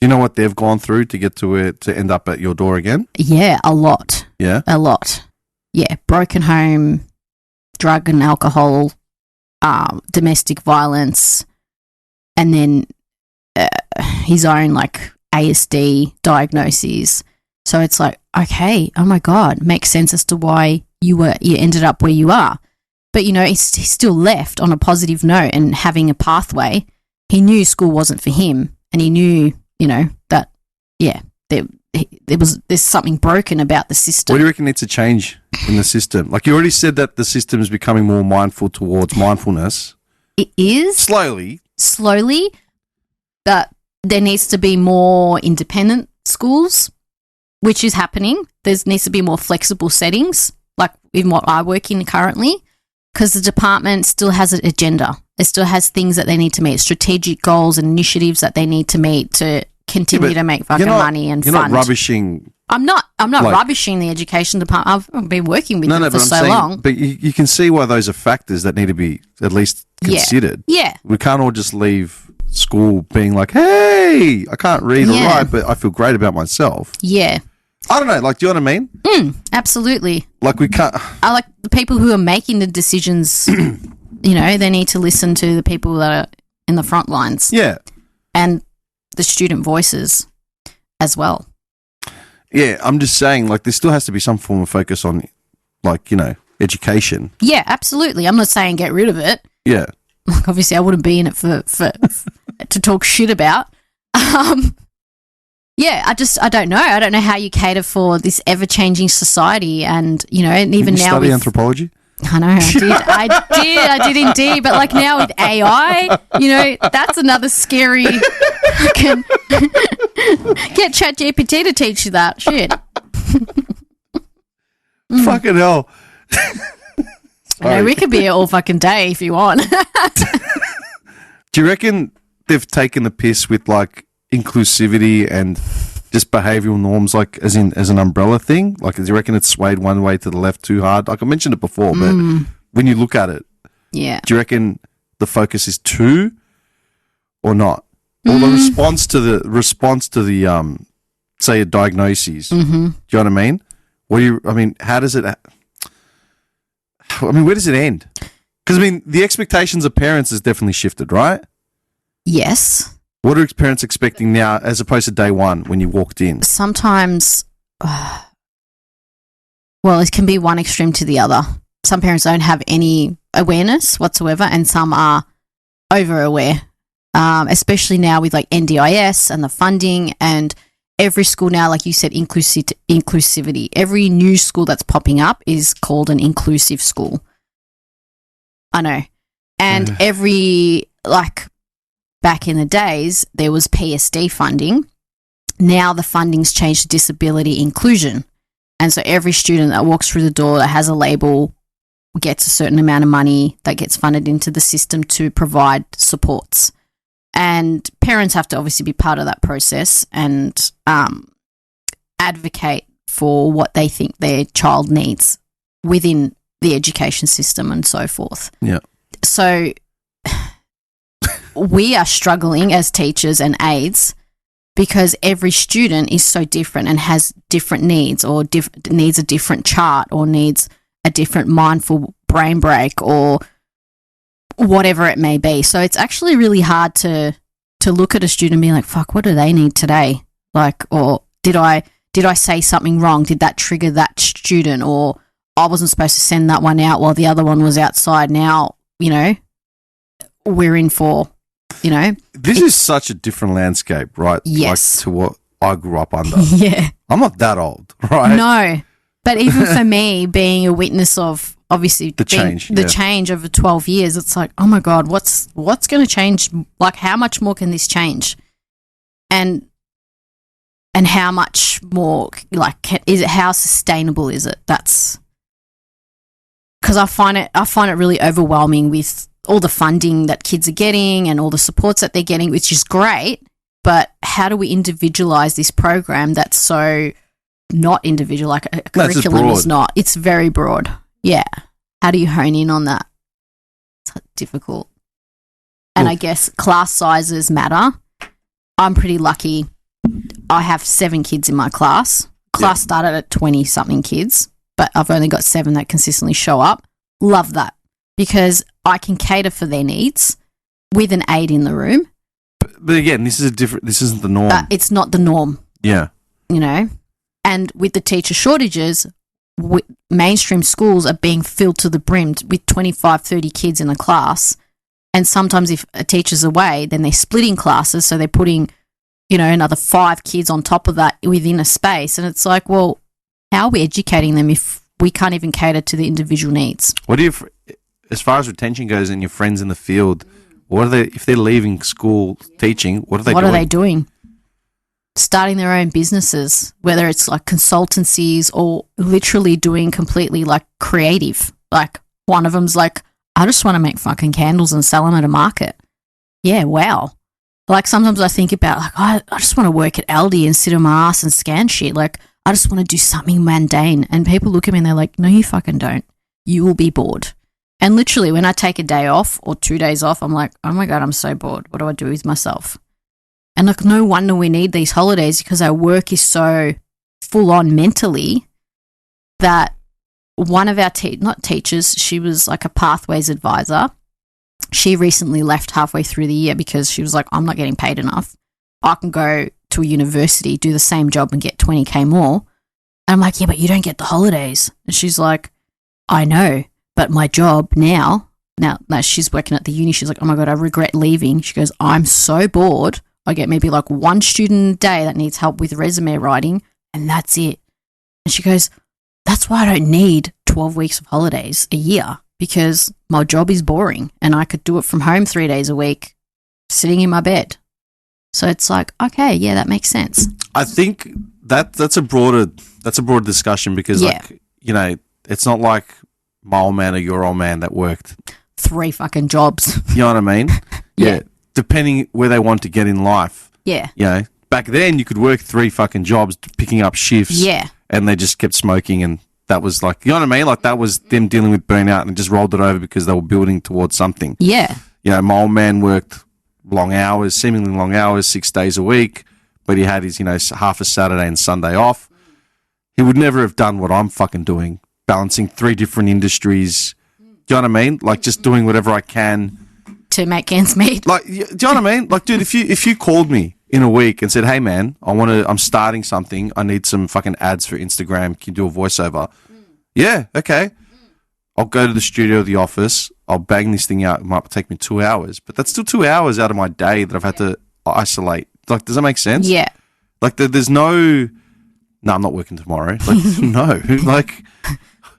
You know what they've gone through to get to it, to end up at your door again? Yeah, a lot. Yeah? A lot. Yeah, broken home, drug and alcohol, domestic violence, and then his own, like, ASD diagnoses. So it's like, okay, oh my God, makes sense as to why you ended up where you are. But, you know, he still left on a positive note and having a pathway. He knew school wasn't for him, and he knew, you know, that, yeah, there's something broken about the system. What do you reckon needs to change in the system? Like, you already said that the system is becoming more mindful towards mindfulness. It is. Slowly, but there needs to be more independent schools, which is happening. There needs to be more flexible settings, like in what I work in currently, because the department still has an agenda. It still has things that they need to meet, strategic goals and initiatives that they need to meet to continue to make fucking money and you're fund. Not rubbishing. I'm not rubbishing the education department. I've been working with them for so long. But you can see why those are factors that need to be at least considered. Yeah. We can't all just leave school being like, hey, I can't read or write, but I feel great about myself. Yeah. I don't know. Like, do you know what I mean? Absolutely. Like, we can't. I like the people who are making the decisions. You know, they need to listen to the people that are in the front lines. Yeah. And the student voices as well. Yeah, I'm just saying, like, there still has to be some form of focus on, like, you know, education. Yeah, absolutely. I'm not saying get rid of it. Yeah. Like, obviously, I wouldn't be in it for to talk shit about. Yeah, I don't know. I don't know how you cater for this ever-changing society, and, you know, and even Didn't you now study anthropology? I know, I did indeed. But like now with AI, you know, that's another scary. Fucking get ChatGPT to teach you that shit. Fucking hell. I know, we could be here all fucking day if you want. Do you reckon they've taken the piss with like inclusivity and just behavioural norms, like as an umbrella thing? Like, do you reckon it's swayed one way to the left too hard? Like I mentioned it before, but when you look at it, yeah, do you reckon the focus is too or not? Or the response to the say a diagnosis. Do you know what I mean? How does it? Where does it end? Because the expectations of parents has definitely shifted, right? Yes. What are parents expecting now as opposed to day one when you walked in? Sometimes, well, it can be one extreme to the other. Some parents don't have any awareness whatsoever, and some are over aware. Especially now with like NDIS and the funding, and every school now, like you said, inclusivity. Every new school that's popping up is called an inclusive school. I know. And back in the days, there was PSD funding. Now the funding's changed to disability inclusion. And so every student that walks through the door that has a label gets a certain amount of money that gets funded into the system to provide supports. And parents have to obviously be part of that process and advocate for what they think their child needs within the education system and so forth. Yeah. So we are struggling as teachers and aides because every student is so different and has different needs, or needs a different chart, or needs a different mindful brain break, or whatever it may be. So it's actually really hard to look at a student and be like, fuck, what do they need today? Like, or did I say something wrong? Did that trigger that student? Or I wasn't supposed to send that one out while the other one was outside. Now, you know, we're in for, you know. This is such a different landscape, right? Yes. Like to what I grew up under. Yeah. I'm not that old, right? No. But even for me, being a witness of obviously the change over 12 years, it's like, oh my God, what's going to change? Like, how much more can this change? And how much more, like, how sustainable is it? That's because I find it really overwhelming with all the funding that kids are getting and all the supports that they're getting, which is great. But how do we individualize this program that's so not individual, like a curriculum is not? It's very broad. Yeah. How do you hone in on that? It's difficult. And I guess class sizes matter. I'm pretty lucky. I have 7 kids in my class. Class started at 20-something kids, but I've only got 7 that consistently show up. Love that because I can cater for their needs with an aide in the room. But again, this isn't the norm. It's not the norm. Yeah. You know? And with the teacher shortages, mainstream schools are being filled to the brim with 25, 30 kids in a class. And sometimes if a teacher's away, then they're splitting classes. So they're putting, you know, another 5 kids on top of that within a space. And it's like, well, how are we educating them if we can't even cater to the individual needs? What do you, as far as retention goes and your friends in the field, what are they, if they're leaving school teaching, what are they doing? Starting their own businesses, whether it's like consultancies or literally doing completely like creative. Like one of them's like, I just want to make fucking candles and sell them at a market. Yeah, wow. Like sometimes I think about like, I just want to work at Aldi and sit on my ass and scan shit. Like I just want to do something mundane. And people look at me and they're like, no, you fucking don't. You will be bored. And literally when I take a day off or 2 days off, I'm like, oh my God, I'm so bored. What do I do with myself? And like, no wonder we need these holidays because our work is so full on mentally that one of our not teachers, she was like a pathways advisor. She recently left halfway through the year because she was like, I'm not getting paid enough. I can go to a university, do the same job and get 20K more. And I'm like, yeah, but you don't get the holidays. And she's like, I know, but my job now she's working at the uni. She's like, oh my God, I regret leaving. She goes, I'm so bored. I get maybe like 1 student a day that needs help with resume writing and that's it. And she goes, that's why I don't need 12 weeks of holidays a year, because my job is boring and I could do it from home 3 days a week, sitting in my bed. So it's like, okay, yeah, that makes sense. I think that's a broader discussion because, like, you know, it's not like my old man or your old man that worked 3 fucking jobs. You know what I mean? Yeah. Depending where they want to get in life. Yeah. You know, back then you could work 3 fucking jobs picking up shifts. Yeah. And they just kept smoking, and that was like, you know what I mean? Like, that was them dealing with burnout and just rolled it over because they were building towards something. Yeah. You know, my old man worked long hours, seemingly long hours, 6 days a week, but he had his, you know, half a Saturday and Sunday off. He would never have done what I'm fucking doing, balancing 3 different industries. Do you know what I mean? Like, just doing whatever I can to make ends meet. Like, do you know what I mean? Like, dude, if you called me in a week and said, "Hey, man, I'm starting something. I need some fucking ads for Instagram. Can you do a voiceover?" Yeah, okay. I'll go to the studio, the office. I'll bang this thing out. It might take me 2 hours, but that's still 2 hours out of my day that I've had to isolate. Like, does that make sense? Yeah. Like, there's no I'm not working tomorrow. Like, no. Like,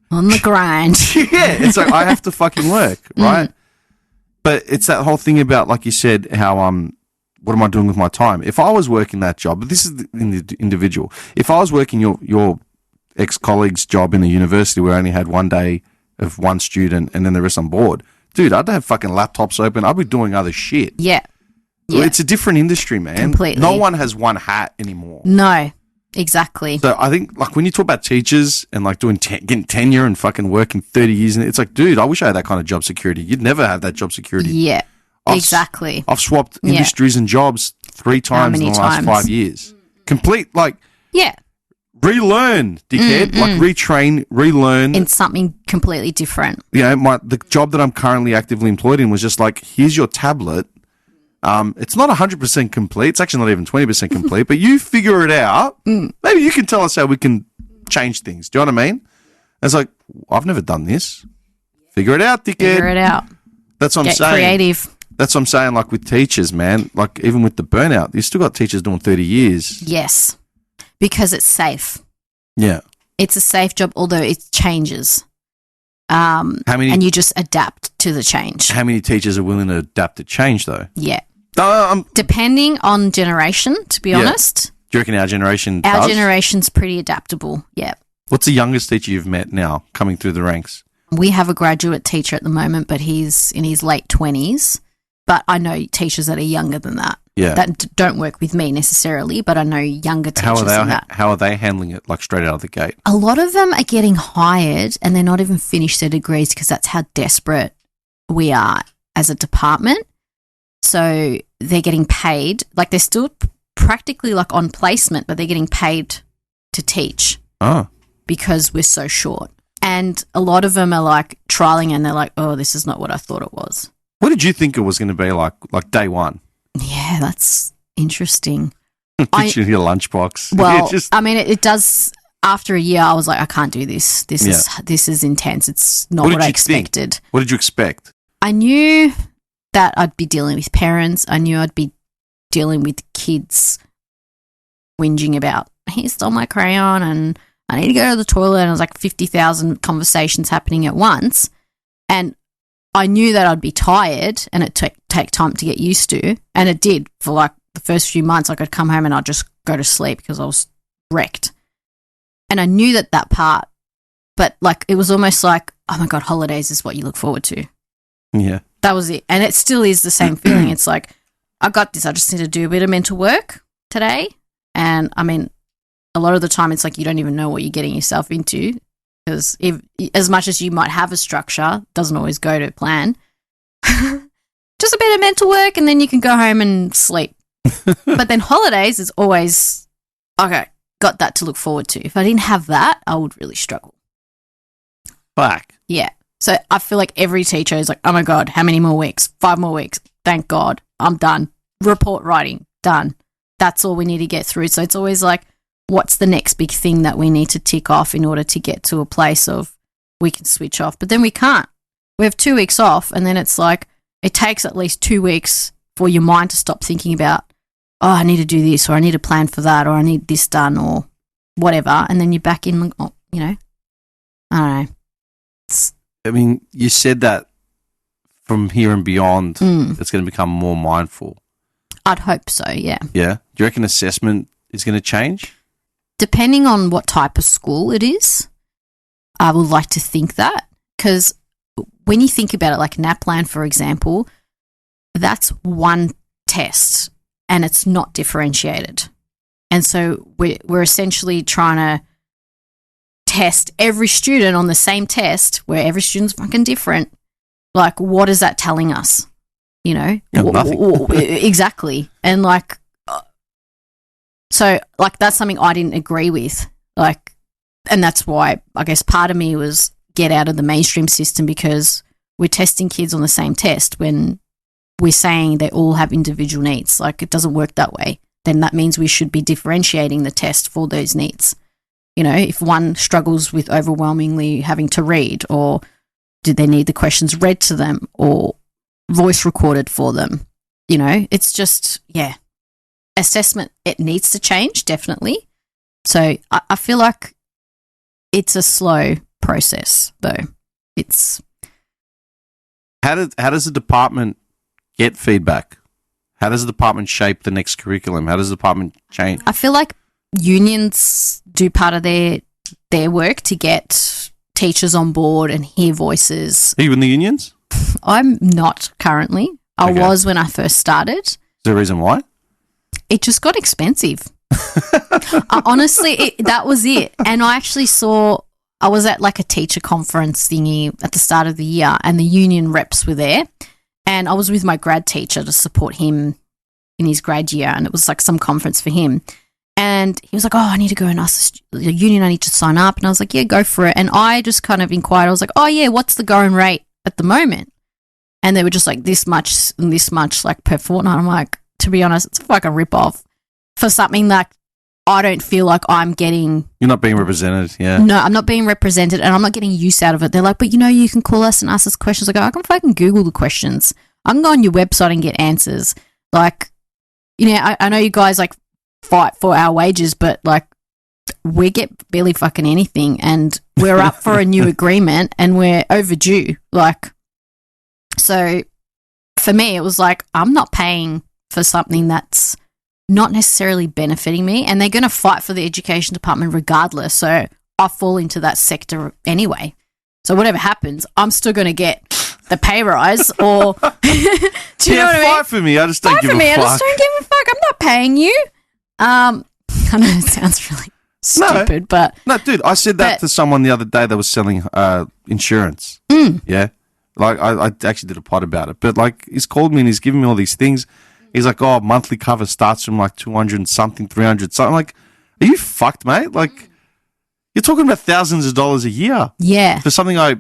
on the grind. Yeah, it's like I have to fucking work, right? But it's that whole thing about, like you said, how what am I doing with my time? If I was working that job, but this is the individual. If I was working your ex-colleague's job in a university where I only had 1 day of one student and then the rest on board, dude, I'd have fucking laptops open. I'd be doing other shit. Yeah. Well, it's a different industry, man. Completely. No one has one hat anymore. No, exactly. So I think, like, when you talk about teachers and, like, getting tenure and fucking working 30 years, and it's like, dude, I wish I had that kind of job security. You'd never have that job security. Yeah, exactly. I've swapped industries and jobs 3 times in the last 5 years. Complete, like, relearn, dickhead. Like, retrain, relearn. In something completely different. You know, the job that I'm currently actively employed in was just like, here's your tablet. It's not 100% complete. It's actually not even 20% complete, but you figure it out. Maybe you can tell us how we can change things. Do you know what I mean? It's like, I've never done this. Figure it out, dickhead. Figure it out. That's what I'm saying. Get creative. That's what I'm saying, like, with teachers, man. Like, even with the burnout, you still got teachers doing 30 years. Yes, because it's safe. Yeah. It's a safe job, although it changes. And you just adapt to the change. How many teachers are willing to adapt to change, though? Yeah. Depending on generation, to be honest. Do you reckon our generation Our does? generation's pretty adaptable, yeah. What's the youngest teacher you've met now coming through the ranks? We have a graduate teacher at the moment, but he's in his late 20s. But I know teachers that are younger than that. Yeah. That don't work with me necessarily, but I know younger teachers than that. How are they handling it, like, straight out of the gate? A lot of them are getting hired and they're not even finished their degrees because that's how desperate we are as a department. So they're getting paid. Like, they're still practically, like, on placement, but they're getting paid to teach. Oh. Because we're so short. And a lot of them are, like, trialing and they're like, oh, this is not what I thought it was. What did you think it was going to be like day one? Yeah, that's interesting. Picture your lunchbox. Well, I mean, it does. After a year, I was like, I can't do this. This is intense. It's not what I expected. Think? What did you expect? I knew that I'd be dealing with parents. I knew I'd be dealing with kids whinging about, he stole my crayon and I need to go to the toilet. And it was like 50,000 conversations happening at once. And I knew that I'd be tired and it'd take time to get used to. And it did for like the first few months. Like, I'd come home and I'd just go to sleep because I was wrecked. And I knew that part, but like, it was almost like, oh my God, holidays is what you look forward to. Yeah. That was it. And it still is the same feeling. It's like, I got this. I just need to do a bit of mental work today. And I mean, a lot of the time it's like you don't even know what you're getting yourself into. Because as much as you might have a structure, it doesn't always go to plan. Just a bit of mental work and then you can go home and sleep. But then holidays is always, okay, got that to look forward to. If I didn't have that, I would really struggle. Fuck. Yeah. So I feel like every teacher is like, oh my God, how many more weeks? 5 more weeks. Thank God. I'm done. Report writing, done. That's all we need to get through. So it's always like, what's the next big thing that we need to tick off in order to get to a place of we can switch off? But then we can't. We have 2 weeks off and then it's like it takes at least 2 weeks for your mind to stop thinking about, oh, I need to do this or I need to plan for that or I need this done or whatever. And then you're back in, you know, I don't know. I mean, you said that from here and beyond, Mm. it's going to become more mindful. I'd hope so, yeah. Yeah. Do you reckon assessment is going to change? Depending on what type of school it is, I would like to think that. Because when you think about it, like NAPLAN, for example, that's one test and it's not differentiated. And so we're essentially trying to test every student on the same test where every student's fucking different. Like, what is that telling us? You know? Yeah, nothing. Exactly. And like, so like that's something I didn't agree with. Like, and that's why I guess part of me was get out of the mainstream system, because we're testing kids on the same test when we're saying they all have individual needs. Like, it doesn't work that way. Then that means we should be differentiating the test for those needs. You know, if one struggles with overwhelmingly having to read, or do they need the questions read to them or voice recorded for them? You know, it's just, yeah. Assessment, it needs to change, definitely. So I feel like it's a slow process, though. It's... How does the department get feedback? How does the department shape the next curriculum? How does the department change? I feel like unions do part of their work to get teachers on board and hear voices. Are you in the unions? I'm not currently. I was when I first started. Is there a reason why? It just got expensive. Honestly, that was it. And I actually I was at like a teacher conference thingy at the start of the year, and the union reps were there. And I was with my grad teacher to support him in his grad year, and it was like some conference for him. And he was like, oh, I need to go and ask the union, I need to sign up. And I was like, yeah, go for it. And I just kind of inquired. I was like, oh, yeah, what's the going rate at the moment? And they were just like, this much and this much, like, per fortnight. I'm like, to be honest, it's a fucking rip-off for something that I don't feel like I'm getting. You're not being represented, yeah. No, I'm not being represented, and I'm not getting use out of it. They're like, but, you know, you can call us and ask us questions. I go, I can fucking Google the questions. I can go on your website and get answers. Like, you know, I know you guys, like, fight for our wages, but, like, we get barely fucking anything, and we're up for a new agreement, and we're overdue. Like, so for me, it was like, I'm not paying for something that's not necessarily benefiting me, and they're going to fight for the education department regardless. So I fall into that sector anyway. So whatever happens, I'm still going to get the pay rise, or do you know what I mean? Fight for me. I just don't give a fuck. I just don't give a fuck. I'm not paying you. I know it sounds really stupid, but no, dude, I said that to someone the other day that was selling insurance. Yeah, like I actually did a pod about it, but like he's called me and he's giving me all these things. He's like, oh, monthly cover starts from like 200 and something, 300 something. I'm like, are you fucked, mate? Like, you're talking about thousands of dollars a year. Yeah. For something I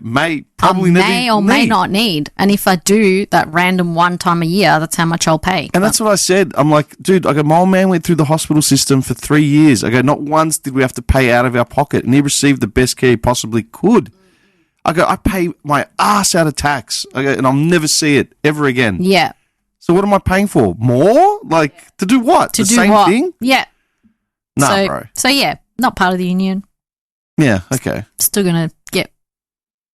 probably never may or may not need. And if I do that random one time a year, that's how much I'll pay. And that's what I said. I'm like, dude, I go, my old man went through the hospital system for 3 years. I go, not once did we have to pay out of our pocket, and he received the best care he possibly could. I go, I pay my ass out of tax. I go, and I'll never see it ever again. Yeah. So what am I paying for? More? Like, to do what? To the do same what? thing? Yeah. Nah, bro. So, yeah, not part of the union. Yeah, okay. Still going to get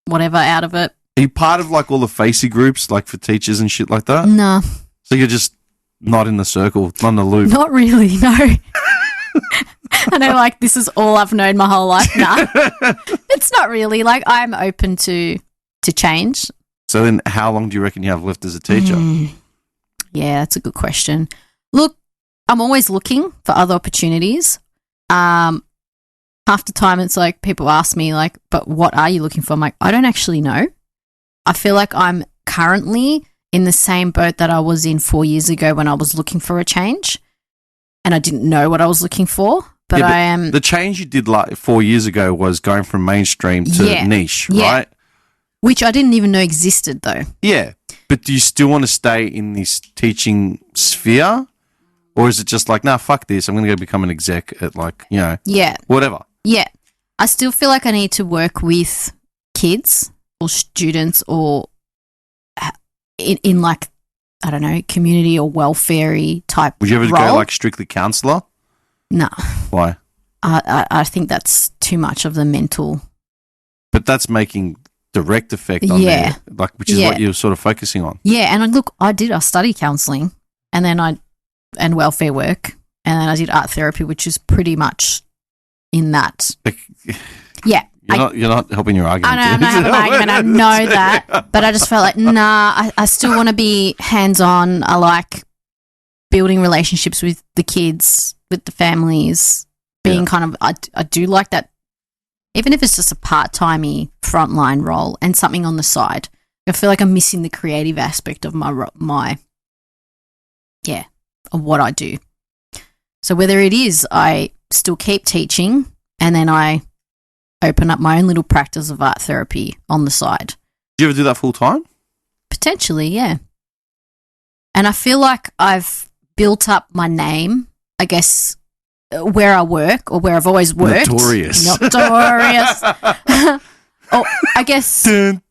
whatever out of it. Are you part of, like, all the FACey groups, like, for teachers and shit like that? No. So you're just not in the circle, not in the loop? Not really, no. I know, like, this is all I've known my whole life. Nah. It's not really. Like, I'm open to change. So then how long do you reckon you have left as a teacher? Yeah, that's a good question. Look, I'm always looking for other opportunities. Half the time it's like people ask me like, but what are you looking for? I'm like, I don't actually know. I feel like I'm currently in the same boat that I was in 4 years ago when I was looking for a change, and I didn't know what I was looking for. But I am... The change you did like 4 years ago was going from mainstream to niche, right? Which I didn't even know existed though. Yeah. But do you still want to stay in this teaching sphere? Or is it just like, nah, fuck this, I'm going to go become an exec at like, you know, whatever. Yeah. I still feel like I need to work with kids or students or in like, I don't know, community or welfare-y type Would you ever role. go like strictly counsellor? No. Why? I think that's too much of the mental But that's making direct effect on Yeah. there, which is what you're sort of focusing on. Yeah, and I studied counselling, and then and welfare work, and then I did art therapy, which is pretty much in that. Yeah. You're not helping your argument. I know, I'm not having an argument. I know that, but I just felt like, I still want to be hands-on. I like building relationships with the kids, with the families, being kind of, I do like that, even if it's just a part-timey frontline role and something on the side. I feel like I'm missing the creative aspect of of what I do. So whether it is I still keep teaching and then I open up my own little practice of art therapy on the side. Do you ever do that full time? Potentially, yeah. And I feel like I've built up my name, I guess, where I work or where I've always worked. Notorious. Oh, I guess. Dun,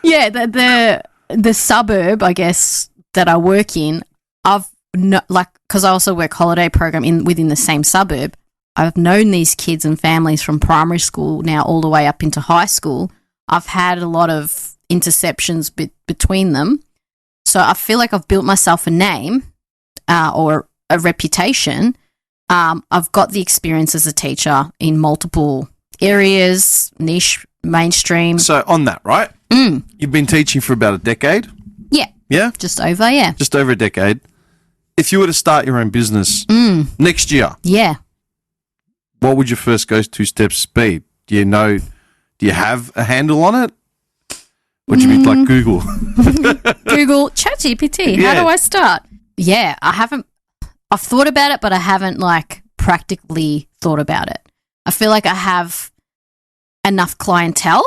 Yeah, the suburb, I guess, that I work in, because I also work holiday program within the same suburb. I've known these kids and families from primary school now all the way up into high school. I've had a lot of interceptions between them. So I feel like I've built myself a name or a reputation. I've got the experience as a teacher in multiple areas, niche, mainstream. So on that, right? You've been teaching for about a decade? Yeah. Yeah? Just over, yeah. Just over a decade. If you were to start your own business next year, yeah, what would your first go-to steps be? Do you have a handle on it? Would you be like Google? Google, ChatGPT, how do I start? Yeah, I've thought about it, but I haven't practically thought about it. I feel like I have enough clientele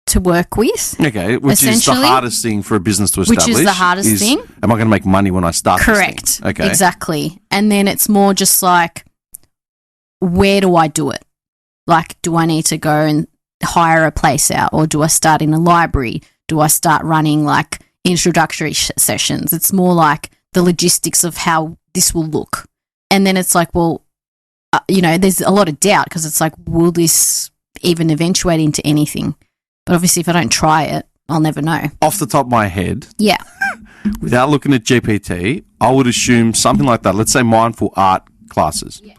to work with. Okay, which is the hardest thing for a business to establish. Which is the hardest thing. Am I going to make money when I start Correct. this thing? Okay. Exactly. And then it's more just where do I do it? Do I need to go and hire a place out, or do I start in a library? Do I start running introductory sessions? It's more the logistics of how this will look. And then it's there's a lot of doubt because it's will this even eventuate into anything? But obviously if I don't try it, I'll never know. Off the top of my head, yeah, without looking at GPT, I would assume something like that. Let's say mindful art classes. Yeah.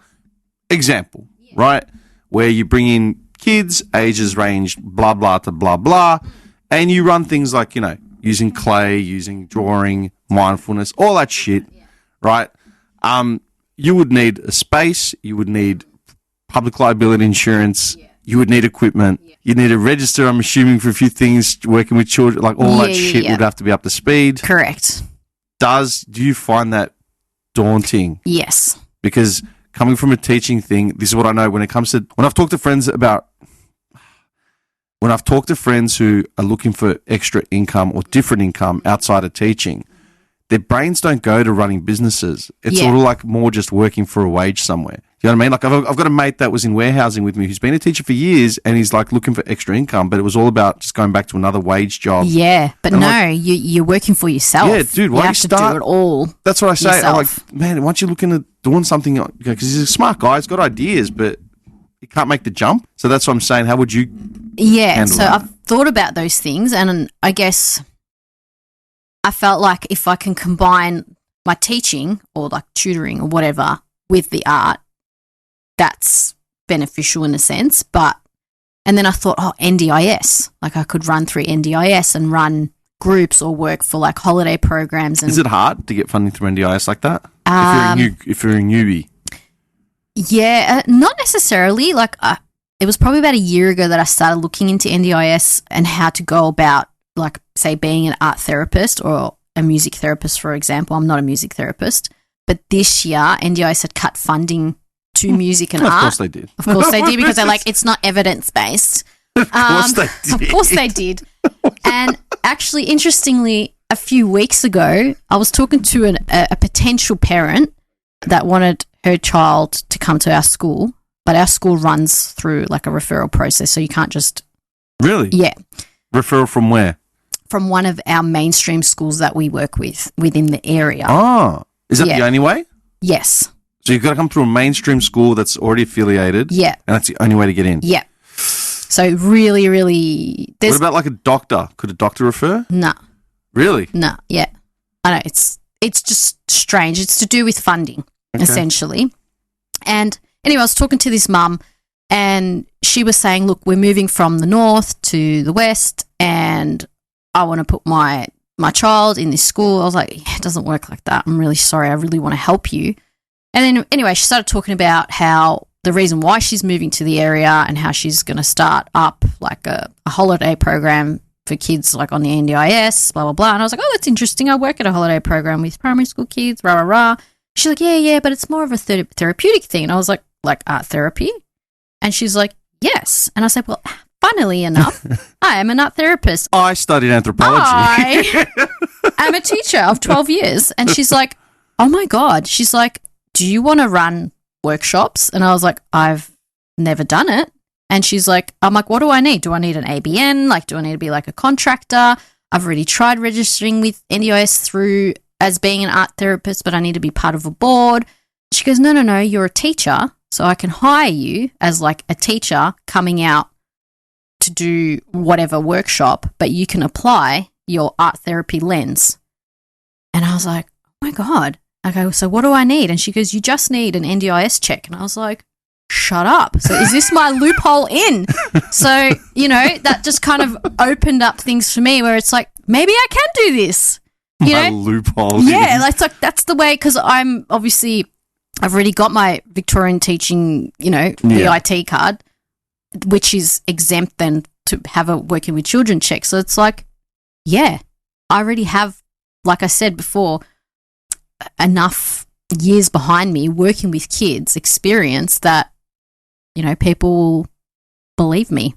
Example, right? Where you bring in kids, ages range blah, blah to blah, blah, and you run things using clay, using drawing, mindfulness, all that shit, right? You would need a space, you would need public liability insurance, you would need equipment, you need a register, I'm assuming, for a few things, working with children, all that shit would have to be up to speed. Correct. Do you find that daunting? Yes. Because coming from a teaching thing, this is what I know when I've talked to friends who are looking for extra income or different income outside of teaching, their brains don't go to running businesses. It's sort of more just working for a wage somewhere. You know what I mean? I've got a mate that was in warehousing with me who's been a teacher for years, and he's looking for extra income, but it was all about just going back to another wage job. Yeah, but you're working for yourself. Yeah, dude, why you have to do it all? That's what I say. Yourself. I'm man, why don't you look into doing something? Because he's a smart guy, he's got ideas, but he can't make the jump. So that's what I'm saying. How would you? Yeah, so that? I've thought about those things, and I guess I felt like if I can combine my teaching or tutoring or whatever with the art, that's beneficial in a sense. And then I thought, NDIS, I could run through NDIS and run groups or work for holiday programs. Is it hard to get funding through NDIS like that? If you're a newbie? Yeah, not necessarily. It was probably about a year ago that I started looking into NDIS and how to go about, say, being an art therapist or a music therapist, for example. I'm not a music therapist. But this year, NDIS had cut funding to music and art. Of course they did. Of course they did, because they're it's not evidence-based. Of course they did. Of course they did. And actually, interestingly, a few weeks ago, I was talking to a potential parent that wanted her child to come to our school, but our school runs through a referral process, so you can't just... Really? Yeah. Referral from where? From one of our mainstream schools that we work with within the area. Oh, is that the only way? Yes. So you've got to come through a mainstream school that's already affiliated. Yeah. And that's the only way to get in. Yeah. So really, really... What about like a doctor? Could a doctor refer? No. Really? No, yeah. I know, it's just strange. It's to do with funding, essentially. And anyway, I was talking to this mum and she was saying, look, we're moving from the north to the west and I want to put my child in this school. I was like, yeah, it doesn't work like that. I'm really sorry. I really want to help you. And then anyway, she started talking about how the reason why she's moving to the area and how she's going to start up like a holiday program for kids like on the NDIS, blah, blah, blah. And I was like, oh, that's interesting. I work at a holiday program with primary school kids, rah, rah, rah. She's like, yeah, but it's more of a therapeutic thing. And I was like art therapy? And she's like, yes. And I said, well, funnily enough, I am an art therapist. I studied anthropology. I am a teacher of 12 years. And she's like, oh my God. She's like, do you want to run workshops? And I was like, I've never done it. And she's like, I'm like, what do I need? Do I need an ABN? Like, do I need to be like a contractor? I've already tried registering with NDIS through as being an art therapist, but I need to be part of a board. She goes, no, you're a teacher. So I can hire you as like a teacher coming out to do whatever workshop, but you can apply your art therapy lens. And I was like, oh my God. I go, so what do I need? And she goes, you just need an NDIS check. And I was like, shut up. So is this my loophole in? So, that just kind of opened up things for me where it's like, maybe I can do this. My loophole. Yeah, it's like that's the way, because I'm obviously, I've already got my Victorian teaching, VIT card, which is exempt then to have a working with children check. So it's like, yeah, I already have, like I said before, enough years behind me working with kids, experience that, people will believe me.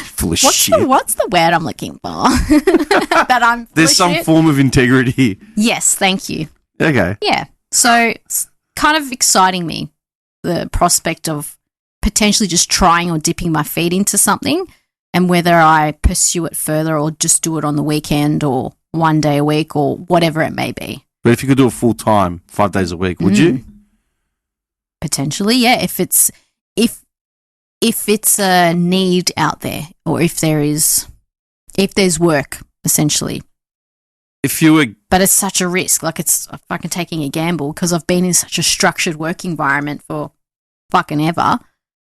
Full of shit. What's the word I'm looking for? That I'm There's some form of integrity. Yes, thank you. Okay. Yeah. So it's kind of exciting me, the prospect of potentially just trying or dipping my feet into something, and whether I pursue it further or just do it on the weekend or one day a week or whatever it may be. But if you could do it full time, 5 days a week, would you? Potentially, yeah. If it's a need out there, or if there's work, essentially. But it's such a risk. Like, it's fucking taking a gamble, because I've been in such a structured work environment for fucking ever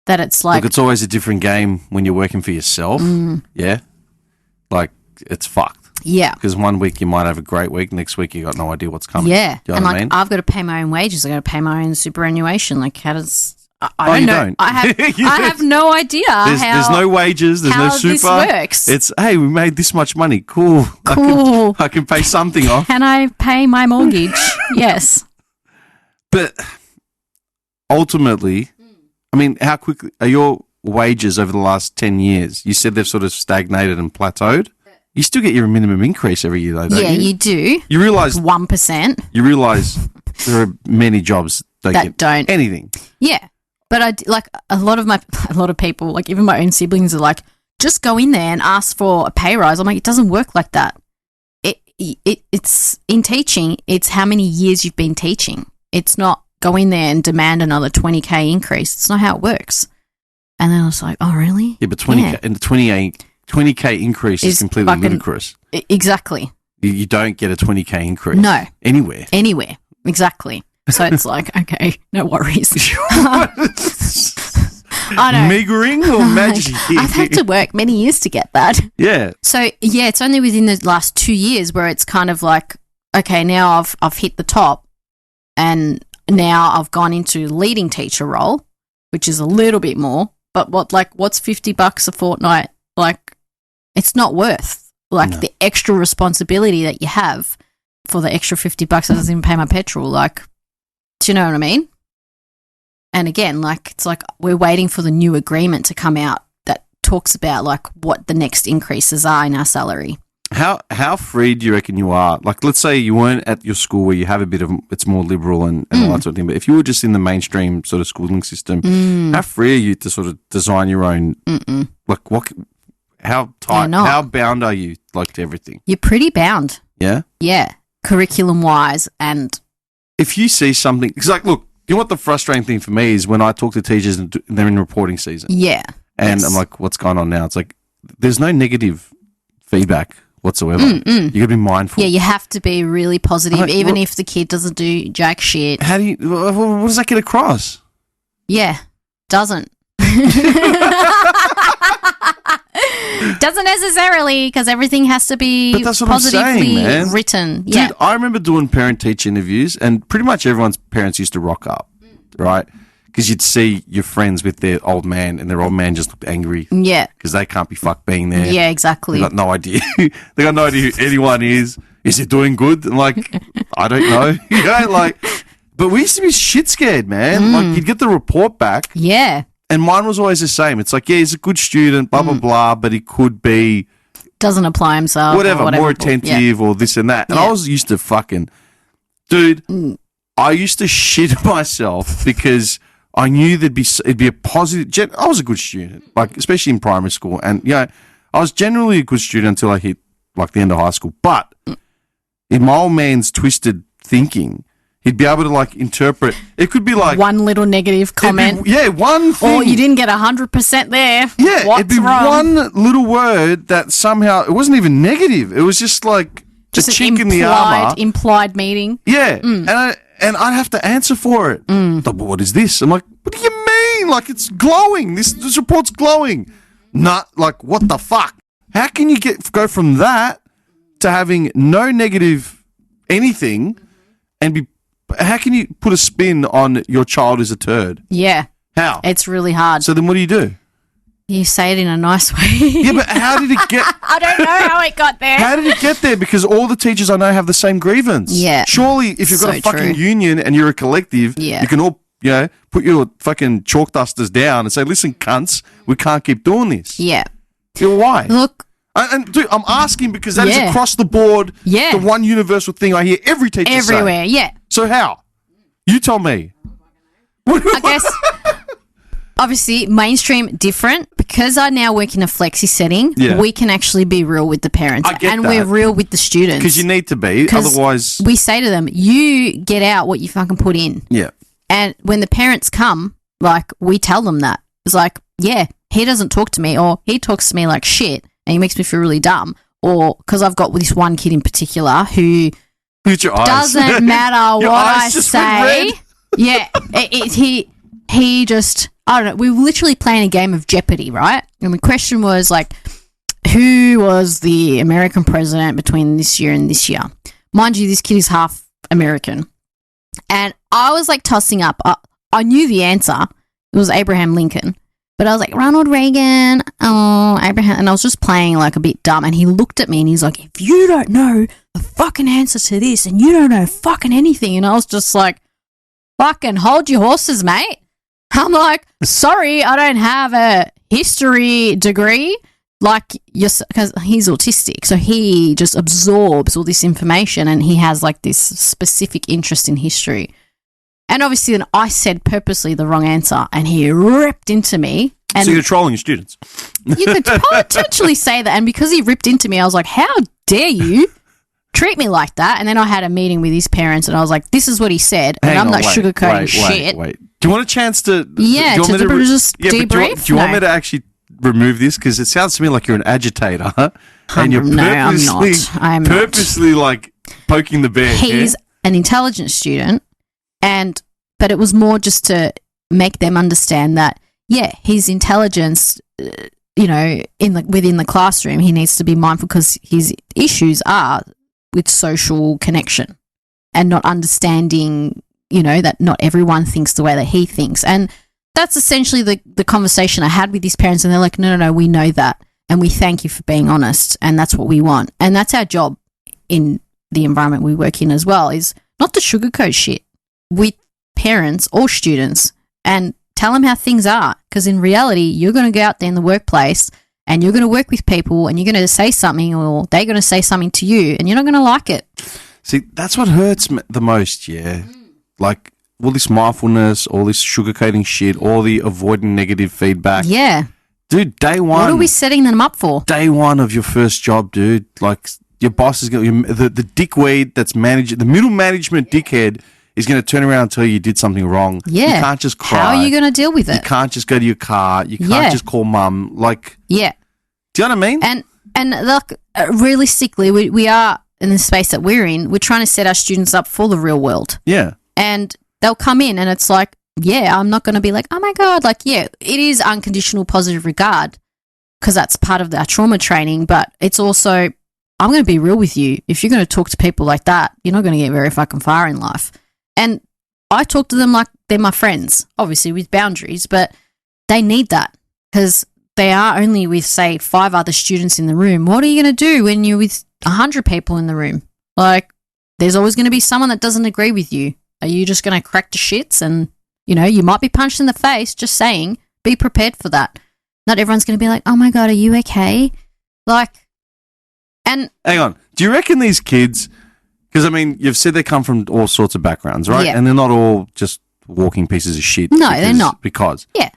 that it's like... Look, it's always a different game when you're working for yourself. Yeah. Like, it's fucked. Yeah. Because one week you might have a great week, next week you got no idea what's coming. Yeah. Do you know what I mean? I've got to pay my own wages. I've got to pay my own superannuation. Like, how does... I don't know. Don't. I have no idea there's no wages, there's no super. This works. It's, hey, we made this much money. Cool. I can pay something off. Can I pay my mortgage? Yes. But ultimately, I mean, how quickly are your wages over the last 10 years? You said they've sort of stagnated and plateaued. You still get your minimum increase every year, though, don't you? Yeah, you do. You realise 1%. You realise there are many jobs that don't anything. Yeah. But a lot of people, like even my own siblings, are like, just go in there and ask for a pay rise. I'm like, it doesn't work like that. It's in teaching. It's how many years you've been teaching. It's not go in there and demand another 20K increase. It's not how it works. And then I was like, oh really? Yeah, but 20K and the 20K increase is completely ludicrous. Exactly. You don't get a 20K increase. No. Anywhere. Exactly. So it's like, okay, no worries. I know. Meagering or magic? I've had to work many years to get that. Yeah. So, yeah, it's only within the last 2 years where it's kind of like, okay, now I've hit the top, and now I've gone into leading teacher role, which is a little bit more. But what's $50 a fortnight? Like, it's not worth the extra responsibility that you have for the extra $50 that doesn't even pay my petrol. Like, do you know what I mean? And again, it's like we're waiting for the new agreement to come out that talks about like what the next increases are in our salary. How free do you reckon you are? Like, let's say you weren't at your school where you have a bit of, it's more liberal and all that sort of thing, but if you were just in the mainstream sort of schooling system, how free are you to sort of design your own, like how tight, how bound are you like to everything? You're pretty bound. Yeah? Yeah. Curriculum wise and if you see something, because like, look, you know what the frustrating thing for me is when I talk to teachers and they're in reporting season. Yeah. And I'm like, what's going on now? It's like, there's no negative feedback whatsoever. You got to be mindful. Yeah, you have to be really positive, even if the kid doesn't do jack shit. How do you, what does that get across? Yeah, doesn't. Doesn't necessarily, because everything has to be positively written. Dude, I remember doing parent-teacher interviews, and pretty much everyone's parents used to rock up, right? Because you'd see your friends with their old man, and their old man just looked angry. Yeah. Because they can't be fucked being there. Yeah, exactly. They got no idea. They got no idea who anyone is. Is he doing good? And like, I don't know. You know, like, but we used to be shit scared, man. Like, you'd get the report back. Yeah. And mine was always the same. It's like, yeah, he's a good student, blah, blah, blah, but he could be... Doesn't apply himself. Whatever, more attentive or this and that. And I was used to fucking... Dude, I used to shit myself because I knew it'd be a positive... I was a good student, like, especially in primary school. And, you know, I was generally a good student until I hit, like, the end of high school. But in my old man's twisted thinking... He'd be able to, like, interpret. It could be, like... One little negative comment. One thing. Or you didn't get 100% there. Yeah, What's it'd be wrong? one little word that somehow... It wasn't even negative. It was just, like, just a chink in the armor. Implied meaning. Yeah. And I'd have to answer for it. Like, what is this? I'm like, what do you mean? Like, it's glowing. This report's glowing. Not, like, what the fuck? How can you go from that to having no negative anything and be... How can you put a spin on your child is a turd? Yeah. How? It's really hard. So then what do? You say it in a nice way. Yeah, but how did it get... I don't know how it got there. How did it get there? Because all the teachers I know have the same grievance. Yeah. Surely if you've got a fucking union and you're a collective, you can all, you know, put your fucking chalk dusters down and say, listen, cunts, we can't keep doing this. Yeah. Why? Look... And dude, I'm asking because that is across the board the one universal thing I hear every teacher say. Everywhere, yeah. So how? You tell me. I guess, obviously, mainstream different. Because I now work in a flexi setting, we can actually be real with the parents. And we're real with the students. Because you need to be, otherwise... We say to them, you get out what you fucking put in. Yeah. And when the parents come, like, we tell them that. It's like, yeah, he doesn't talk to me, or he talks to me like shit, and he makes me feel really dumb. Or, because I've got this one kid in particular who... Your eyes. Doesn't matter what I say. Yeah, he just, I don't know. We were literally playing a game of Jeopardy, right? And the question was like, who was the American president between this year and this year? Mind you, this kid is half American. And I was like tossing up. I knew the answer. It was Abraham Lincoln. But I was like, Ronald Reagan, Abraham. And I was just playing like a bit dumb. And he looked at me and he's like, if you don't know the fucking answer to this and you don't know fucking anything. And I was just like, fucking hold your horses, mate. I'm like, sorry, I don't have a history degree. Like, because he's autistic. So he just absorbs all this information and he has like this specific interest in history. And obviously then I said purposely the wrong answer and he ripped into me. And so you're trolling your students. You could potentially say that. And because he ripped into me, I was like, how dare you treat me like that? And then I had a meeting with his parents and I was like, this is what he said. And I'm not sugarcoating shit. Wait. Do you want a chance to... Yeah, to just debrief? Do you want me to actually remove this? Because it sounds to me like you're an agitator. And you're purposely, I'm purposely like poking the bear. He's an intelligent student. But it was more just to make them understand that, yeah, his intelligence, within the classroom, he needs to be mindful because his issues are with social connection and not understanding, that not everyone thinks the way that he thinks. And that's essentially the conversation I had with his parents. And they're like, no, we know that. And we thank you for being honest. And that's what we want. And that's our job in the environment we work in as well, is not to sugarcoat shit with parents or students and tell them how things are, because in reality you're going to go out there in the workplace and you're going to work with people and you're going to say something or they're going to say something to you and you're not going to like it. See, that's what hurts the most, yeah. Like all this mindfulness, all this sugarcoating shit, all the avoiding negative feedback. Yeah. Dude, day one. What are we setting them up for? Day one of your first job, dude. Like your boss is going to, the dickweed that's managing, the middle management dickhead is going to turn around and tell you did something wrong. Yeah. You can't just cry. How are you going to deal with it? You can't just go to your car. You can't just call mum. Like, yeah. Do you know what I mean? And look, realistically, we are in the space that we're in. We're trying to set our students up for the real world. Yeah. And they'll come in and it's like, yeah, I'm not going to be like, oh my God. Like, yeah, it is unconditional positive regard because that's part of our trauma training. But it's also, I'm going to be real with you. If you're going to talk to people like that, you're not going to get very fucking far in life. And I talk to them like they're my friends, obviously with boundaries, but they need that because they are only with, say, 5 other students in the room. What are you going to do when you're with 100 people in the room? Like, there's always going to be someone that doesn't agree with you. Are you just going to crack the shits and, you know, you might be punched in the face, just saying, be prepared for that. Not everyone's going to be like, oh my God, are you okay? Like, and... Hang on. Do you reckon these kids... Because, I mean, you've said they come from all sorts of backgrounds, right? Yeah. And they're not all just walking pieces of shit. No, they're not. Because. Yeah.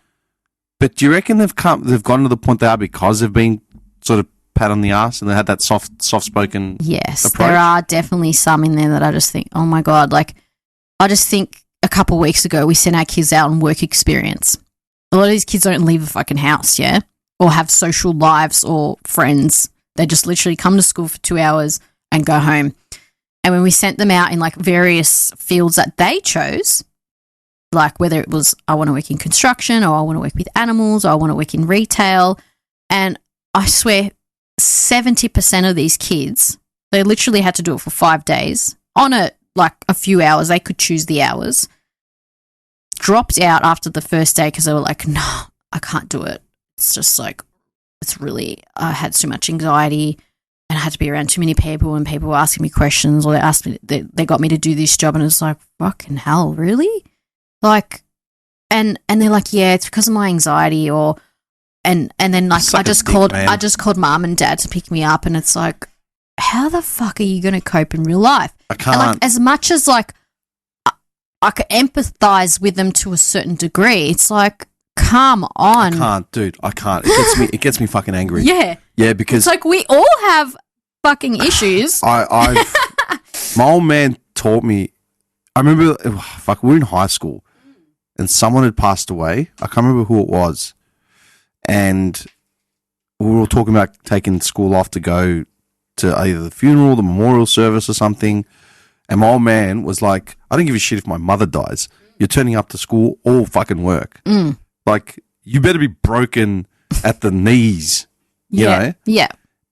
But do you reckon they've gotten to the point they are because they've been sort of pat on the ass and they had that soft-spoken Yes, approach? there are definitely some in there that I just think, oh my God, like, I just think a couple of weeks ago we sent our kids out on work experience. A lot of these kids don't leave the fucking house, yeah? Or have social lives or friends. They just literally come to school for 2 hours and go home. And when we sent them out in like various fields that they chose, like whether it was I want to work in construction or I want to work with animals or I want to work in retail, and I swear 70% of these kids, they literally had to do it for 5 days on a few hours. They could choose the hours. Dropped out after the first day because they were like, no, I can't do it. It's just like, it's really, I had too much anxiety. And I had to be around too many people and people were asking me questions or they got me to do this job and it's like, fucking hell, really? Like, and they're like, yeah, it's because of my anxiety and then like I just called mum and dad to pick me up and it's like, how the fuck are you going to cope in real life? I can't. And like, as much as like I could empathize with them to a certain degree, it's like, come on. I can't, dude. I can't. It gets me fucking angry. Yeah. Yeah, because it's like we all have fucking issues. my old man taught me. I remember, we were in high school, and someone had passed away. I can't remember who it was, and we were all talking about taking school off to go to either the funeral, the memorial service, or something. And my old man was like, "I don't give a shit if my mother dies. You're turning up to school all fucking work. Like, you better be broken at the knees." You know? Yeah.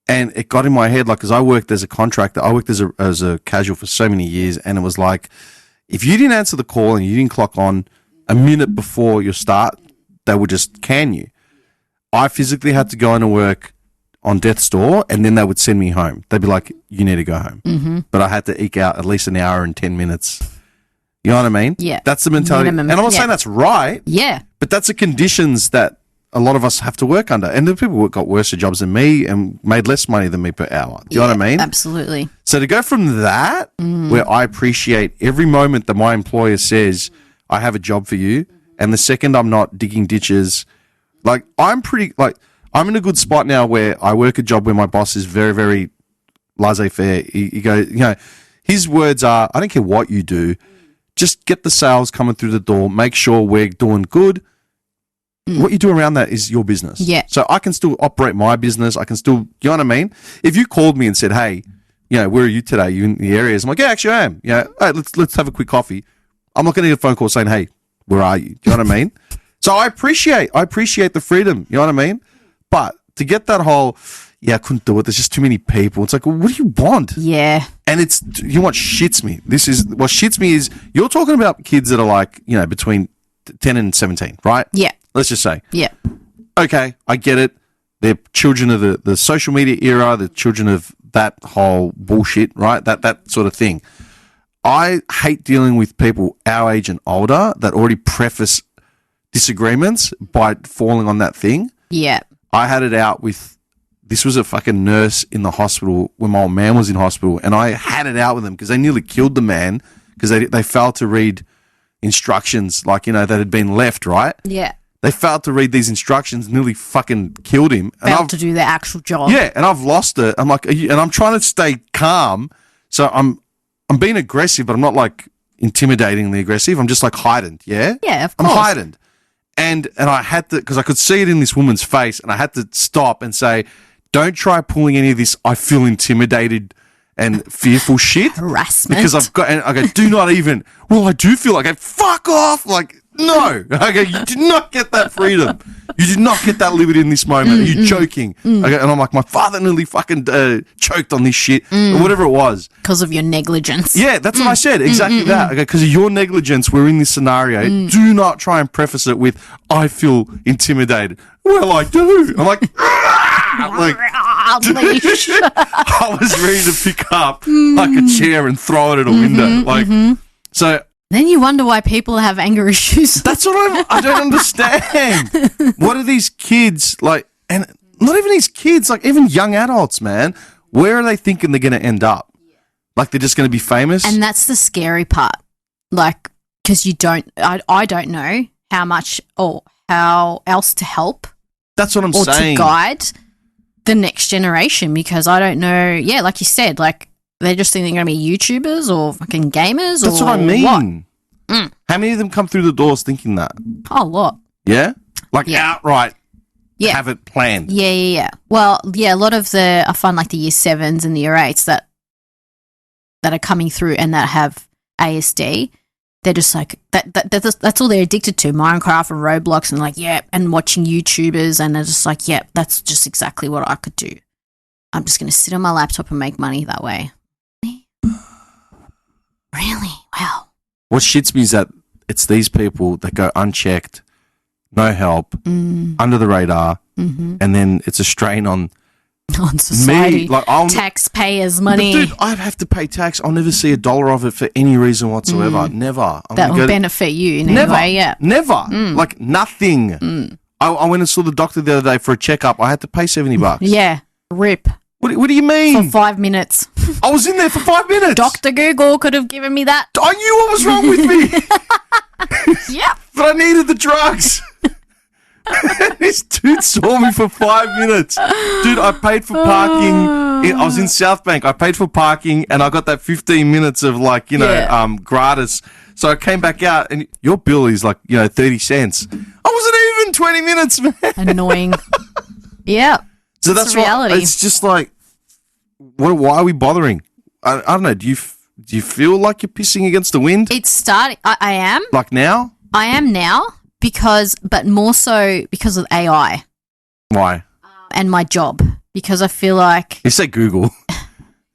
And it got in my head, like, because I worked as a contractor, I worked as a casual for so many years, and it was like, if you didn't answer the call and you didn't clock on a minute before your start, they would just can you. I physically had to go into work on death's door, and then they would send me home. They'd be like, you need to go home. Mm-hmm. But I had to eke out at least an hour and 10 minutes. You know what I mean? Yeah. That's the mentality. Minimum. And I'm not saying that's right. Yeah. But that's the conditions that a lot of us have to work under. And the people who got worse jobs than me and made less money than me per hour. Do you know what I mean? Absolutely. So to go from that, where I appreciate every moment that my employer says, I have a job for you, and the second I'm not digging ditches, like I'm in a good spot now where I work a job where my boss is very, very laissez-faire. He goes, you know, his words are, I don't care what you do, just get the sales coming through the door, make sure we're doing good. What you do around that is your business. Yeah. So I can still operate my business. I can still, you know what I mean? If you called me and said, hey, you know, where are you today? You in the areas? I'm like, yeah, actually I am. Yeah. Hey, let's have a quick coffee. I'm not going to get a phone call saying, hey, where are you? Do you know what I mean? So I appreciate the freedom. You know what I mean? But to get that whole, yeah, I couldn't do it. There's just too many people. It's like, well, what do you want? Yeah. And it's, you know what shits me? What shits me is you're talking about kids that are like, you know, between 10 and 17, right? Yeah. Let's just say. Yeah. Okay, I get it. They're children of the social media era. They're children of that whole bullshit, right? That sort of thing. I hate dealing with people our age and older that already preface disagreements by falling on that thing. Yeah. I had it out with, this was a fucking nurse in the hospital when my old man was in hospital, and I had it out with them because they nearly killed the man because they failed to read instructions, like, you know, that had been left, right? Yeah. They failed to read these instructions, nearly fucking killed him. Failed to do their actual job. Yeah, and I've lost it. I'm like, and I'm trying to stay calm, so I'm being aggressive, but I'm not like intimidatingly aggressive. I'm just like heightened, yeah? Yeah, of course. I'm heightened. And I had to, because I could see it in this woman's face, and I had to stop and say, don't try pulling any of this I feel intimidated and fearful shit. Harassment. Because I go, do not even, well, I do feel like, fuck off. Like, no. Okay, you did not get that freedom. You did not get that liberty in this moment. Are you joking? Okay, and I'm like, my father nearly fucking choked on this shit, or whatever it was. Because of your negligence. Yeah, that's what I said. Exactly that. Okay, because of your negligence, we're in this scenario. Do not try and preface it with, I feel intimidated. Well, I do. I'm like, like Unleash. I was ready to pick up like a chair and throw it at a window. So then you wonder why people have anger issues. that's what I don't understand. What are these kids like? And not even these kids, like even young adults, man. Where are they thinking they're going to end up? Like they're just going to be famous? And that's the scary part. Like, because I don't know how much or how else to help. That's what I'm or saying. Or to guide the next generation, because I don't know. Yeah, like you said, like they just think they're going to be YouTubers or fucking gamers. That's or what I mean. What? How many of them come through the doors thinking that? Oh, a lot. Yeah? Like outright Yeah. have it planned. Yeah. Well, yeah, a lot of I find like the year 7s and the year 8s that are coming through and that have ASD, they're just like, that's all they're addicted to, Minecraft and Roblox and like, and watching YouTubers, and they're just like, that's just exactly what I could do. I'm just going to sit on my laptop and make money that way. Really? Wow. What shits me is that it's these people that go unchecked, no help, under the radar, and then it's a strain on society, me. Like, taxpayers' money. Dude, I'd have to pay tax. I'll never see $1 of it for any reason whatsoever. Never. That will benefit you in any way, yeah. Never. Like nothing. I went and saw the doctor the other day for a checkup. I had to pay $70. Yeah. Rip. What do you mean? For 5 minutes. I was in there for 5 minutes. Dr. Google could have given me that. I knew what was wrong with me. Yep. But I needed the drugs. This dude saw me for 5 minutes. Dude, I paid for parking. I was in South Bank. I paid for parking and I got that 15 minutes of like, gratis. So I came back out and your bill is like, 30 cents. I wasn't even 20 minutes, man. Annoying. Yeah. So that's reality. It's just like, why are we bothering? I don't know. Do you feel like you're pissing against the wind? It's starting. I am. Like now? I am now but more so because of AI. Why? And my job, because I feel like... You say Google.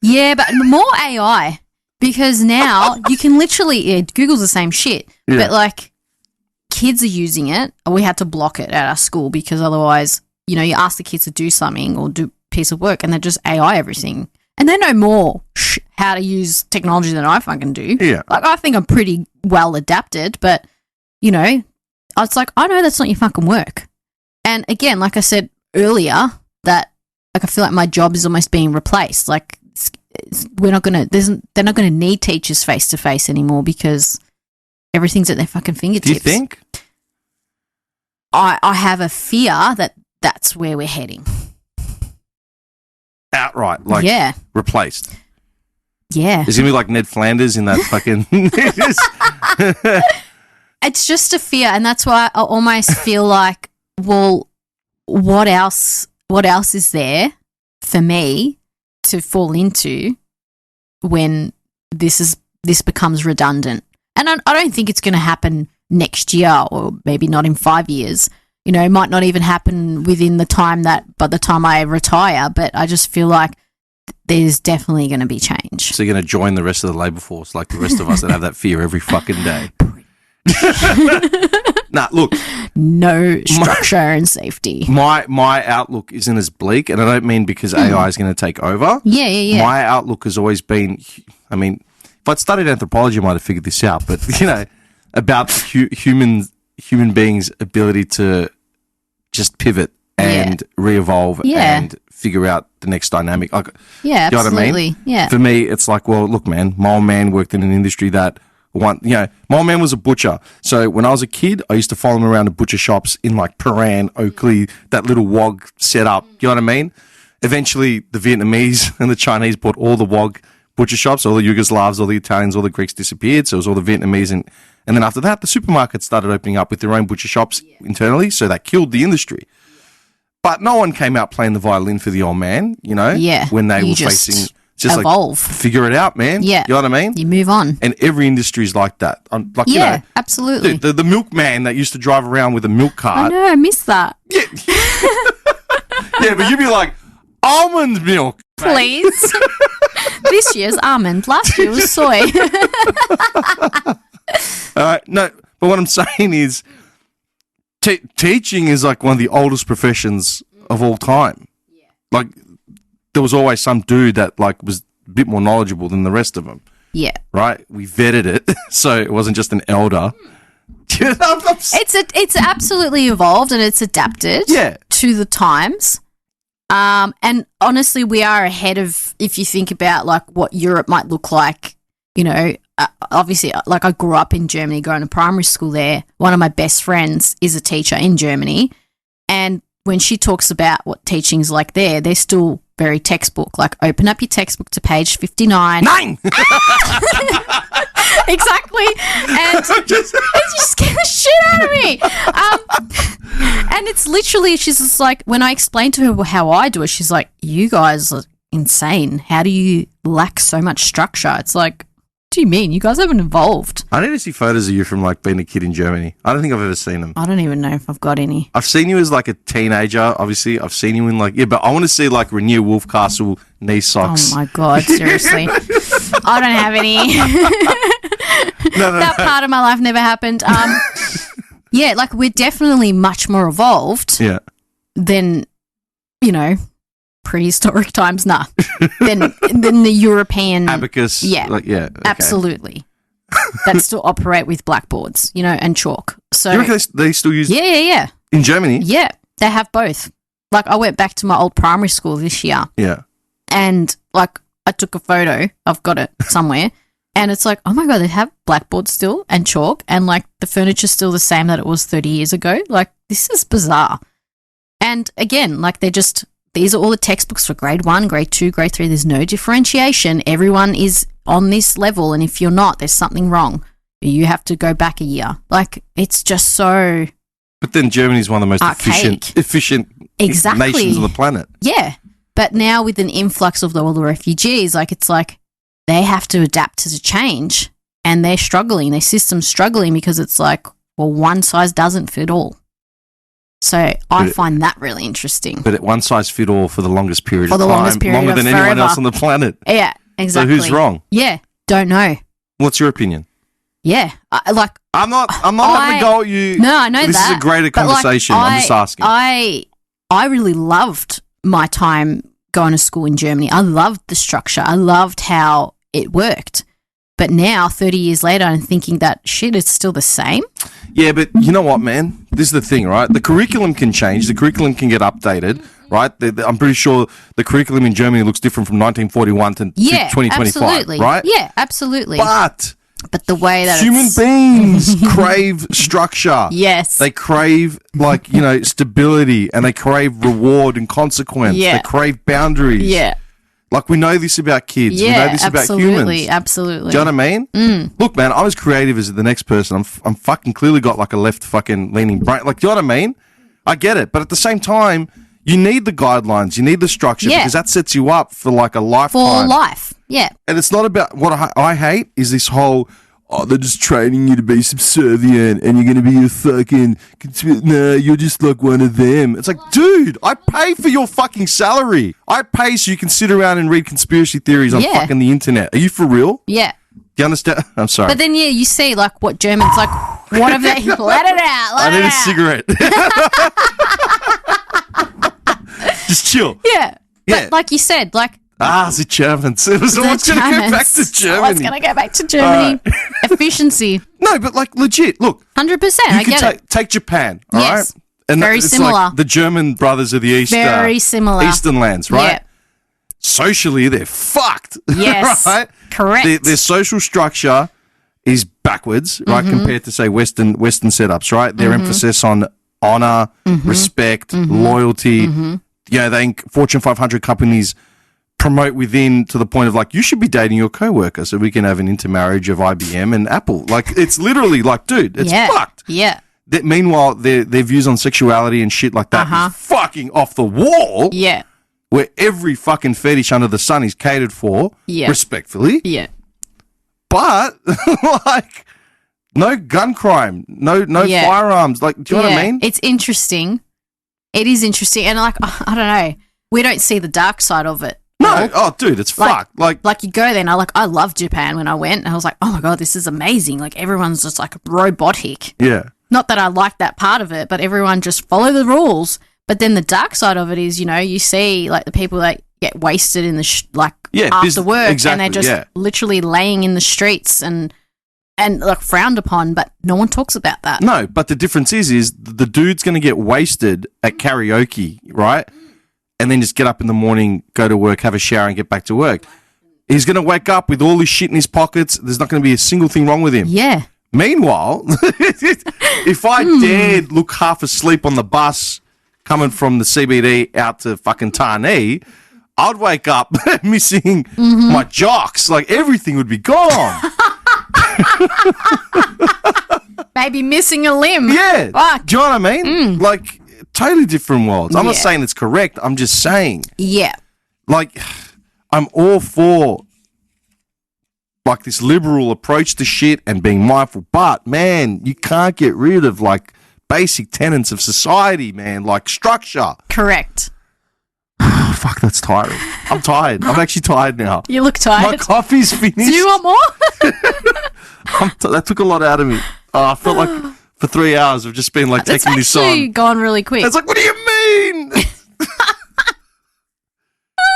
Yeah, but more AI, because now you can literally... Google's the same shit, but like kids are using it. We had to block it at our school because otherwise, you ask the kids to do something or do a piece of work and they just AI everything. And they know more how to use technology than I fucking do. Yeah. Like, I think I'm pretty well adapted, but, it's like, I know that's not your fucking work. And again, like I said earlier, that like I feel like my job is almost being replaced. Like they're not going to need teachers face to face anymore because everything's at their fucking fingertips. Do you think? I have a fear that that's where we're heading. Outright, like replaced. Yeah. Is it going to be like Ned Flanders in that fucking... It's just a fear, and that's why I almost feel like, well, what else is there for me to fall into when this becomes redundant? And I don't think it's going to happen next year or maybe not in 5 years. It might not even happen within the time by the time I retire, but I just feel like there's definitely going to be change. So you're going to join the rest of the labour force like the rest of us that have that fear every fucking day. Nah, look. No structure and safety. My outlook isn't as bleak, and I don't mean because AI is going to take over. Yeah. My outlook has always been, I mean, if I'd studied anthropology, I might have figured this out, but, about human beings' ability to just pivot and re-evolve and figure out the next dynamic. Like, yeah, absolutely. You know what I mean? Yeah. For me, it's like, well, look, man, my old man worked in an industry that my old man was a butcher. So when I was a kid, I used to follow him around to butcher shops in like Paran, Oakley, that little wog set up. You know what I mean? Eventually, the Vietnamese and the Chinese bought all the wog butcher shops, all the Yugoslavs, all the Italians, all the Greeks disappeared. So it was all the Vietnamese. And then after that, the supermarkets started opening up with their own butcher shops internally. So that killed the industry. But no one came out playing the violin for the old man, you know? Yeah. When they You were just facing... Just evolve. figure it out, man. Yeah. You know what I mean? You move on. And every industry is like that. You know, absolutely. dude, the milkman that used to drive around with a milk I cart. know, I miss that. Yeah. Yeah, but you'd be like, almond milk. Please. This year's almond, last year was soy. No, but what I'm saying is teaching is like one of the oldest professions of all time. Yeah. Like, there was always some dude that like was a bit more knowledgeable than the rest of them. Yeah. Right? We vetted it, so it wasn't just an elder. It's absolutely evolved and it's adapted to the times. And honestly, we are ahead of, if you think about like what Europe might look like, you know, obviously, like I grew up in Germany, going to primary school there. One of my best friends is a teacher in Germany. And when she talks about what teaching's like there, they're still very textbook. Like, open up your textbook to page 59. 9! Exactly. And it just scared the shit out of me. And it's literally, she's just like, when I explained to her how I do it, she's like, you guys are insane. How do you lack so much structure? It's like, what do you mean? You guys haven't evolved. I need to see photos of you from like being a kid in Germany. I don't think I've ever seen them. I don't even know if I've got any. I've seen you as like a teenager, obviously. I've seen you in like, but I want to see like Rainier Wolfcastle knee socks. Oh my God, seriously. I don't have any. That part of my life never happened. Yeah, like we're definitely much more evolved than, you know, prehistoric times. Than the European abacus. Yeah, okay. Absolutely. That still operate with blackboards, you know, and chalk. So you reckon they still use? Yeah. In Germany? Yeah, they have both. Like, I went back to my old primary school this year. Yeah. And like, I took a photo. I've got it somewhere. And it's like, oh my God, they have blackboards still and chalk, and like the furniture's still the same that it was 30 years ago. Like, this is bizarre. And again, like, these are all the textbooks for grade 1, grade 2, grade 3. There's no differentiation. Everyone is on this level, and if you're not, there's something wrong. You have to go back a year. Like, it's just so. But then Germany's one of the most efficient nations on the planet. Yeah. But now with an influx of all the refugees, like, it's like they have to adapt to the change, and they're struggling. Their system's struggling because it's like, well, one size doesn't fit all. So I find that really interesting. But one size fit all for the longest period of time. Longer than anyone else on the planet. Yeah, exactly. So who's wrong? Yeah, don't know. What's your opinion? Yeah, I'm not having a go at you. No, I know this that. This is a greater conversation. I'm just asking. I really loved my time going to school in Germany. I loved the structure. I loved how it worked. But now, 30 years later, I'm thinking that, shit, it's still the same. Yeah, but you know what, man? This is the thing, right? The curriculum can change. The curriculum can get updated, right? I'm pretty sure the curriculum in Germany looks different from 1941 to 2025, absolutely. Right? Yeah, absolutely. But the way that human beings crave structure. Yes. They crave, like, you know, stability, and they crave reward and consequence. Yeah. They crave boundaries. Yeah. Like, we know this about kids. Yeah, we know this about humans. Absolutely. Do you know what I mean? Mm. Look, man, I'm as creative as the next person. I'm fucking clearly got like a left fucking leaning brain. Like, do you know what I mean? I get it. But at the same time, you need the guidelines. You need the structure because that sets you up for like a lifetime. For life. Yeah. And it's not about what I hate is this whole, they're just training you to be subservient and you're going to be a fucking, no, you're just like one of them. It's like, dude, I pay for your fucking salary. I pay so you can sit around and read conspiracy theories on fucking the internet. Are you for real? Yeah. Do you understand? I'm sorry. But then, you see, like, what Germans, like, what have they, let it out, I need a cigarette. Just chill. Yeah. But like you said, like, the Germans. It was always going to go back to Germany. What's going to go back to Germany? Efficiency. No, but like legit. Look, 100%. I get it. Take Japan. All right, and very it's similar. Like the German brothers of the East. Very similar. Eastern lands, right? Yeah. Socially, they're fucked. Yes. Right. Correct. Their social structure is backwards, right, compared to say Western setups, right? Their emphasis on honor, respect, loyalty. You know, Fortune 500 companies promote within to the point of like, you should be dating your coworker so we can have an intermarriage of IBM and Apple. Like, it's literally like, dude, it's fucked. Yeah. That meanwhile, their views on sexuality and shit like that is fucking off the wall. Yeah. Where every fucking fetish under the sun is catered for, respectfully. Yeah. But like, no gun crime, no firearms. Like, do you know what I mean? It's interesting. It is interesting, and like, I don't know, we don't see the dark side of it. No, oh, dude, it's fucked. Like you go there, and I loved Japan when I went, and I was like, oh my god, this is amazing. Like, everyone's just like robotic. Yeah. Not that I like that part of it, but everyone just follow the rules. But then the dark side of it is, you know, you see like the people that get wasted in the after work, and they're just literally laying in the streets and like frowned upon, but no one talks about that. No, but the difference is the dude's going to get wasted at karaoke, right? And then just get up in the morning, go to work, have a shower, and get back to work. He's going to wake up with all his shit in his pockets. There's not going to be a single thing wrong with him. Yeah. Meanwhile, if I dared look half asleep on the bus coming from the CBD out to fucking Tarnee, I'd wake up missing my jocks. Like, everything would be gone. Maybe missing a limb. Yeah. Fuck. Do you know what I mean? Like, totally different worlds. I'm not saying it's correct. I'm just saying. Yeah. Like, I'm all for like this liberal approach to shit and being mindful, but man, you can't get rid of like basic tenets of society, man, like structure. Correct. Fuck, that's tiring. I'm tired. I'm actually tired now. You look tired. My coffee's finished. Do you want more? That took a lot out of me. I felt like for 3 hours I've just been like taking this on. It's actually gone really quick. It's like, what do you mean?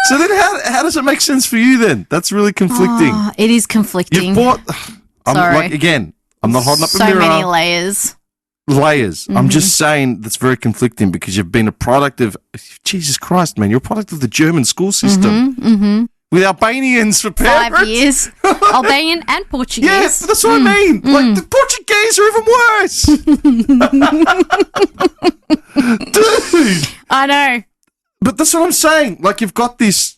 So then how does it make sense for you then? That's really conflicting. Oh, it is conflicting. Sorry. Like, again, I'm not holding up a mirror. So many layers. I'm just saying that's very conflicting because you've been a product of, Jesus Christ, man, you're a product of the German school system. With Albanians for parents. 5 years. Albanian and Portuguese. Yes, that's what I mean. Like, the Portuguese are even worse. Dude. I know. But that's what I'm saying. Like, you've got this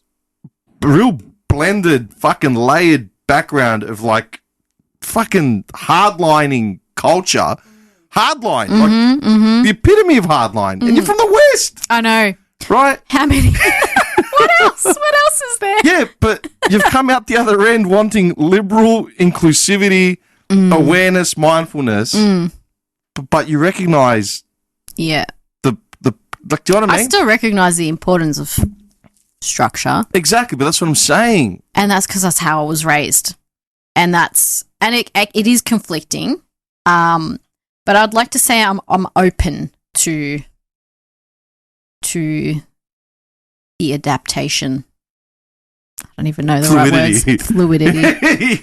real blended, fucking layered background of like fucking hardlining culture. Hardline. Like the epitome of hardline. And you're from the West. I know. Right? How many? What else? What else is there? Yeah, but you've come out the other end wanting liberal inclusivity, awareness, mindfulness, but you recognise like, do you know what I mean? I still recognise the importance of structure. Exactly, but that's what I'm saying. And that's because that's how I was raised. And it is conflicting. But I'd like to say I'm open to the adaptation. I don't even know the right words. Fluidity.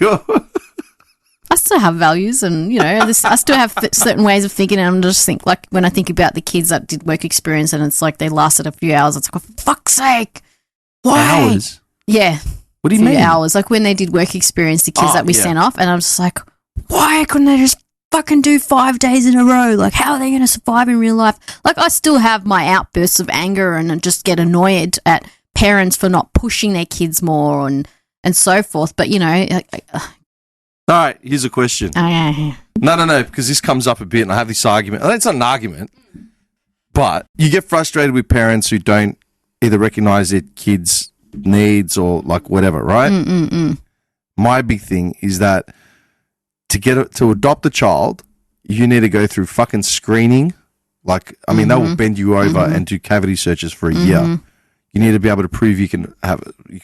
I still have values, and you know, I still have certain ways of thinking. And I'm just think like when I think about the kids that did work experience, and it's like they lasted a few hours. It's like, for fuck's sake, why? Hours? Yeah. What do you mean? Hours? Like when they did work experience, the kids that we sent off, and I'm just like, why couldn't they just fucking do 5 days in a row? Like, how are they going to survive in real life? Like, I still have my outbursts of anger and just get annoyed at parents for not pushing their kids more and so forth. But you know. All right, here's a question. Okay. No, because this comes up a bit, and I have this argument. It's not an argument, but you get frustrated with parents who don't either recognize their kids' needs or like whatever, right? My big thing is that to adopt a child, you need to go through fucking screening. Like, I mean, they will bend you over and do cavity searches for a year. You need to be able to prove you can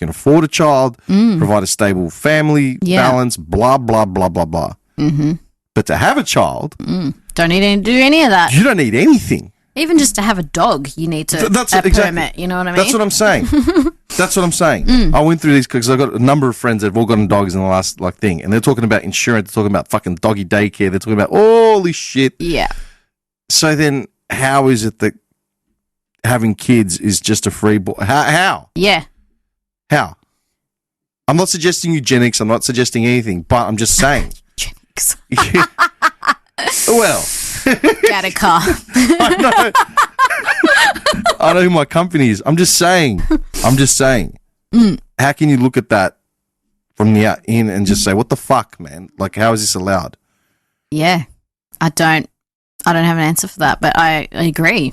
afford a child, provide a stable family balance, blah blah blah blah blah. But to have a child, don't need to do any of that. You don't need anything. Even just to have a dog, you need to permit. You know what I mean? That's what I'm saying. That's what I'm saying. I went through these because I've got a number of friends that have all gotten dogs in the last like thing, and they're talking about insurance, they're talking about fucking doggy daycare, they're talking about all this shit. Yeah. So then, how is it that having kids is just a free ball? How? Yeah. How? I'm not suggesting eugenics. I'm not suggesting anything, but I'm just saying. Eugenics. Well. Get a car. I know who my company is. I'm just saying. how can you look at that from the out in and just say, what the fuck, man? Like, how is this allowed? Yeah. I don't have an answer for that, but I agree.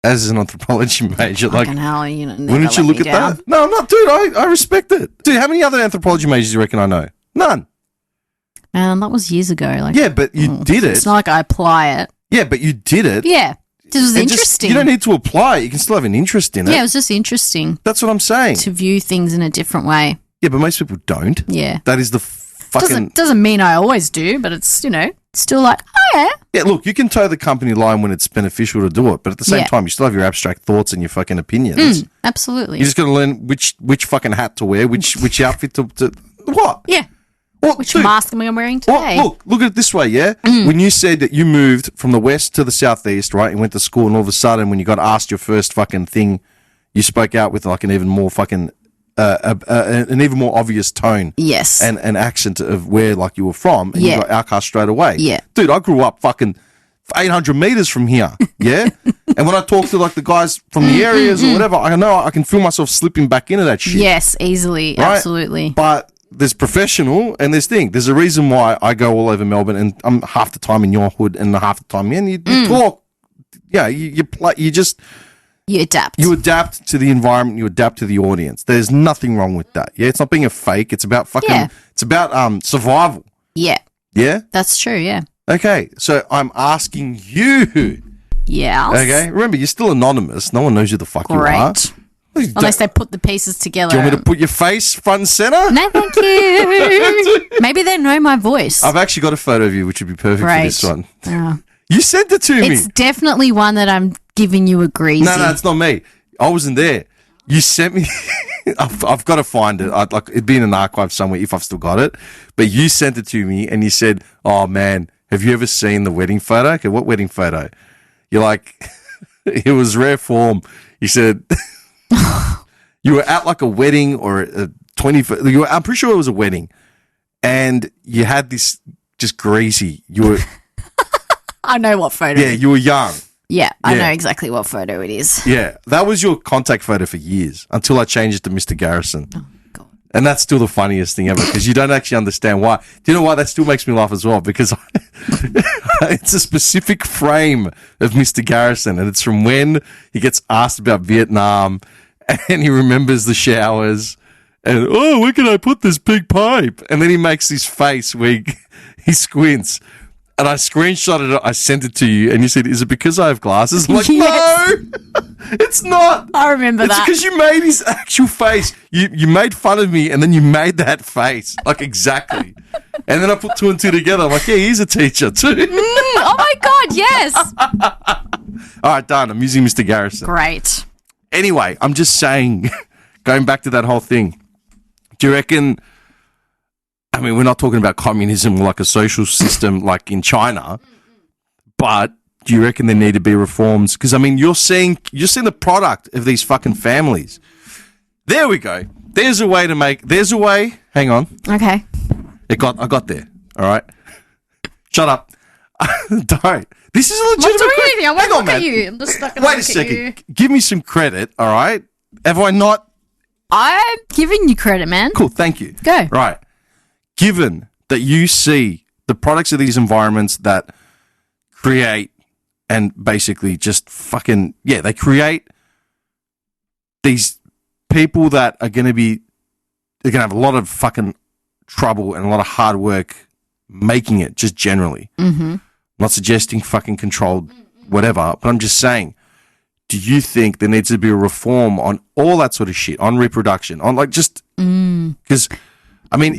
As an anthropology major, like, hell, wouldn't you look at that? No, I'm not, dude. I respect it. Dude, how many other anthropology majors do you reckon I know? None. That was years ago. Like, yeah, but you did it. It's not like I apply it. Yeah, but you did it. Yeah. It was interesting. You don't need to apply it. You can still have an interest in it. Yeah, it was just interesting. That's what I'm saying. To view things in a different way. Yeah, but most people don't. Yeah. That is the fucking... Doesn't mean I always do, but it's, still like, oh, yeah. Yeah, look, you can toe the company line when it's beneficial to do it, but at the same time, you still have your abstract thoughts and your fucking opinions. Absolutely. You just got to learn which fucking hat to wear, which outfit to... What? Yeah. Well, which mask am I wearing today? Well, look at it this way, yeah? When you said that you moved from the west to the southeast, right, and went to school, and all of a sudden when you got asked your first fucking thing, you spoke out with like an even more fucking... an even more obvious tone. Yes. And an accent of where like you were from, and you got outcast straight away. Yeah. Dude, I grew up fucking 800 meters from here, yeah? And when I talk to like the guys from the areas or whatever, I know I can feel myself slipping back into that shit. Yes, easily, right? Absolutely. But there's professional and there's thing. There's a reason why I go all over Melbourne and I'm half the time in your hood and half the time in. You talk, you play, you adapt. You adapt to the environment. You adapt to the audience. There's nothing wrong with that. Yeah, it's not being a fake. It's about fucking. Yeah. It's about survival. Yeah. Yeah. That's true. Yeah. Okay, so I'm asking you. Yeah. Okay. Remember, you're still anonymous. No one knows who the fuck you are. Unless they put the pieces together. Do you want me to put your face front and center? No, thank you. Maybe they know my voice. I've actually got a photo of you, which would be perfect for this one. Oh. You sent it to me. It's definitely one that I'm giving you a greasy. No, it's not me. I wasn't there. You sent me. I've got to find it. It'd be in an archive somewhere if I've still got it. But you sent it to me, and you said, "Oh man, have you ever seen the wedding photo?" Okay, what wedding photo? You're like, it was rare form. You said you were at like a wedding or a 20. I'm pretty sure it was a wedding, and you had this just greasy. You were. I know what photo. Yeah, you were young. Yeah, I know exactly what photo it is. Yeah, that was your contact photo for years until I changed it to Mr. Garrison. Oh, God. And that's still the funniest thing ever because you don't actually understand why. Do you know why? That still makes me laugh as well because it's a specific frame of Mr. Garrison and it's from when he gets asked about Vietnam and he remembers the showers and, oh, where can I put this big pipe? And then he makes this face where he squints. And I screenshotted it, I sent it to you, and you said, is it because I have glasses? I'm like, yes. No, it's not. I remember that. It's because you made his actual face. You made fun of me, and then you made that face. Like, exactly. And then I put two and two together. I'm like, yeah, he's a teacher, too. Oh, my God, yes. All right, done. I'm using Mr. Garrison. Great. Anyway, I'm just saying, going back to that whole thing, do you reckon... I mean, we're not talking about communism like a social system like in China, but do you reckon there need to be reforms? Because, I mean, you're seeing the product of these fucking families. There we go. There's a way. Hang on. Okay. I got there. All right. Shut up. Don't. This is a legitimate I'm not doing anything. I won't Hang on, look at man. you. I'm just not going to Wait a second. Give me some credit, all right? Have I not? I'm giving you credit, man. Cool. Thank you. Go. Right. Given that you see the products of these environments that create and basically just fucking, yeah, they create these people that are going to have a lot of fucking trouble and a lot of hard work making it just generally. Mm-hmm. I'm not suggesting fucking controlled whatever, but I'm just saying, do you think there needs to be a reform on all that sort of shit, on reproduction, on like just, because I mean,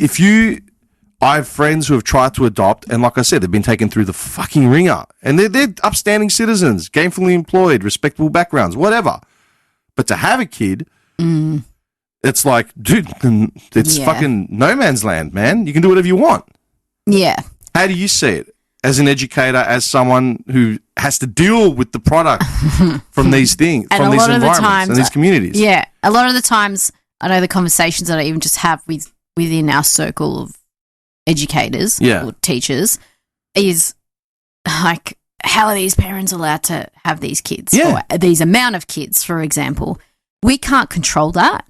I have friends who have tried to adopt, and like I said, they've been taken through the fucking ringer, and they're upstanding citizens, gainfully employed, respectable backgrounds, whatever. But to have a kid, it's like, dude, it's fucking no man's land, man. You can do whatever you want. Yeah. How do you see it as an educator, as someone who has to deal with the product from these things, from these environments and these communities? Yeah. A lot of the times, I know the conversations that I even just have within our circle of educators or teachers is like, how are these parents allowed to have these kids or these amount of kids, for example? We can't control that,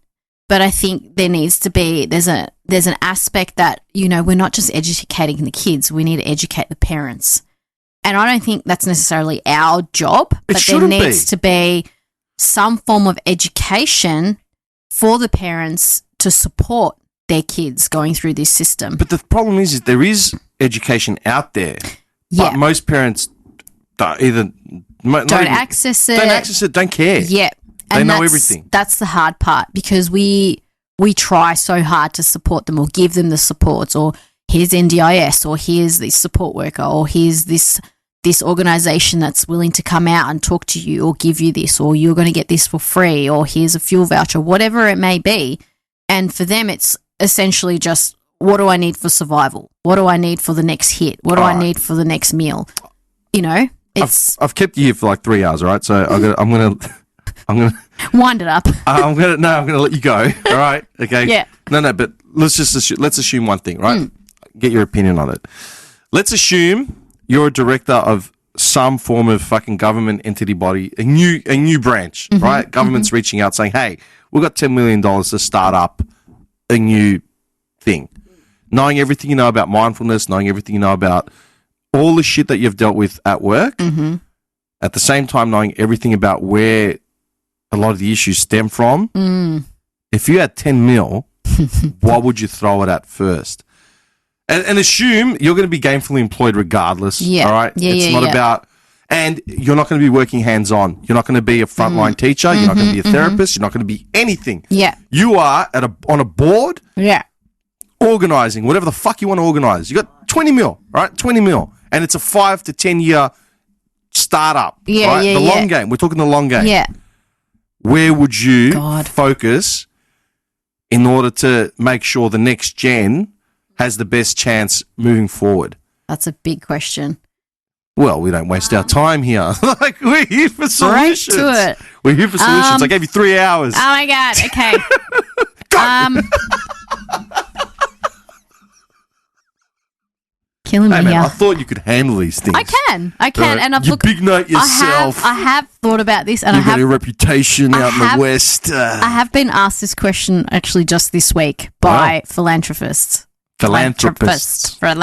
but I think there needs to be there's an aspect that, you know, we're not just educating the kids, we need to educate the parents. And I don't think that's necessarily our job, but there needs to be some form of education for the parents to support their kids going through this system. But the problem is there is education out there, but most parents don't access it, don't care. Yeah. They know everything. That's the hard part, because we try so hard to support them or give them the supports, or here's NDIS, or here's this support worker, or here's this organisation that's willing to come out and talk to you or give you this, or you're going to get this for free, or here's a fuel voucher, whatever it may be. And for them, it's essentially just, what do I need for survival? What do I need for the next hit? What do I need for the next meal? You know, I've kept you here for like 3 hours, all right? So I'm gonna wind it up. I'm gonna let you go. All right, okay. Yeah. No, but let's assume one thing, right? Get your opinion on it. Let's assume you're a director of some form of fucking government entity body, a new branch, right? Government's reaching out saying, "Hey, we've got $10 million to start up a new thing." Knowing everything you know about mindfulness, knowing everything you know about all the shit that you've dealt with at work, at the same time knowing everything about where a lot of the issues stem from. If you had 10 mil, what would you throw it at first? And assume you're going to be gainfully employed regardless. Yeah. All right. It's not about, and you're not going to be working hands on. You're not going to be a frontline teacher. You're not going to be a therapist. You're not going to be anything. Yeah. You are on a board. Yeah. Organizing whatever the fuck you want to organize. You got 20 mil, right? 20 mil. And it's a 5 to 10 year startup. Yeah. Right? Yeah. The long game. We're talking the long game. Yeah. Where would you focus in order to make sure the next gen has the best chance moving forward? That's a big question. Well, we don't waste our time here. Like, we're here for solutions. Right to it. We're here for solutions. I gave you 3 hours. Oh my God. Okay. Killing me Hey, man, here. I thought you could handle these things. I can, and I've you big note yourself. I have thought about this, and You've got a reputation out in the West. I have been asked this question actually just this week by philanthropists. Philanthropists. I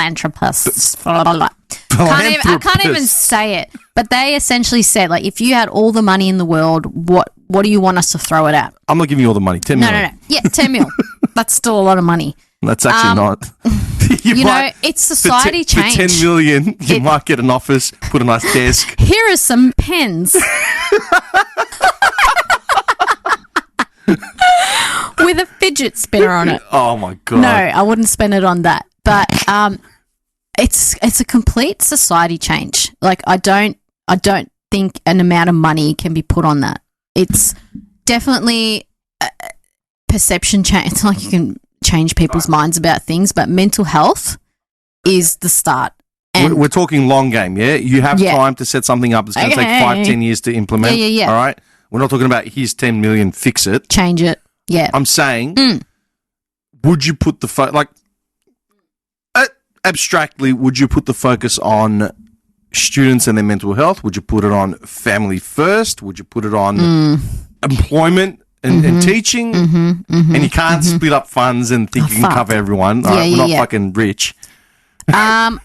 can't even say it, but they essentially said, like, if you had all the money in the world, what do you want us to throw it at? I'm not giving you all the money. 10 mil. No. Yeah, 10 mil. That's still a lot of money. That's actually not. You know, it's society change. For 10 million, you might get an office, put a nice desk. Here are some pens. With a fidget spinner on it. Oh my God. No, I wouldn't spend it on that. But it's a complete society change. Like, I don't think an amount of money can be put on that. It's definitely perception change. It's not like you can change people's minds about things, but mental health is the start. And we're talking long game, yeah? You have time to set something up that's going to take 5-10 years to implement. Yeah. All right? We're not talking about here's 10 million, fix it. Change it. Yeah. I'm saying, would you put the abstractly, would you put the focus on students and their mental health? Would you put it on family first? Would you put it on employment and teaching? And you can't split up funds and think you can cover everyone. All right, we're not fucking rich. Okay,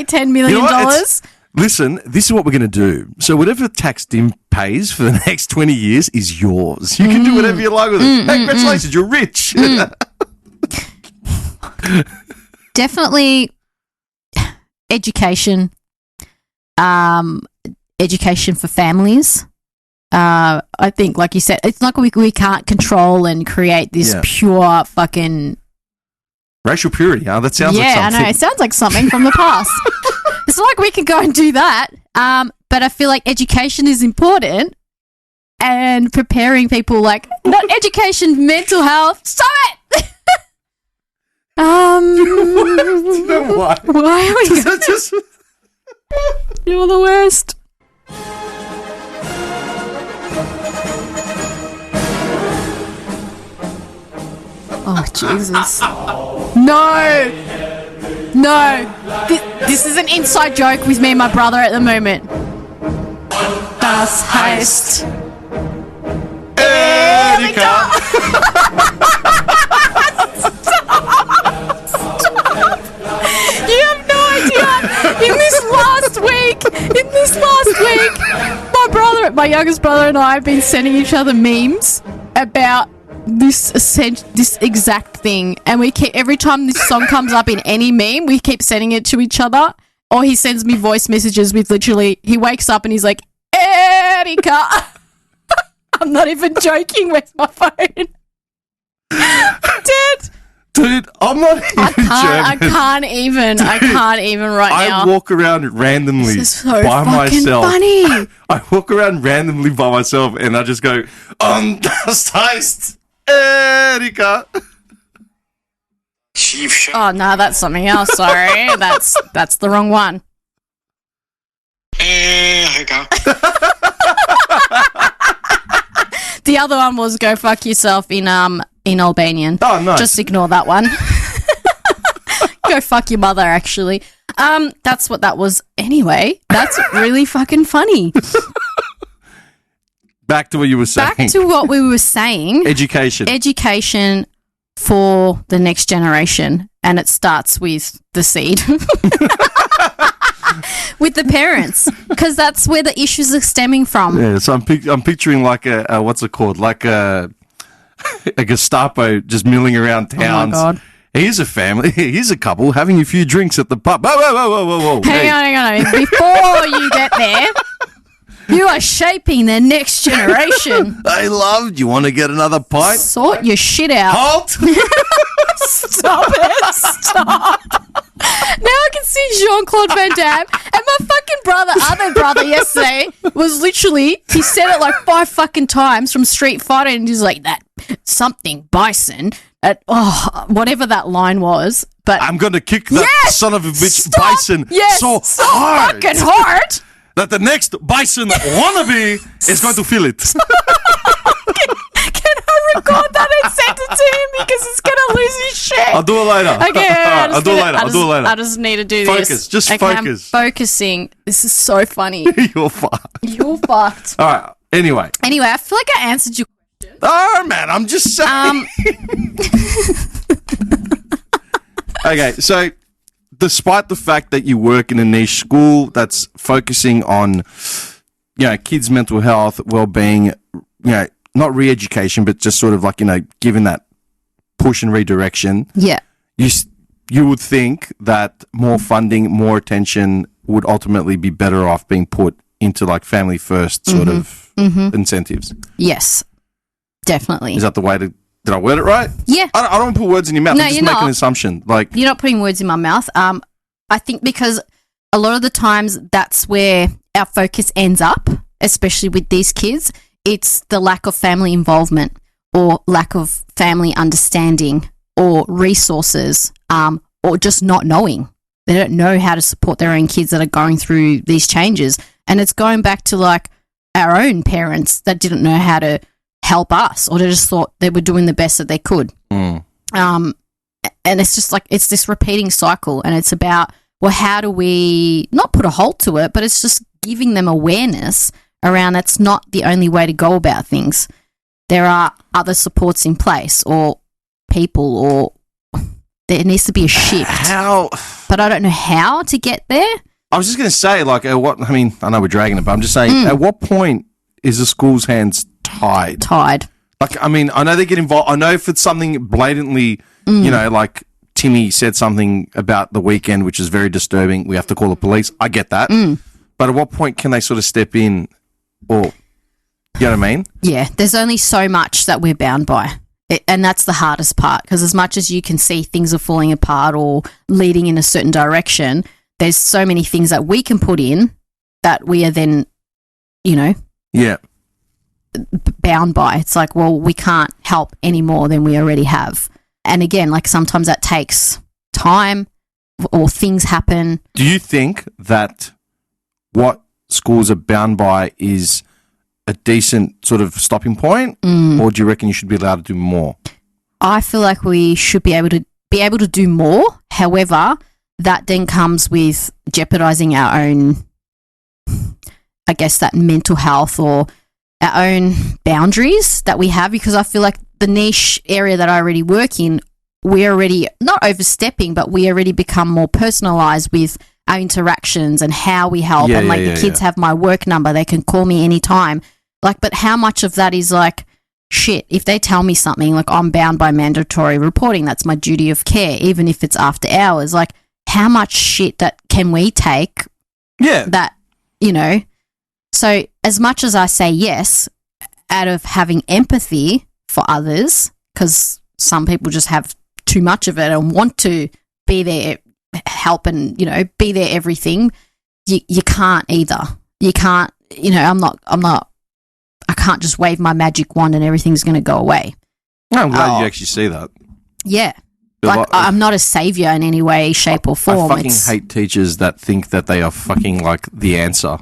$10 million. You know what? Listen, this is what we're going to do. So whatever tax Dim pays for the next 20 years is yours. You can do whatever you like with it. Hey, congratulations, you're rich. Definitely education. Education for families. I think, like you said, it's like we can't control and create this pure fucking racial purity. Huh? That sounds like something. Yeah, I know. It sounds like something from the past. It's like we can go and do that. But I feel like education is important, and preparing people, like, not education, mental health. Stop it. You know why? Why are we just You're the worst. Oh, Jesus. No. This is an inside joke with me and my brother at the moment. Das heißt Erica. You have no idea. In this last week, my youngest brother and I have been sending each other memes about this exact thing, and we keep, every time this song comes up in any meme, we keep sending it to each other, or he sends me voice messages with literally, he wakes up and he's like, Erica. I'm not even joking. Where's my phone? Dude, I'm not even joking. I can't even right now. I walk around randomly This is so by fucking myself. funny. I walk around randomly by myself and I just go, das heißt Erika. Oh no, that's something else. Sorry, that's the wrong one. The other one was "Go fuck yourself" in Albanian. Oh, nice. Just ignore that one. Go fuck your mother. Actually, that's what that was. Anyway, that's really fucking funny. Back to what you were saying. Back to what we were saying. Education for the next generation, and it starts with the seed. With the parents, because that's where the issues are stemming from. Yeah, so I'm picturing like a what's it called? Like a Gestapo just milling around towns. Oh my God. Here's a family. Here's a couple having a few drinks at the pub. Whoa. Hang on. Before you get there, you are shaping the next generation. Hey, love, do you want to get another pint? Sort your shit out. Halt! Stop it. Stop. Now I can see Jean-Claude Van Damme, and my fucking other brother yesterday was literally, he said it like 5 fucking times from Street Fighter, and he's like, that something bison, whatever that line was. But I'm going to kick that son of a bitch bison so hard. Fucking hard. That the next bison wannabe is going to feel it. Can I record that and send it to him, because it's going to lose his shit? I'll do it later. Okay, I'll do it later. I just need to do focus. this. Just okay, focus. I'm focusing. This is so funny. You're fucked. You're fucked. All right. Anyway, I feel like I answered your question. Oh, man, I'm just saying. Okay, so despite the fact that you work in a niche school that's focusing on, kids' mental health, well-being, not re-education, but just sort of like, giving that push and redirection. Yeah. You would think that more funding, more attention would ultimately be better off being put into like family first sort of incentives. Yes, definitely. Is that the way to... Did I word it right? Yeah. I don't want to put words in your mouth. No, I'm just you're making not. an assumption. Like, you're not putting words in my mouth. I think because a lot of the times that's where our focus ends up, especially with these kids. It's the lack of family involvement or lack of family understanding or resources, or just not knowing. They don't know how to support their own kids that are going through these changes. And it's going back to like our own parents that didn't know how to help us, or they just thought they were doing the best that they could. And it's just like, it's this repeating cycle, and it's about, well, how do we not put a halt to it, but it's just giving them awareness around that's not the only way to go about things. There are other supports in place, or people, or there needs to be a shift. How? But I don't know how to get there. I was just going to say, like, I know we're dragging it, but I'm just saying, at what point is the school's hands tied? Like, I know they get involved. I know if it's something blatantly, like Timmy said something about the weekend, which is very disturbing, we have to call the police. I get that. But at what point can they sort of step in, or, you know what I mean? Yeah, there's only so much that we're bound by. And that's the hardest part, because as much as you can see things are falling apart or leading in a certain direction, there's so many things that we can put in that we are then, bound by. It's like, well, we can't help any more than we already have. And again, like sometimes that takes time or things happen. Do you think that what schools are bound by is a decent sort of stopping point, or do you reckon you should be allowed to do more? I feel like we should be able to do more. However, that then comes with jeopardizing our own, I guess, that mental health or our own boundaries that we have, because I feel like the niche area that I already work in, we're already not overstepping, but we already become more personalized with our interactions and how we help. And like the kids have my work number, they can call me anytime. Like, but how much of that is like, shit, if they tell me something, like I'm bound by mandatory reporting, that's my duty of care, even if it's after hours. Like, how much shit that can we take? Yeah. That, you know, so as much as I say yes, out of having empathy for others, because some people just have too much of it and want to be there, help and, you know, be there everything, you can't either. You can't, you know, I can't just wave my magic wand and everything's going to go away. No, I'm glad you actually see that. Yeah. Like, I'm not a savior in any way, shape or form. I fucking hate teachers that think that they are fucking like the answer.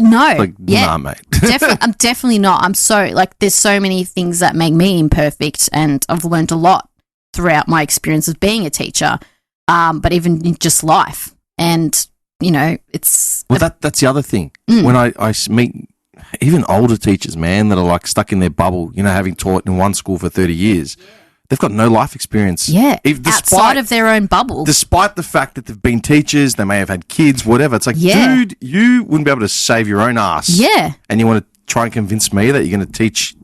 No. Like, nah, mate. I'm definitely not. I'm so, like, there's so many things that make me imperfect, and I've learned a lot throughout my experience of being a teacher, but even in just life. And, you know, it's... Well, that's the other thing. When I meet even older teachers, man, that are like stuck in their bubble, you know, having taught in one school for 30 years, they've got no life experience. Yeah, outside of their own bubble. Despite the fact that they've been teachers, they may have had kids, whatever. It's like, dude, you wouldn't be able to save your own ass. Yeah. And you want to try and convince me that you're going to teach,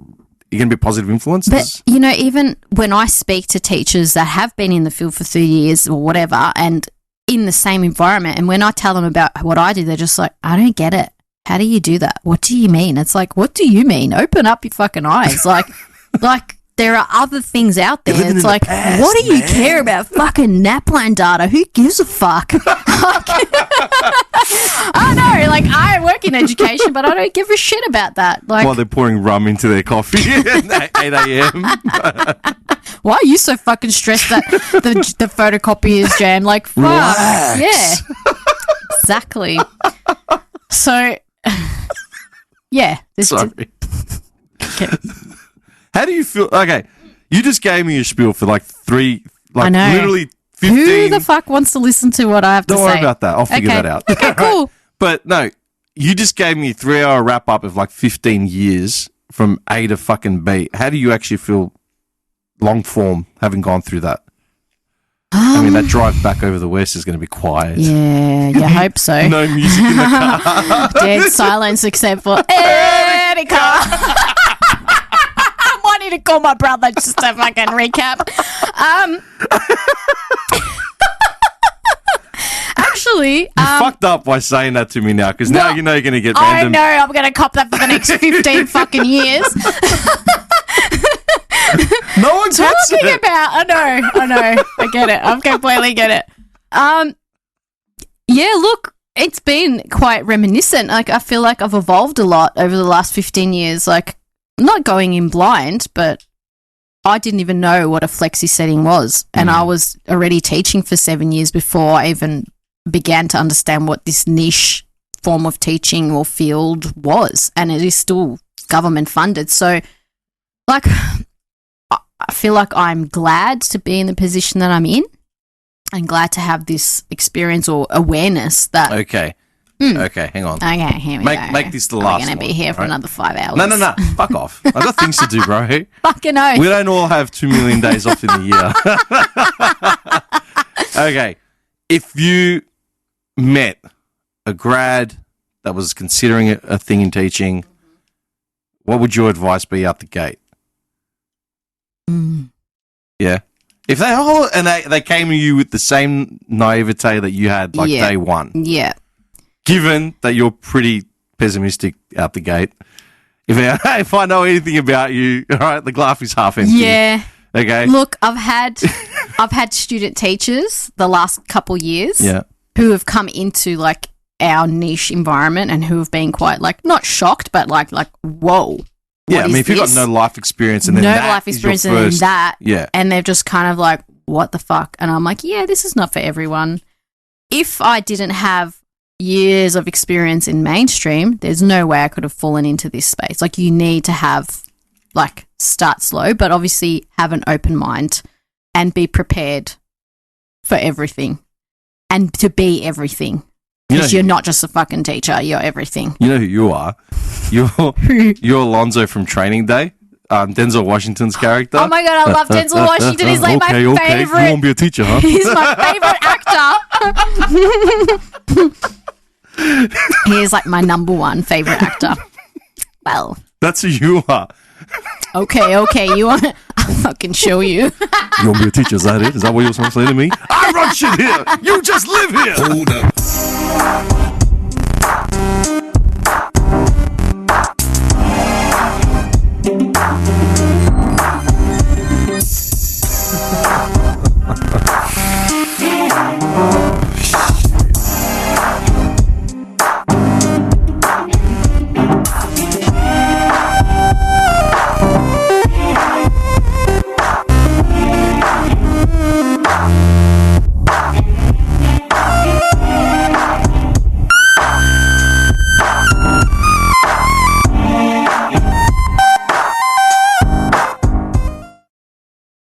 you're going to be a positive influence? But, you know, even when I speak to teachers that have been in the field for 30 years or whatever and in the same environment, and when I tell them about what I do, they're just like, I don't get it. How do you do that? What do you mean? It's like, what do you mean? Open up your fucking eyes. Like, there are other things out there. It's like, past, what do you care about fucking NAPLAN data? Who gives a fuck? I know, like, I work in education, but I don't give a shit about that. Like, while they're pouring rum into their coffee at 8 a.m. Why are you so fucking stressed that the photocopier is jammed? Like, fuck. Relax. Yeah. Exactly. So, yeah. Sorry. How do you feel? Okay, you just gave me a spiel for like literally 15. Who the fuck wants to listen to what I have to say? Don't worry about that. I'll figure that out. Okay, cool. But no, you just gave me a 3-hour wrap up of like 15 years from A to fucking B. How do you actually feel long form having gone through that? I mean, that drive back over the west is going to be quiet. Yeah, you hope so. No music in the car. Dead silence except for Erica. I need to call my brother just to fucking recap. Actually, you fucked up by saying that to me now, because now you know you're going to get random. I know I'm going to cop that for the next 15 fucking years. No one gets talking it. about. I know. I get it. I completely get it. Yeah. Look, it's been quite reminiscent. Like, I feel like I've evolved a lot over the last 15 years. Like, I'm not going in blind, but I didn't even know what a flexi setting was, and I was already teaching for 7 years before I even began to understand what this niche form of teaching or field was, and it is still government funded. So, like, I feel like I'm glad to be in the position that I'm in. I'm glad to have this experience or awareness that... Okay. Okay, hang on. Okay, here we go. Make this the last one. We're going to be here for another 5 hours. No. Fuck off. I've got things to do, bro. Fucking oath. We don't all have 2 million days off in the year. Okay. If you met a grad that was considering a thing in teaching, what would your advice be out the gate? Yeah. If they came to you with the same naivete that you had day one. Yeah. Given that you're pretty pessimistic out the gate, if I know anything about you, all right, the glass is half empty. Yeah. Okay. Look, I've had student teachers the last couple years Yeah. who have come into like our niche environment and who have been quite like not shocked but like whoa. Yeah, I mean, if you've got no life experience and then that is your first, and they've just kind of like, what the fuck? And I'm like, yeah, this is not for everyone. If I didn't have years of experience in mainstream, there's no way I could have fallen into this space. Like, you need to have, like, start slow, but obviously have an open mind and be prepared for everything and to be everything. Because you're not just a fucking teacher, you're everything. You know who you are? You're Alonzo from Training Day, Denzel Washington's character. Oh my god, I love Denzel Washington. He's like my favorite. You won't be a teacher, huh? He's my favorite actor. He is like my number one favorite actor. Well, that's who you are. Okay. You want? I'll fucking show you. You won't be a teacher, is that it? Is that what you're supposed to say to me? I run shit here. You just live here. Hold up.